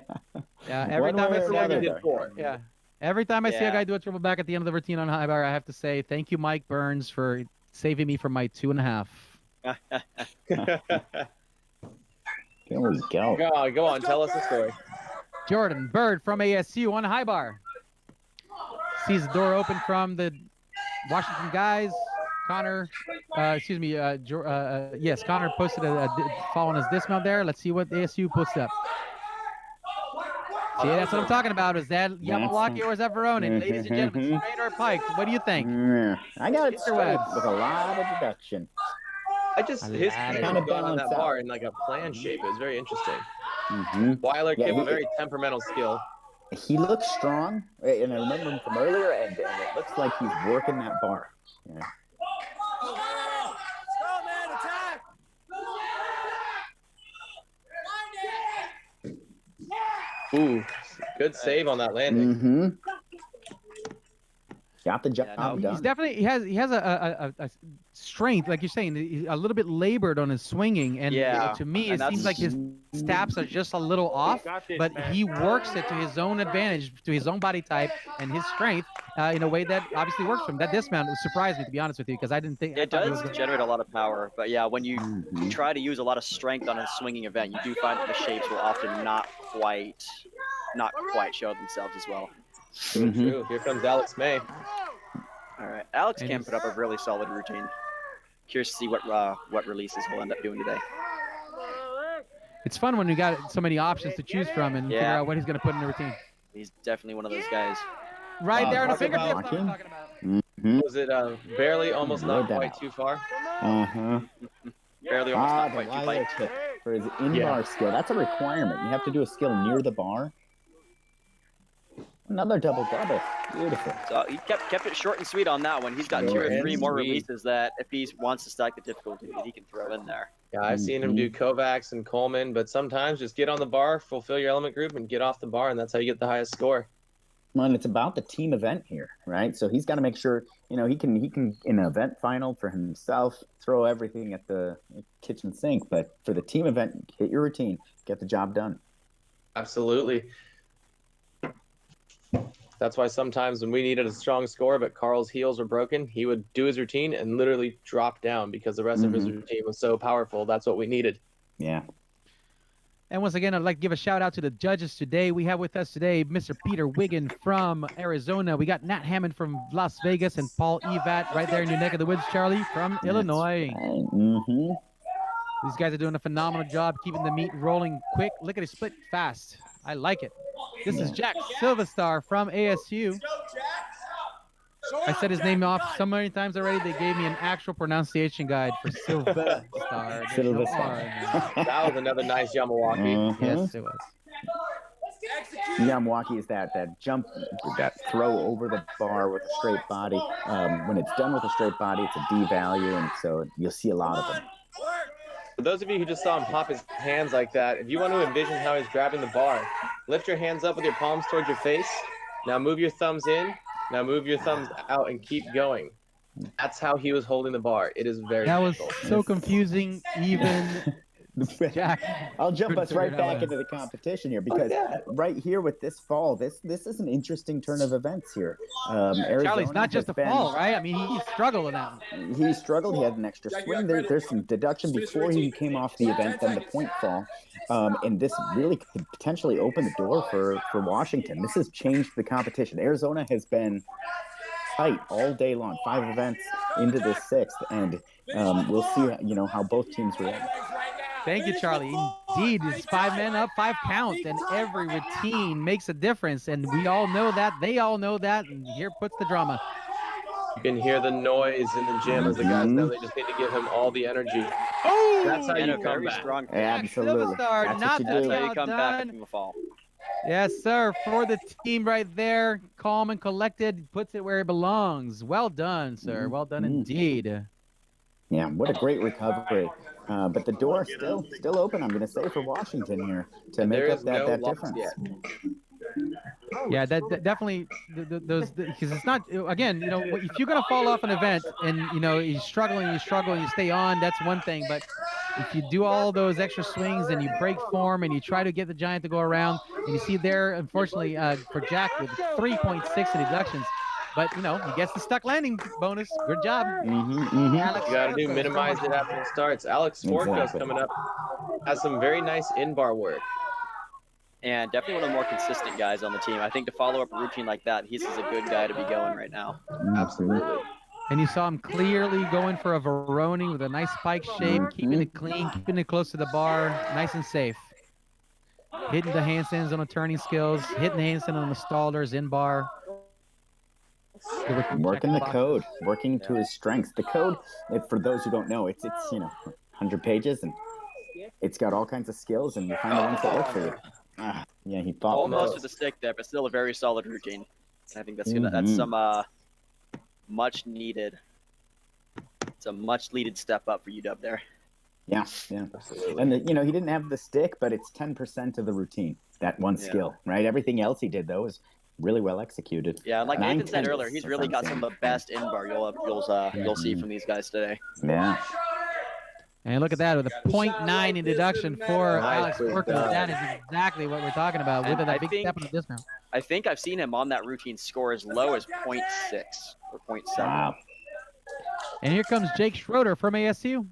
Every time I see a guy every time I see a Yeah. guy do a triple back at the end of the routine on high bar, I have to say thank you, Mike Burns, for saving me from my 2.5. There we go. Go on. Tell us the story. Jordan Bird from ASU on a high bar. Sees the door open from the Washington guys. Connor, yes, Connor posted a fall on his dismount there. Let's see what ASU puts up. See, that's what I'm talking about. Is that Yamawaki or is that Veronin? Ladies and gentlemen, straight or pike? What do you think? I got it straight with a lot of deduction. His hand kind of gone on that balanced bar out. in like a plan shape. It was very interesting. Weiler gave a very temperamental skill. He looks strong, and I remember him from earlier, and it looks like he's working that bar. Yeah. Ooh, good save on that landing. Got the job done. He's definitely he has a strength, like you're saying, a little bit labored on his swinging, and to me it seems like his stabs are just a little off, but he works it to his own advantage, to his own body type and his strength in a way that obviously works for him. That dismount surprised me, to be honest with you, because I didn't think it does generate a lot of power, but yeah, when you try to use a lot of strength on a swinging event, you do find that the shapes will often not quite show themselves as well. True. Here comes Alex May. All right, Alex can put up a really solid routine. Curious to see what releases he'll end up doing today. It's fun when you got so many options to choose from and figure out what he's going to put in the routine. He's definitely one of those guys. Right there in the fingertips. I'm talking about. Was it barely, almost not quite too far? Barely, almost not quite too far. For his in-bar skill, that's a requirement. You have to do a skill near the bar. Another double-double. Beautiful. So he kept it short and sweet on that one. He's got 2 or 3 more releases that if he wants to stack the difficulty, he can throw in there. Yeah, I've seen him do Kovacs and Coleman, but sometimes just get on the bar, fulfill your element group, and get off the bar, and that's how you get the highest score. Well, and it's about the team event here, right? So he's got to make sure, he can in an event final for himself, throw everything at the kitchen sink. But for the team event, hit your routine, get the job done. Absolutely. That's why sometimes when we needed a strong score, but Carl's heels were broken, he would do his routine and literally drop down because the rest of his routine was so powerful. That's what we needed. Yeah. And once again, I'd like to give a shout out to the judges today. We have with us today Mr. Peter Wiggin from Arizona. We got Nat Hammond from Las Vegas and Paul Evat right there in your neck of the woods, Charlie, from Illinois. Right. These guys are doing a phenomenal job keeping the meat rolling quick. Look at it split fast. I like it. This is Jack Silvestar from ASU. I said his name off so many times already. They gave me an actual pronunciation guide for Silvestar. That was another nice Yamawaki. Yes, it was. Yamawaki is that jump, that throw over the bar with a straight body. When it's done with a straight body, it's a D value, and so you'll see a lot of them. For those of you who just saw him pop his hands like that, if you want to envision how he's grabbing the bar, lift your hands up with your palms towards your face. Now move your thumbs in. Now move your thumbs out and keep going. That's how he was holding the bar. It is very difficult. Was so confusing, even Jack. I'll jump us right back into the competition here because right here with this fall, this is an interesting turn of events here. Charlie's not just a fall, right? I mean, he struggled with that. He struggled. He had an extra swing. There's some deduction before he came off the event, then the point fall. And this really could potentially open the door for Washington. This has changed the competition. Arizona has been tight all day long, 5 events into the 6th, and we'll see, how both teams react. Thank you, Charlie. Indeed, it's 5 men up, 5 count, and every routine makes a difference, and we all know that. They all know that, and here puts the drama. You can hear the noise in the gym as the guys know they just need to give him all the energy. Oh, that's how you come back. Strong Absolutely. That's how you come back from the fall. Yes, sir. For the team right there, calm and collected, puts it where it belongs. Well done, sir. Well done indeed. Yeah, what a great recovery. But the door still open, I'm going to say, for Washington here to make up that difference. Yeah, that definitely those, because it's not, again, if you're going to fall off an event and you struggle and you stay on, that's one thing. But if you do all those extra swings and you break form and you try to get the giant to go around, and you see there, unfortunately, for Jack with 3.6 in deductions, but he gets the stuck landing bonus. Good job. You got to minimize it after it starts. Alex Sforko's coming up, has some very nice in-bar work. And definitely one of the more consistent guys on the team. I think to follow up a routine like that, he's a good guy to be going right now. Absolutely. And you saw him clearly going for a Veroni with a nice spike shape, keeping it clean, keeping it close to the bar, nice and safe. Hitting the handstands on the turning skills, hitting the handstand on the stallers in bar. Working the code, working to his strengths. The code, for those who don't know, it's 100 pages, and it's got all kinds of skills, and you find the ones that work for you. Yeah, he fought almost with the stick there, but still a very solid routine. I think that's that's some much needed. It's a much needed step up for UW there. Yeah, absolutely. And he didn't have the stick, but it's 10% of the routine. That one skill, right? Everything else he did though is really well executed. Yeah, like Nathan said earlier, he's really got some of the best in bar you'll see from these guys today. Yeah. And look at that with a 0.9 in deduction for Alex Sforko. That is exactly what we're talking about with that big step in the discount. I think I've seen him on that routine score as low as 0.6 or 0.7. Wow. And here comes Jake Schroeder from ASU.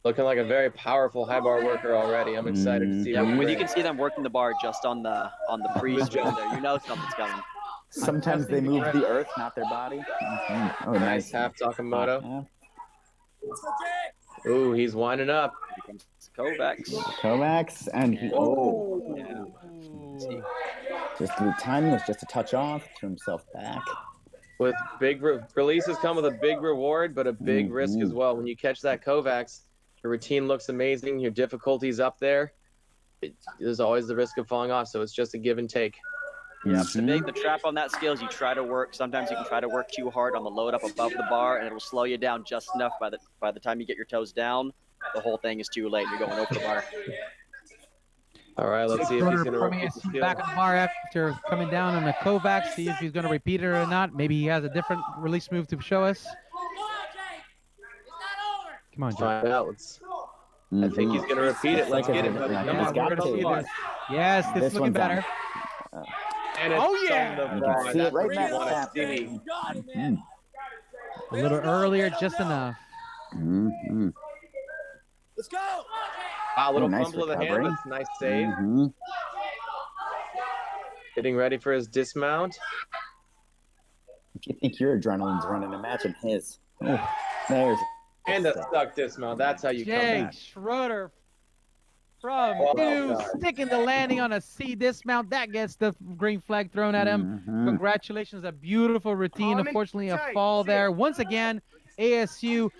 Looking like a very powerful high bar worker already. I'm excited to see. Yeah, when you can see them working the bar just on the freeze jump there, something's coming. Sometimes they move the earth, not their body. Oh, nice half Sakamoto. Ooh, he's winding up. Here comes Kovacs, and he, just the timing was just a touch off, threw himself back. With big releases come with a big reward, but a big risk as well. When you catch that Kovacs, your routine looks amazing. Your difficulty's up there. There's always the risk of falling off, so it's just a give and take. Yeah, the trap on that skill is you try to work. Sometimes you can try to work too hard on the load up above the bar, and it'll slow you down just enough. By the time you get your toes down, the whole thing is too late. You're going over the bar. All right, let's see if he's going to repeat the skill. Back on the bar after coming down on the Kovacs. See if he's going to repeat it or not. Maybe he has a different release move to show us. Come on, Jake. Find out. I think he's going to repeat it. Let's get it, buddy. Come on, we're going to see this. Yes, this is looking better. And it's on the bar. See it right That's what you want to see. A little earlier, just enough. Let's go. Wow, little nice fumble of the hand, recovery. but nice save. Mhm. Getting ready for his dismount. If you think your adrenaline's running, imagine his. Oh, there's And a stuck dismount. That's how you come Jake back. Schroeder from Oh, two, God. sticking the landing on a C dismount. That gets the green flag thrown at him. Mhm. Congratulations, a beautiful routine. Calm and Unfortunately, a tight. fall there. Once again, ASU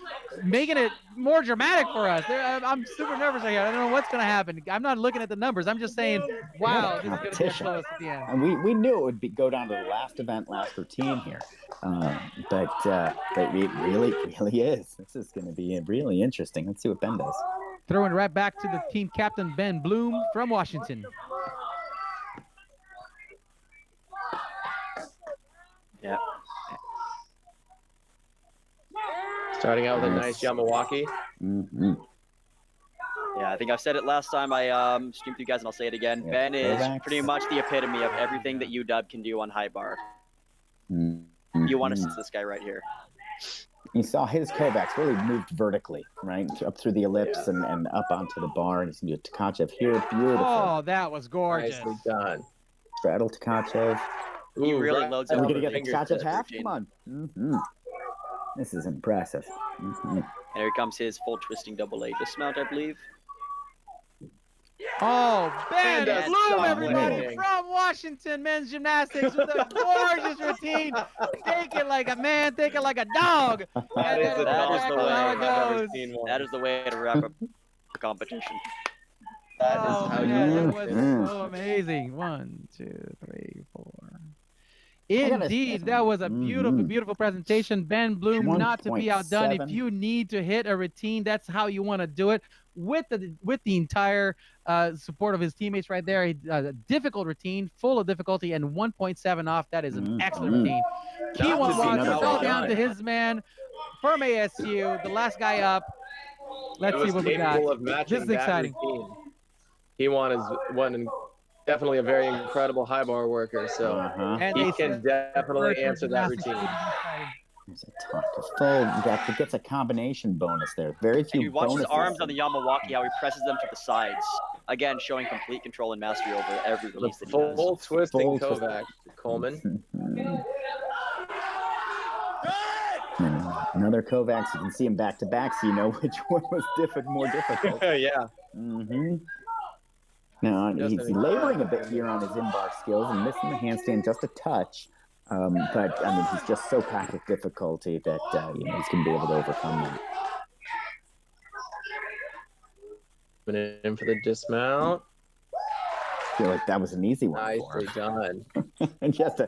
making it more dramatic for us. I'm super nervous right here. I don't know what's going to happen. I'm not looking at the numbers. I'm just saying, wow, this is going to be competition. close at the end. And we knew it would go down to the last event, last routine here. But it really is. This is going to be really interesting. Let's see what Ben does. Throwing right back to the team captain, Ben Bloom from Washington. Yeah. Starting out with a nice Yamawaki. Mm-hmm. Yeah, I think I've said it last time I streamed to you guys, and I'll say it again. Yeah, Ben is Kovacs. pretty much the epitome of everything that UW can do on high bar. Mm-hmm. You want to see this guy right here. You saw his Kovacs really moved vertically, right? Up through the ellipse and up onto the bar. And he's going to do Tkachev here. Beautiful. Oh, that was gorgeous. Nicely done. Straddle Tkachev. He Ooh, really right loads Are up we on going to the get the fingers. Tkachev half? Come on. Mm-hmm. This is impressive. Mm-hmm. And here comes his full twisting double A dismount, I believe. Oh, Ben And a Bloom, soft everybody, landing. from Washington men's gymnastics with a gorgeous routine. Take it like a man, take it like a dog. That is the That is best the way way I've ever goes. seen one. That is the way to wrap up the competition. That is Oh, how you man, do that it. was Mm. so amazing. 1, 2, 3, 4. gotta Indeed, say, that was a beautiful, mhm. beautiful presentation. Ben Bloom, not to be outdone. If 1.7. you need to hit a routine, that's how you want to do it. With the entire support of his teammates right there, a difficult routine, full of difficulty, and 1.7 off. That is an excellent routine. Not Key to one be walks another fell big down guy. to his man from ASU, the last guy up. Let's It see was what we got. capable of matching This is that exciting. routine. He won definitely a very incredible high bar worker, so Uh-huh. And he they can definitely answer that routine. There's a talk to full. That gets a combination bonus there. Very few And you watch his bonuses. arms on the Yamawaki, how he presses them to the sides. Again, showing complete control and mastery over every The release that he does. full twisting Full twist. Kovac, Coleman. Mhm. And another Kovacs. You can see him back to back, so you know which one was more difficult. Yeah. Mm-hmm. Now he's laboring a bit here on his in-bar skills and missing the handstand just a touch. But I mean, he's just so packed with difficulty that he's going to be able to overcome that. Coming in for the dismount. I feel like that was an easy one. Nicely done. And just a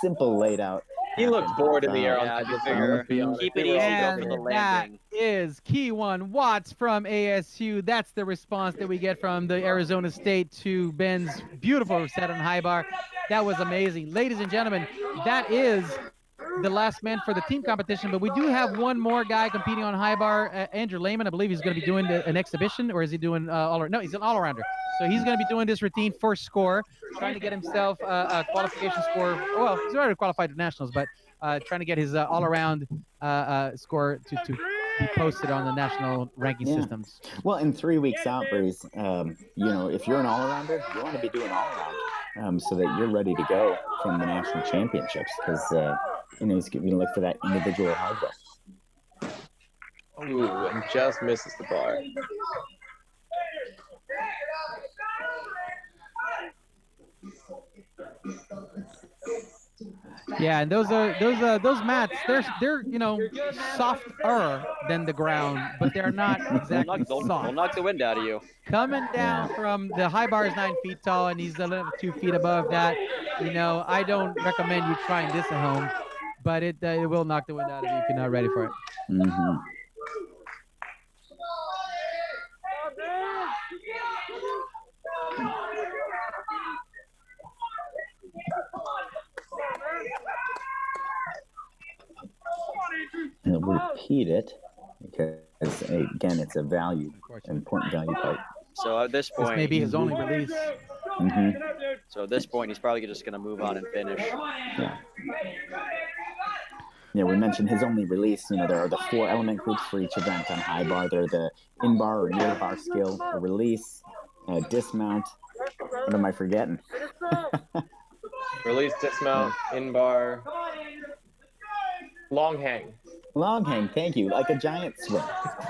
simple laid out. He looked bored in the air on Yeah, that I dismount. figure. Let's be honest. Keep it He was easy, all go And for the over. that landing. is Keyone Watts from ASU. That's the response that we get from the Arizona State to Ben's beautiful set on high bar. That was amazing. Ladies and gentlemen, that is the last man for the team competition, but we do have one more guy competing on high bar. Andrew Lehman, I believe he's going to be doing an exhibition, or is he doing no, he's an all-arounder. So he's going to be doing this routine for score, trying to get himself a qualification score. Well, he's already qualified to nationals, but trying to get his all-around score to be posted on the national ranking systems. Well, in 3 weeks out, Breeze, if you're an all-arounder, you want to be doing all-around so that you're ready to go from the national championships because, he's going to look for that individual hardware. Ooh, and just misses the bar. Yeah, and those mats, they're softer than the ground, but they're not exactly They'll soft. knock the wind out of you. Coming down from the high bar is 9 feet tall, and he's a little 2 feet above that. I don't recommend you trying this at home, but it will knock the wind out of you if you're not ready for it. Mm-hmm. He'll repeat it because, again, it's a value, important value part. So at this point, This may be his only release. Mm-hmm. So at this point, he's probably just going to move on and finish. Yeah. we mentioned his only release. There are the 4 element groups for each event on high bar. They're the in bar or near bar skill, a release, a dismount. What am I forgetting? Release, dismount, in bar, long hang. Long hang, thank you. Like a giant swing.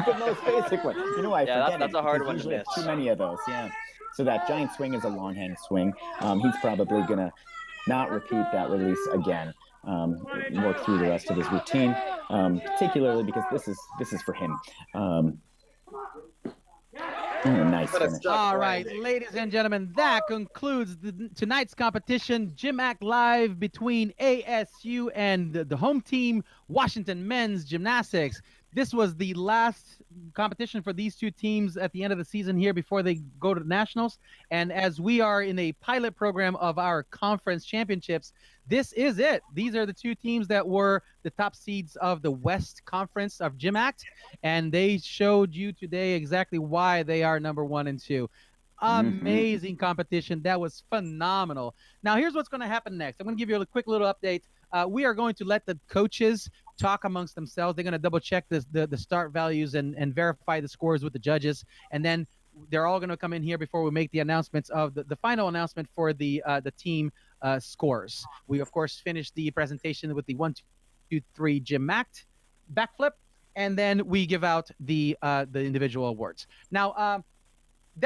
The most basic one. I forget that's it a hard because one to usually miss. have too many of those. Yeah. So that giant swing is a long hang swing. He's probably gonna not repeat that release again. Work through the rest of his routine, particularly because this is for him. Nice finish. All right, ladies and gentlemen, that concludes tonight's competition. GymACT Live between ASU and the home team, Washington Men's Gymnastics. This was the last competition for these 2 teams at the end of the season here before they go to the Nationals. And as we are in a pilot program of our conference championships, this is it. These are the 2 teams that were the top seeds of the West Conference of GymACT, and they showed you today exactly why they are number 1 and 2. Amazing competition. That was phenomenal. Now, here's what's going to happen next. I'm going to give you a quick little update. We are going to let the coaches talk amongst themselves. They're going to double check the start values and verify the scores with the judges. And then they're all going to come in here before we make the announcements of the final announcement for the team scores. We, of course, finished the presentation with the 1, 2, 3 GymACT backflip. And then we give out the individual awards. Now,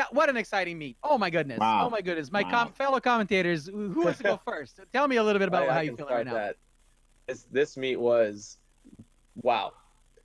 what an exciting meet. Oh, my goodness. Wow. Oh, my goodness. My fellow commentators, who wants to go first? Tell me a little bit about how you feel right now. This meet was, wow.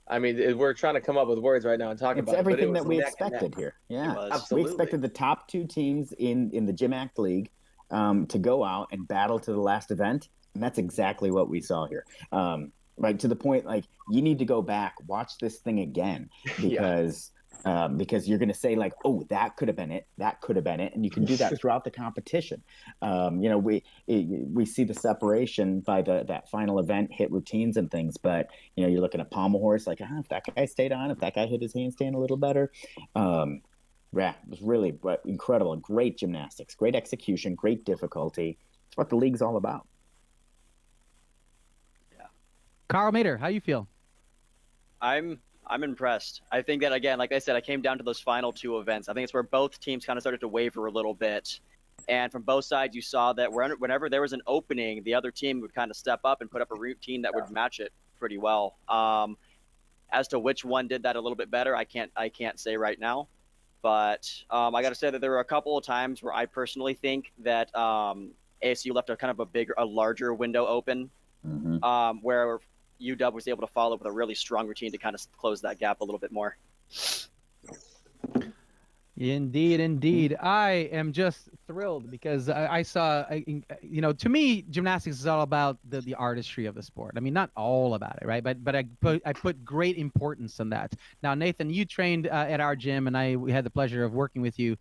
I mean, we're trying to come up with words right now and talk about everything it. that we expected here. Yeah, absolutely. We expected the top 2 teams in the GymACT League to go out and battle to the last event, and that's exactly what we saw here. Right, to the point, like, you need to go back, watch this thing again, because you're going to say, like, oh, that could have been it, and you can do that throughout the competition. We see the separation by that final event, hit routines and things, but you're looking at Pommel horse, like, if that guy stayed on, if that guy hit his handstand a little better. It was really incredible. Great gymnastics, great execution, great difficulty. It's what the league's all about. Carl Mater, how you feel? I'm impressed. I think that, again, like I said, I came down to those final 2 events. I think it's where both teams kind of started to waver a little bit. And from both sides, you saw that whenever there was an opening, the other team would kind of step up and put up a routine that would match it pretty well. As to which one did that a little bit better, I can't say right now. But I got to say that there were a couple of times where I personally think that ASU left a larger window open, where UW was able to follow up with a really strong routine to kind of close that gap a little bit more. Indeed. I am just thrilled because I saw, to me, gymnastics is all about the artistry of the sport. I mean, not all about it, right? But I put great importance on that. Now, Nathan, you trained at our gym, and we had the pleasure of working with you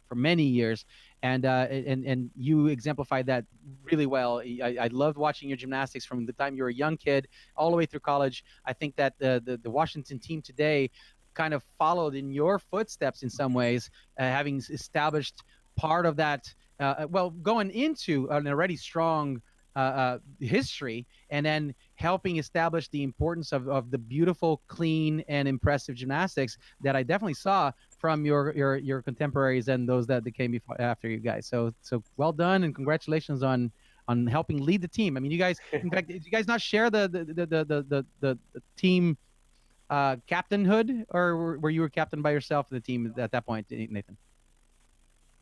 for many years, and you exemplified that really well. I loved watching your gymnastics from the time you were a young kid all the way through college. I think that the Washington team today kind of followed in your footsteps in some ways, having established part of that, going into an already strong history, and then helping establish the importance of the beautiful, clean, and impressive gymnastics that I definitely saw from your contemporaries and those that came before after you guys. So well done, and congratulations on helping lead the team. I mean, you guys, in fact, did you guys not share the team captainhood, or were you a captain by yourself in the team at that point, Nathan?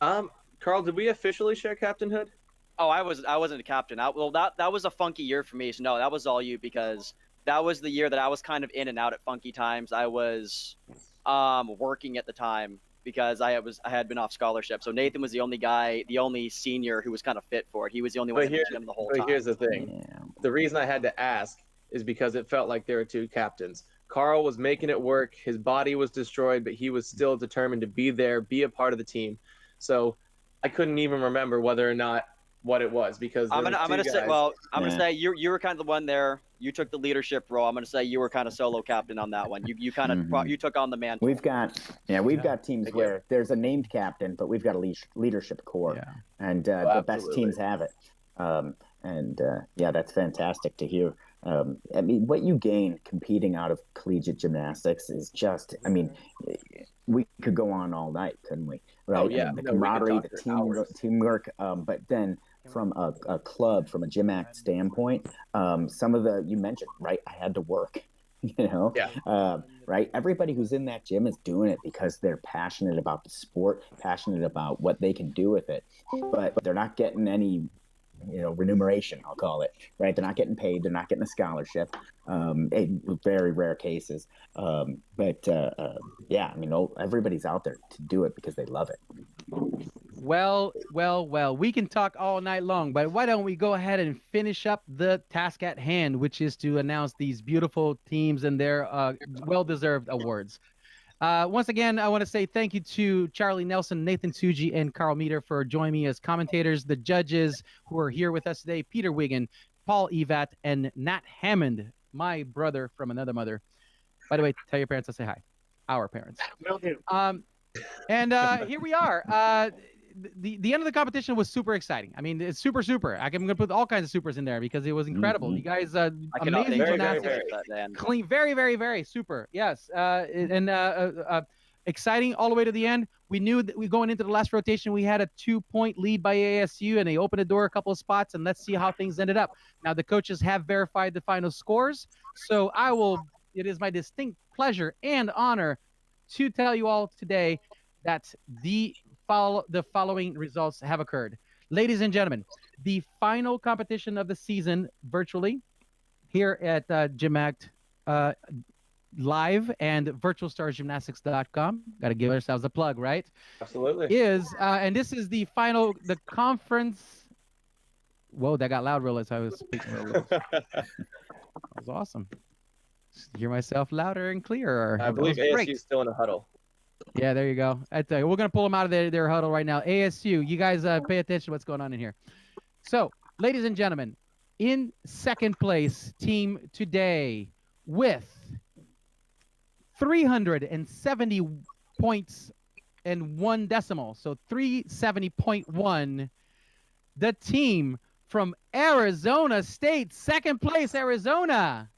Carl, did we officially share captainhood? Oh, I wasn't a captain. That was a funky year for me. So no, that was all you, because that was the year that I was kind of in and out at funky times. I was working at the time because I had been off scholarship. So Nathan was the only senior who was kind of fit for it. He was the only one in the gym the whole time. But here's the thing. Yeah. The reason I had to ask is because it felt like there were 2 captains. Carl was making it work. His body was destroyed, but he was still determined to be there, be a part of the team. So I couldn't even remember whether or not what it was, because I'm gonna say you were kind of the one there. You took the leadership role. I'm gonna say you were kind of solo captain on that one. You kind of you took on the mantle. We've got teams where there's a named captain, but we've got a leadership core, and the best teams have it. That's fantastic to hear. I mean, what you gain competing out of collegiate gymnastics is just, I mean, we could go on all night, couldn't we? Right? Oh, yeah. I mean, the No, we could camaraderie, talk the for hours. teamwork. But then from a club, from a GymACT standpoint, some of the, you mentioned, right? I had to work, Yeah. right? Everybody who's in that gym is doing it because they're passionate about the sport, passionate about what they can do with it, but they're not getting any remuneration, I'll call it, right? They're not getting paid. They're not getting a scholarship, in very rare cases. Yeah, I mean, everybody's out there to do it because they love it. Well, we can talk all night long, but why don't we go ahead and finish up the task at hand, which is to announce these beautiful teams and their well-deserved awards. Once again, I want to say thank you to Charlie Nelson, Nathan Tsuji, and Carl Meter for joining me as commentators. The judges who are here with us today, Peter Wiggin, Paul Evat, and Nat Hammond, my brother from another mother. By the way, tell your parents I say hi. Our parents. Will do. And here we are. The end of the competition was super exciting. I mean, it's super. I'm going to put all kinds of supers in there because it was incredible. Mm-hmm. You guys, amazing gymnastics, Dan. clean, very super. Yes, and exciting all the way to the end. We knew that we going into the last rotation, we had a 2-point lead by ASU, and they opened the door a couple of spots. And let's see how things ended up. Now the coaches have verified the final scores, so it is my distinct pleasure and honor to tell you all today that the following results have occurred. Ladies and gentlemen, the final competition of the season virtually here at GymACT live and virtualstarsgymnastics.com. Got to give ourselves a plug, right? Absolutely. And this is the conference. Whoa, that got loud real as I was speaking. That was awesome. Hear myself louder and clearer. I believe ASU is still in a huddle. Yeah, there you go. We're going to pull them out of their huddle right now. ASU, you guys pay attention to what's going on in here. So, ladies and gentlemen, in second place, team today with 370 points and 1 decimal, so 370.1, the team from Arizona State, second place, Arizona.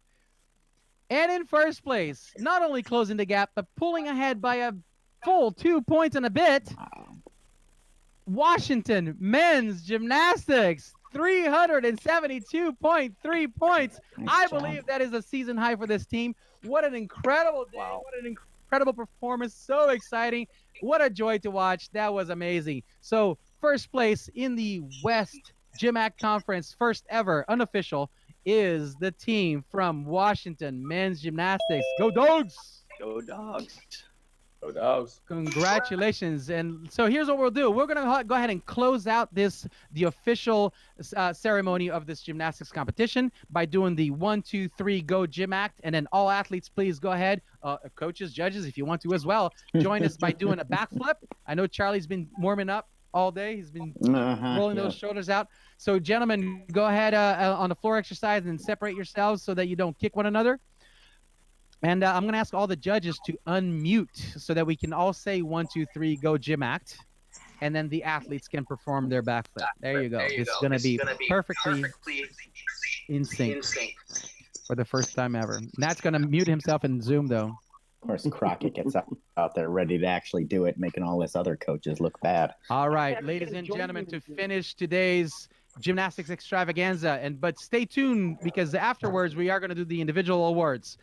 And in first place, not only closing the gap, but pulling ahead by a full 2 points and a bit, Washington Men's Gymnastics, 372.3 points. I believe that is a season high for this team. What an incredible day. Wow. What an incredible performance. So exciting. What a joy to watch. That was amazing. So first place in the West GymACT Conference, first ever unofficial, is the team from Washington Men's Gymnastics. Go Dogs! Go Dogs. Go Dogs. Congratulations. And so here's what we'll do. We're going to go ahead and close out the official ceremony of this gymnastics competition by doing the 1, 2, 3, go GymACT. And then all athletes, please go ahead. Coaches, judges, if you want to as well, join us by doing a backflip. I know Charlie's been warming up all day. He's been rolling those shoulders out. So, gentlemen, go ahead on the floor exercise and separate yourselves so that you don't kick one another. And I'm going to ask all the judges to unmute so that we can all say 1, 2, 3, go GymACT. And then the athletes can perform their backflip. There you go. It's going to be perfectly in sync for the first time ever. Nat's going to mute himself in Zoom, though. Of course, Crockett gets out there ready to actually do it, making all us other coaches look bad. All right, ladies and gentlemen, to finish today's gymnastics extravaganza, but stay tuned because afterwards we are going to do the individual awards.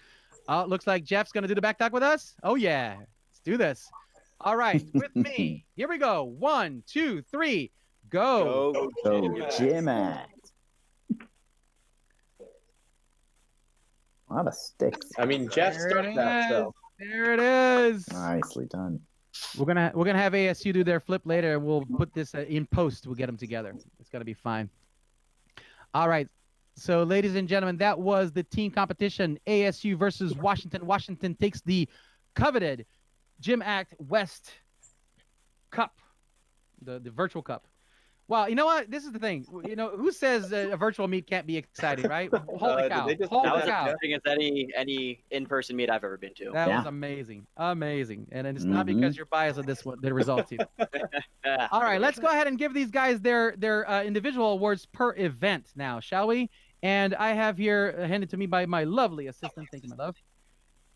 Looks like Jeff's going to do the back talk with us. Oh, yeah. Let's do this. All right, with me. Here we go. 1, 2, 3, go. Go GymACT. A lot of sticks. I mean, Jeff started that, so. There it is. Nicely done. We're gonna have ASU do their flip later, and we'll put this in post. We'll get them together. It's gonna be fine. All right. So, ladies and gentlemen, that was the team competition. ASU versus Washington. Washington takes the coveted GymACT West Cup, the virtual cup. Well, you know what? This is the thing. You know, who says a virtual meet can't be exciting, right? Holy cow. That was as exciting as any in-person meet I've ever been to. That was amazing. Amazing. And it's not because you're biased on this one, the results either. All right, let's go ahead and give these guys their individual awards per event now, shall we? And I have here handed to me by my lovely assistant. Thank you, my love.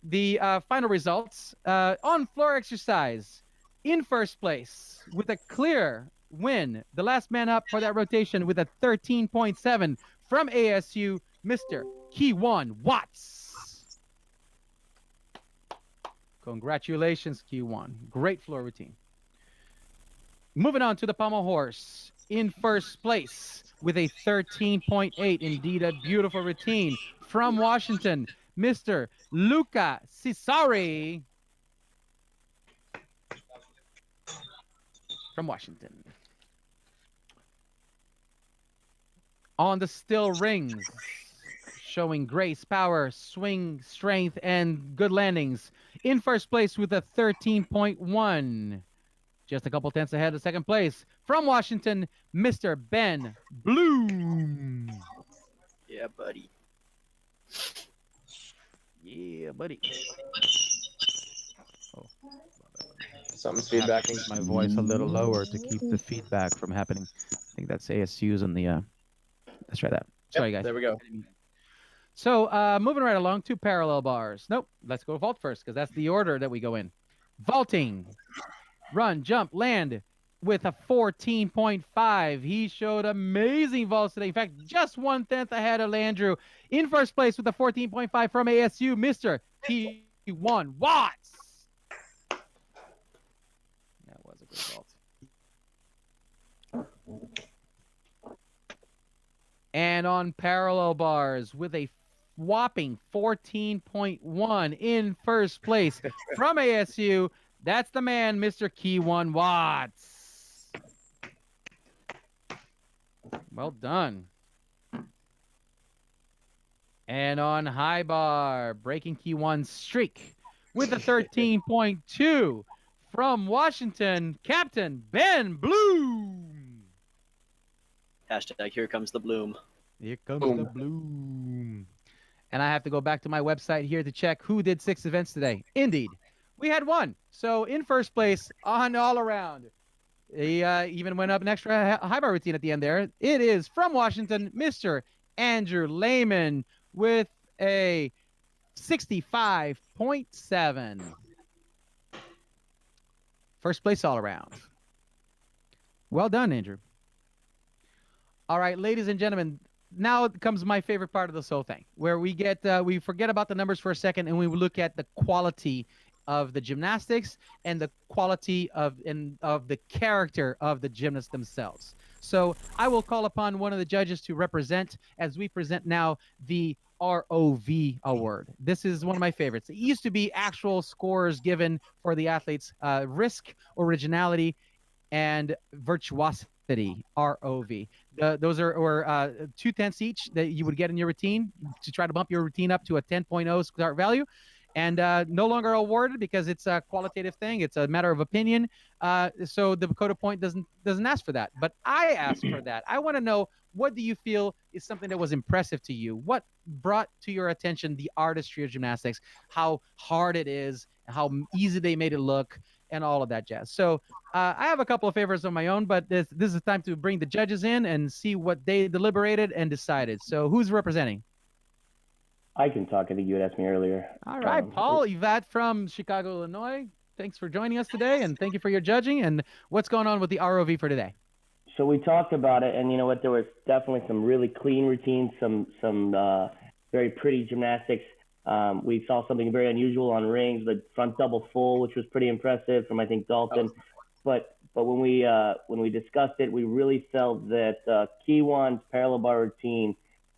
The final results on floor exercise. In first place with a clear win, the last man up for that rotation with a 13.7 from ASU, Mr. Kiwan Watts. Congratulations, Kiwan. Great floor routine. Moving on to the pommel horse. In first place with a 13.8, indeed a beautiful routine from Washington, Mr. Luca Cisari from Washington. On the still rings, showing grace, power, swing, strength, and good landings. In first place with a 13.1. Just a couple tenths ahead of second place. From Washington, Mr. Ben Bloom. Yeah, buddy. Yeah, buddy. Oh. Something's feedbacking. My voice a little lower to keep the feedback from happening. I think that's ASU's on the... Let's try that. Sorry, guys. There we go. So, moving right along, 2 parallel bars. Nope, let's go vault first, because that's the order that we go in. Vaulting. Run, jump, land with a 14.5. He showed amazing vaults today. In fact, just 1/10 ahead of Landrew. In first place with a 14.5 from ASU, Mr. Kiwan Watts. That was a good vault. And on parallel bars with a whopping 14.1 in first place from ASU, that's the man, Mr. Kiwan Watts. Well done. And on high bar, breaking Kiwan's streak with a 13.2 from Washington, Captain Ben Bloom. Hashtag here comes the bloom. Here comes the bloom. And I have to go back to my website here to check who did 6 events today. Indeed, we had 1. So in first place on all around. He even went up an extra high bar routine at the end there. It is from Washington, Mr. Andrew Lehman with a 65.7. First place all around. Well done, Andrew. All right, ladies and gentlemen, now comes my favorite part of this whole thing, where we get we forget about the numbers for a second and we look at the quality of the gymnastics and the quality of the character of the gymnasts themselves. So I will call upon one of the judges to represent as we present now the ROV award. This is one of my favorites. It used to be actual scores given for the athletes, risk, originality, and virtuosity, ROV. Those are 2 tenths each that you would get in your routine to try to bump your routine up to a 10.0 start value. And no longer awarded because it's a qualitative thing. It's a matter of opinion. So the Dakota Point doesn't ask for that. But I ask for that. I want to know, what do you feel is something that was impressive to you? What brought to your attention the artistry of gymnastics, how hard it is, how easy they made it look, and all of that jazz. So I have a couple of favorites of my own, but this is time to bring the judges in and see what they deliberated and decided. So who's representing? I can talk. I think you had asked me earlier. All right, Paul Yvette from Chicago, Illinois. Thanks for joining us today, and thank you for your judging. And what's going on with the ROV for today? So we talked about it, and you know what? There was definitely some really clean routines, some very pretty gymnastics. We saw something very unusual on rings, the front double full, which was pretty impressive from, I think, Dalton. But when we discussed it, we really felt that Kiwan's parallel bar routine,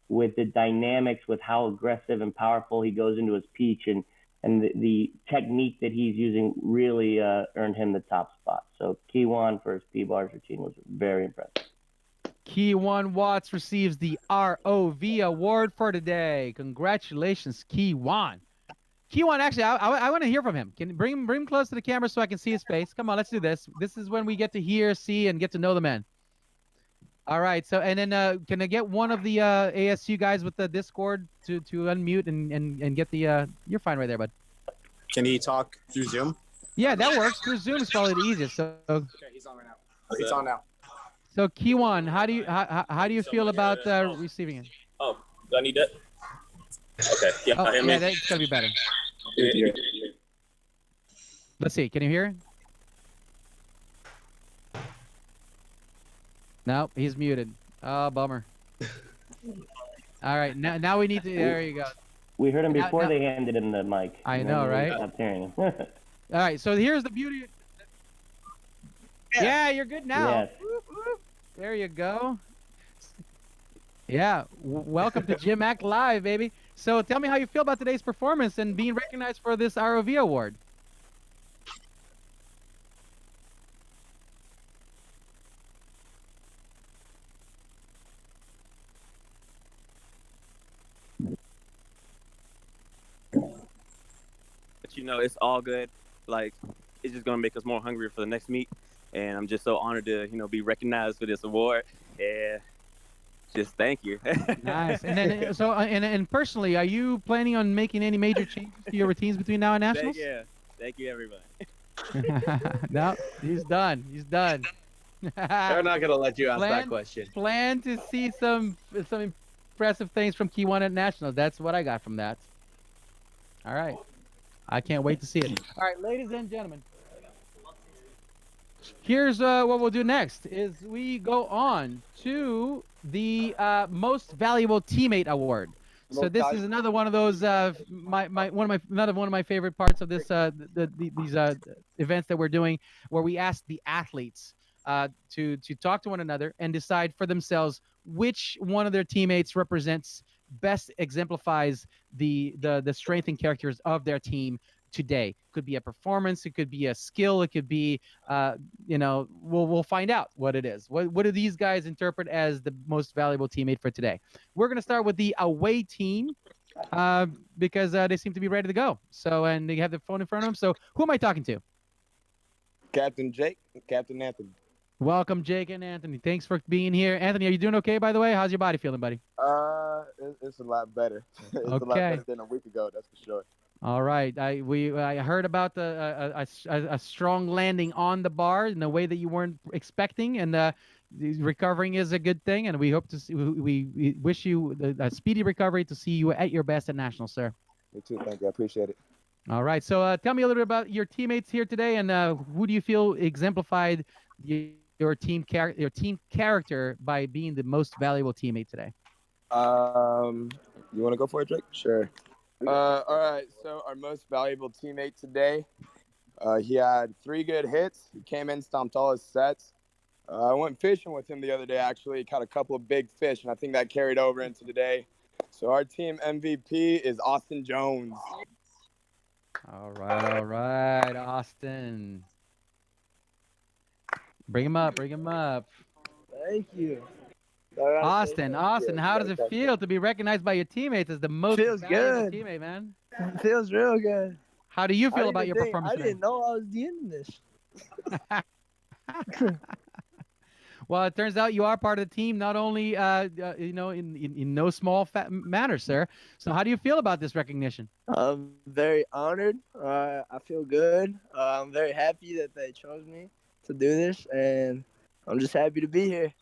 with the dynamics, with how aggressive and powerful he goes into his peach, and the technique that he's using really earned him the top spot. So Kiwan for his P-bars routine was very impressive. Kiwan Watts receives the ROV award for today. Congratulations, Kiwan. Kiwan, actually, I want to hear from him. Can you bring him close to the camera so I can see his face? Come on, let's do this. This is when we get to hear, see, and get to know the man. All right. So, and then can I get one of the ASU guys with the Discord to unmute and get the you're fine right there, bud. Can he talk through Zoom? Yeah, that works. Through Zoom is probably the easiest. So Okay, he's on right now. It's on now. So Kiwan, how do you feel about receiving it? Oh, Do I need that? Okay. Yeah. Oh, Hear me? yeah, that's gonna be better. Yeah. Let's see. Can you hear? No, he's muted. Oh, bummer. All right, now we need to. There you go. We heard him Now- before now- they handed him the mic. I And know, then we right? stopped hearing him. All right, so here's the beauty. Yeah, you're good now. Yes. Whoop, whoop. There you go. Yeah, welcome to GymACT Live, baby. So tell me how you feel about today's performance and being recognized for this ROV award. But it's all good. Like, it's just gonna make us more hungry for the next meet, and I'm just so honored to be recognized for this award. And just thank you. Nice. And then, so, and personally, are you planning on making any major changes to your routines between now and nationals? Thank you, everybody. No, he's done. He's done. They're not gonna let you ask that question. Plan to see some impressive things from Key One at nationals. That's what I got from that. All right. I can't wait to see it. All right, ladies and gentlemen. Here's what we'll do next is we go on to the most valuable teammate award. So this is another one of those another one of my favorite parts of this these events that we're doing, where we ask the athletes to talk to one another and decide for themselves which one of their teammates best exemplifies the strength and characters of their team today. Could be a performance, it could be a skill, it could be we'll find out what it is. What do these guys interpret as the most valuable teammate for today? We're going to start with the away team because they seem to be ready to go. So, and they have the phone in front of them. So who am I talking to? Captain Jake, Captain Anthony. Welcome, Jake and Anthony. Thanks for being here. Anthony, are you doing okay, by the way? How's your body feeling, buddy? It's a lot better. It's a lot Okay. better than a week ago, that's for sure. All right. I heard about a strong landing on the bar in a way that you weren't expecting, and recovering is a good thing. And we hope to see, we wish you a speedy recovery to see you at your best at nationals, sir. Me too. Thank you. I appreciate it. All right. So tell me a little bit about your teammates here today, and who do you feel exemplified your team character by being the most valuable teammate today? You want to go for it, Jake? Sure. All right. So our most valuable teammate today, he had 3 good hits. He came in, stomped all his sets. I went fishing with him the other day, actually. Caught a couple of big fish, and I think that carried over into today. So our team MVP is Austin Jones. All right, Austin. Bring him up. Thank you. Austin, how does it feel to be recognized by your teammates as the most valuable teammate, man? It feels real good. How do you feel about your performance I today? didn't know I was doing this. Well, it turns out you are part of the team, not only in no small manner, sir. So how do you feel about this recognition? I'm very honored. I feel good. I'm very happy that they chose me to do this, and I'm just happy to be here.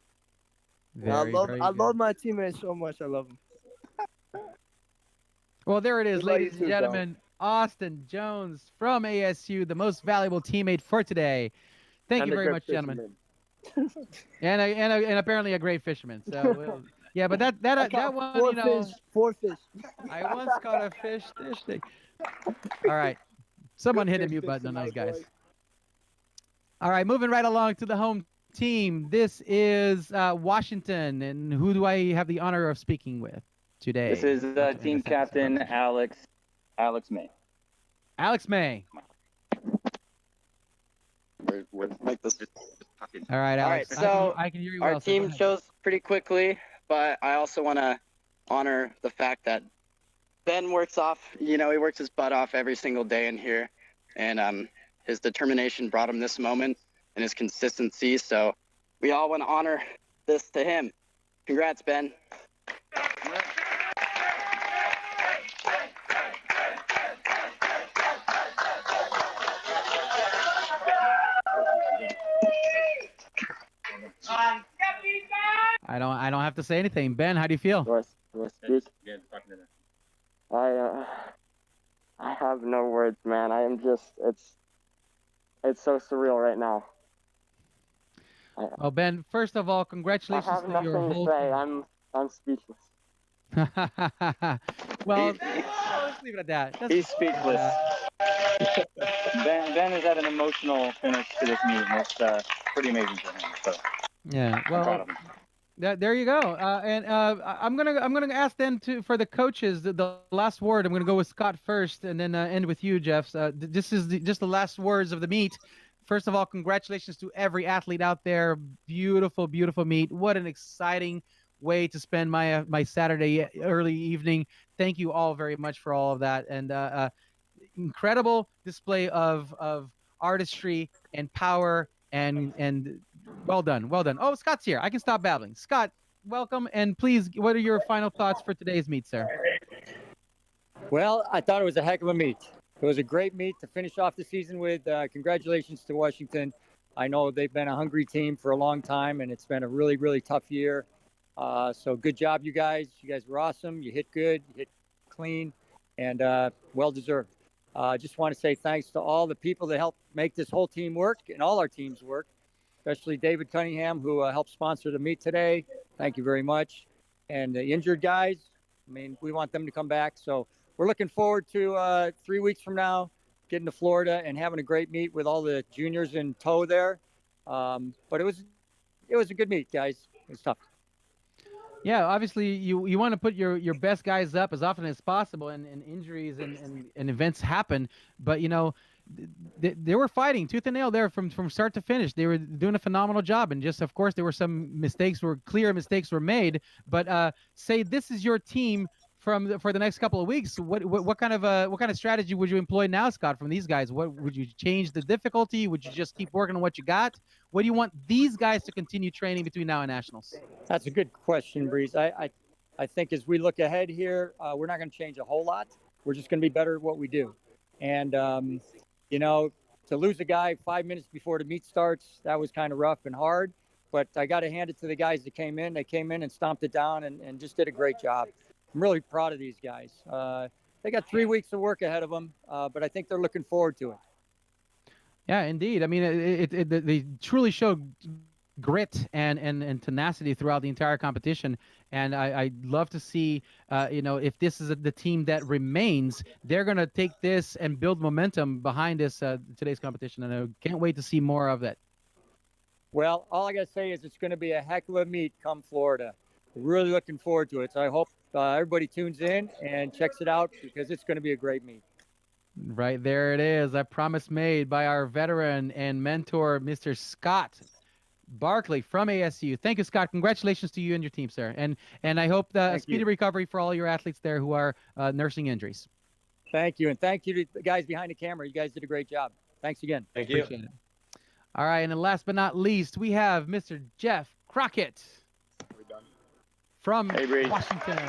I love my teammates so much. I love them. Well, there it is, We love ladies you and too, gentlemen. Austin Jones from ASU, the most valuable teammate for today. Thank you very much, gentlemen. and apparently a great fisherman. So yeah, but that one, four fish. I once caught a fish this thing. All right, someone hit a mute button on those guys. All right, moving right along to the home team. This is Washington, and who do I have the honor of speaking with today? This is team captain Alex May. Alex May. Like this. All right, Alex. All right, so I can hear you our well. team chose pretty quickly, but I also want to honor the fact that Ben works he works his butt off every single day in here, and his determination brought him this moment and his consistency. So we all want to honor this to him. Congrats, Ben. I don't have to say anything. Ben, how do you feel? Do I speak? I have no words, man. I am just, it's so surreal right now. Well, Ben, first of all, I congratulations have to your nothing to whole say. team. I'm speechless. Well, let's leave it at that. He's speechless. Ben is at an emotional finish to this meeting. It's pretty amazing for him. So yeah, I'm proud well, of him. there you go. I'm gonna ask then for the coaches the last word. I'm gonna go with Scott first, and then end with you, Jeff. This is just the last words of the meet. First of all, congratulations to every athlete out there. Beautiful, beautiful meet. What an exciting way to spend my Saturday early evening. Thank you all very much for all of that, and incredible display of artistry and power and well done. Oh, Scott's here. I can stop babbling. Scott, welcome, and please, what are your final thoughts for today's meet, sir? Well, I thought it was a heck of a meet. It was a great meet to finish off the season with. Congratulations to Washington. I know they've been a hungry team for a long time, and it's been a really, really tough year. So good job, you guys. You guys were awesome. You hit good, you hit clean, and well-deserved. Just want to say thanks to all the people that helped make this whole team work and all our teams work, especially David Cunningham, who helped sponsor the meet today. Thank you very much. And the injured guys, I mean, we want them to come back. So we're looking forward to 3 weeks from now, getting to Florida and having a great meet with all the juniors in tow there. But it was a good meet, guys. It was tough. Yeah, obviously you want to put your best guys up as often as possible, and injuries and events happen. But they were fighting tooth and nail there from start to finish. They were doing a phenomenal job, and just of course there were some clear mistakes were made. But say this is your team for the next couple of weeks. What kind of strategy would you employ now, Scott, from these guys? What would you change the difficulty? Would you just keep working on what you got? What do you want these guys to continue training between now and nationals? That's a good question, Breeze. I think as we look ahead here, we're not going to change a whole lot. We're just going to be better at what we do. And, to lose a guy 5 minutes before the meet starts, that was kind of rough and hard. But I got to hand it to the guys that came in. They came in and stomped it down and just did a great job. I'm really proud of these guys. They got 3 weeks of work ahead of them, but I think they're looking forward to it. Yeah, indeed. I mean, they truly showed grit and tenacity throughout the entire competition. And I'd love to see, if this is the team that remains, they're going to take this and build momentum behind this today's competition. And I can't wait to see more of that. Well, all I got to say is it's going to be a heck of a meet come Florida. Really looking forward to it. So I hope everybody tunes in and checks it out because it's going to be a great meet. Right there it is. A promise made by our veteran and mentor, Mr. Scott Barkley from ASU. Thank you, Scott. Congratulations to you and your team, sir. And I hope the speedy recovery for all your athletes there who are nursing injuries. Thank you. And thank you to the guys behind the camera. You guys did a great job. Thanks again. Thank you. Appreciate it. All right. And then last but not least, we have Mr. Jeff Crockett from Washington.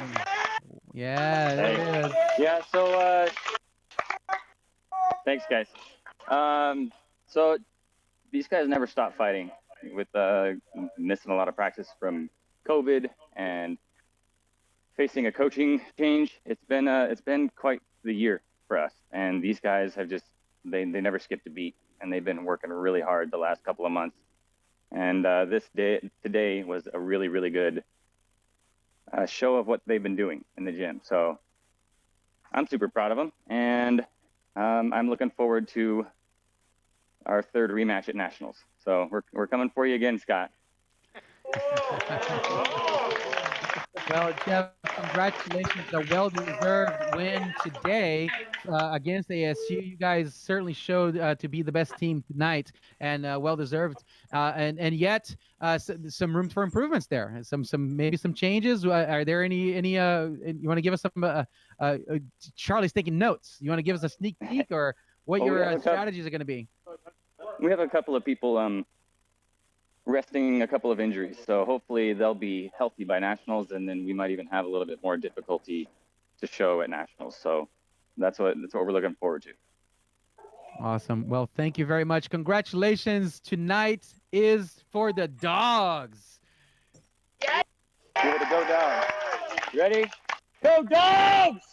Yeah, there it is. Yeah, so thanks, guys. So these guys never stop fighting with missing a lot of practice from COVID and facing a coaching change. It's been quite the year for us, and these guys have just they never skipped a beat, and they've been working really hard the last couple of months. And today was a really, really good show of what they've been doing in the gym. So I'm super proud of them, and I'm looking forward to our third rematch at nationals. So we're coming for you again, Scott. Well, Jeff, congratulations. A well-deserved win today against ASU. You guys certainly showed to be the best team tonight, and well-deserved. And yet, some room for improvements there. Maybe some changes. Are there any? You want to give us some? Charlie's taking notes. You want to give us a sneak peek, or what your strategies are going to be? We have a couple of people resting a couple of injuries, so hopefully they'll be healthy by nationals, and then we might even have a little bit more difficulty to show at nationals. So that's what we're looking forward to. Awesome. Well, thank you very much. Congratulations. Tonight is for the dogs. Give it a go, dogs. Ready? Go Dogs!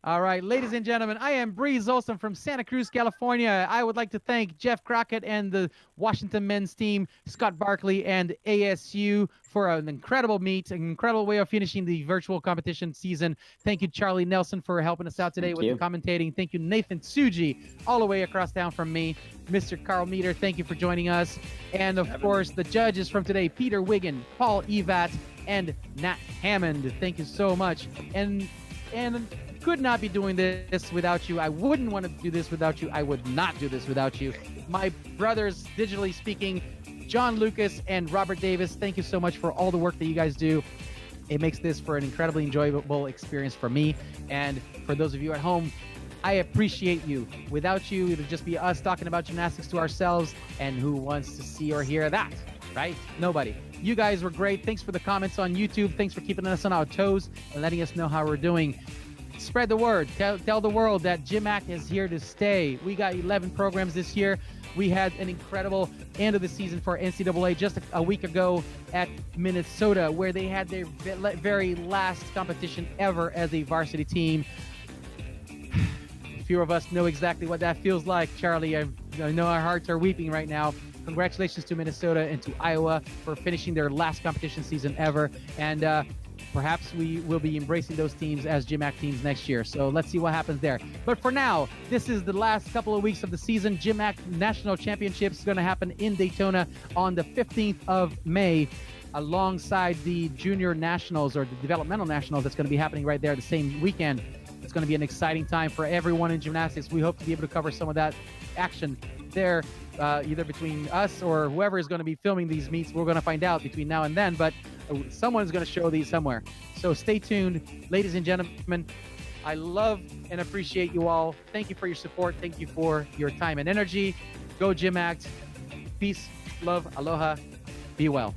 All right, ladies and gentlemen, I am Breeze Olson from Santa Cruz, California. I would like to thank Jeff Crockett and the Washington men's team, Scott Barkley and ASU for an incredible meet, an incredible way of finishing the virtual competition season. Thank you, Charlie Nelson, for helping us out today with the commentating. Thank you, Nathan Tsuji, all the way across town from me. Mr. Carl Meter, thank you for joining us. And, of course, the judges from today, Peter Wiggin, Paul Evat, and Nat Hammond. Thank you so much. And could not be doing this without you. I wouldn't want to do this without you. I would not do this without you. My brothers, digitally speaking, John Lucas and Robert Davis, thank you so much for all the work that you guys do. It makes this for an incredibly enjoyable experience for me. And for those of you at home, I appreciate you. Without you, it would just be us talking about gymnastics to ourselves, and who wants to see or hear that, right? Nobody. You guys were great. Thanks for the comments on YouTube. Thanks for keeping us on our toes and letting us know how we're doing. Spread the word. Tell the world that GymACT is here to stay. We got 11 programs this year. We had an incredible end of the season for NCAA just a week ago at Minnesota, where they had their very last competition ever as a varsity team. A few of us know exactly what that feels like. Charlie, I know our hearts are weeping right now. Congratulations to Minnesota and to Iowa for finishing their last competition season ever. And perhaps we will be embracing those teams as GymACT teams next year. So let's see what happens there. But for now, this is the last couple of weeks of the season. GymACT National Championships is going to happen in Daytona on the 15th of May, alongside the Junior Nationals, or the Developmental Nationals, that's going to be happening right there the same weekend. It's going to be an exciting time for everyone in gymnastics. We hope to be able to cover some of that action there, either between us or whoever is going to be filming these meets. We're going to find out between now and then, but someone's going to show these somewhere. So stay tuned, ladies and gentlemen. I love and appreciate you all. Thank you for your support. Thank you for your time and energy. Go GymACT. Peace, love, aloha. Be well.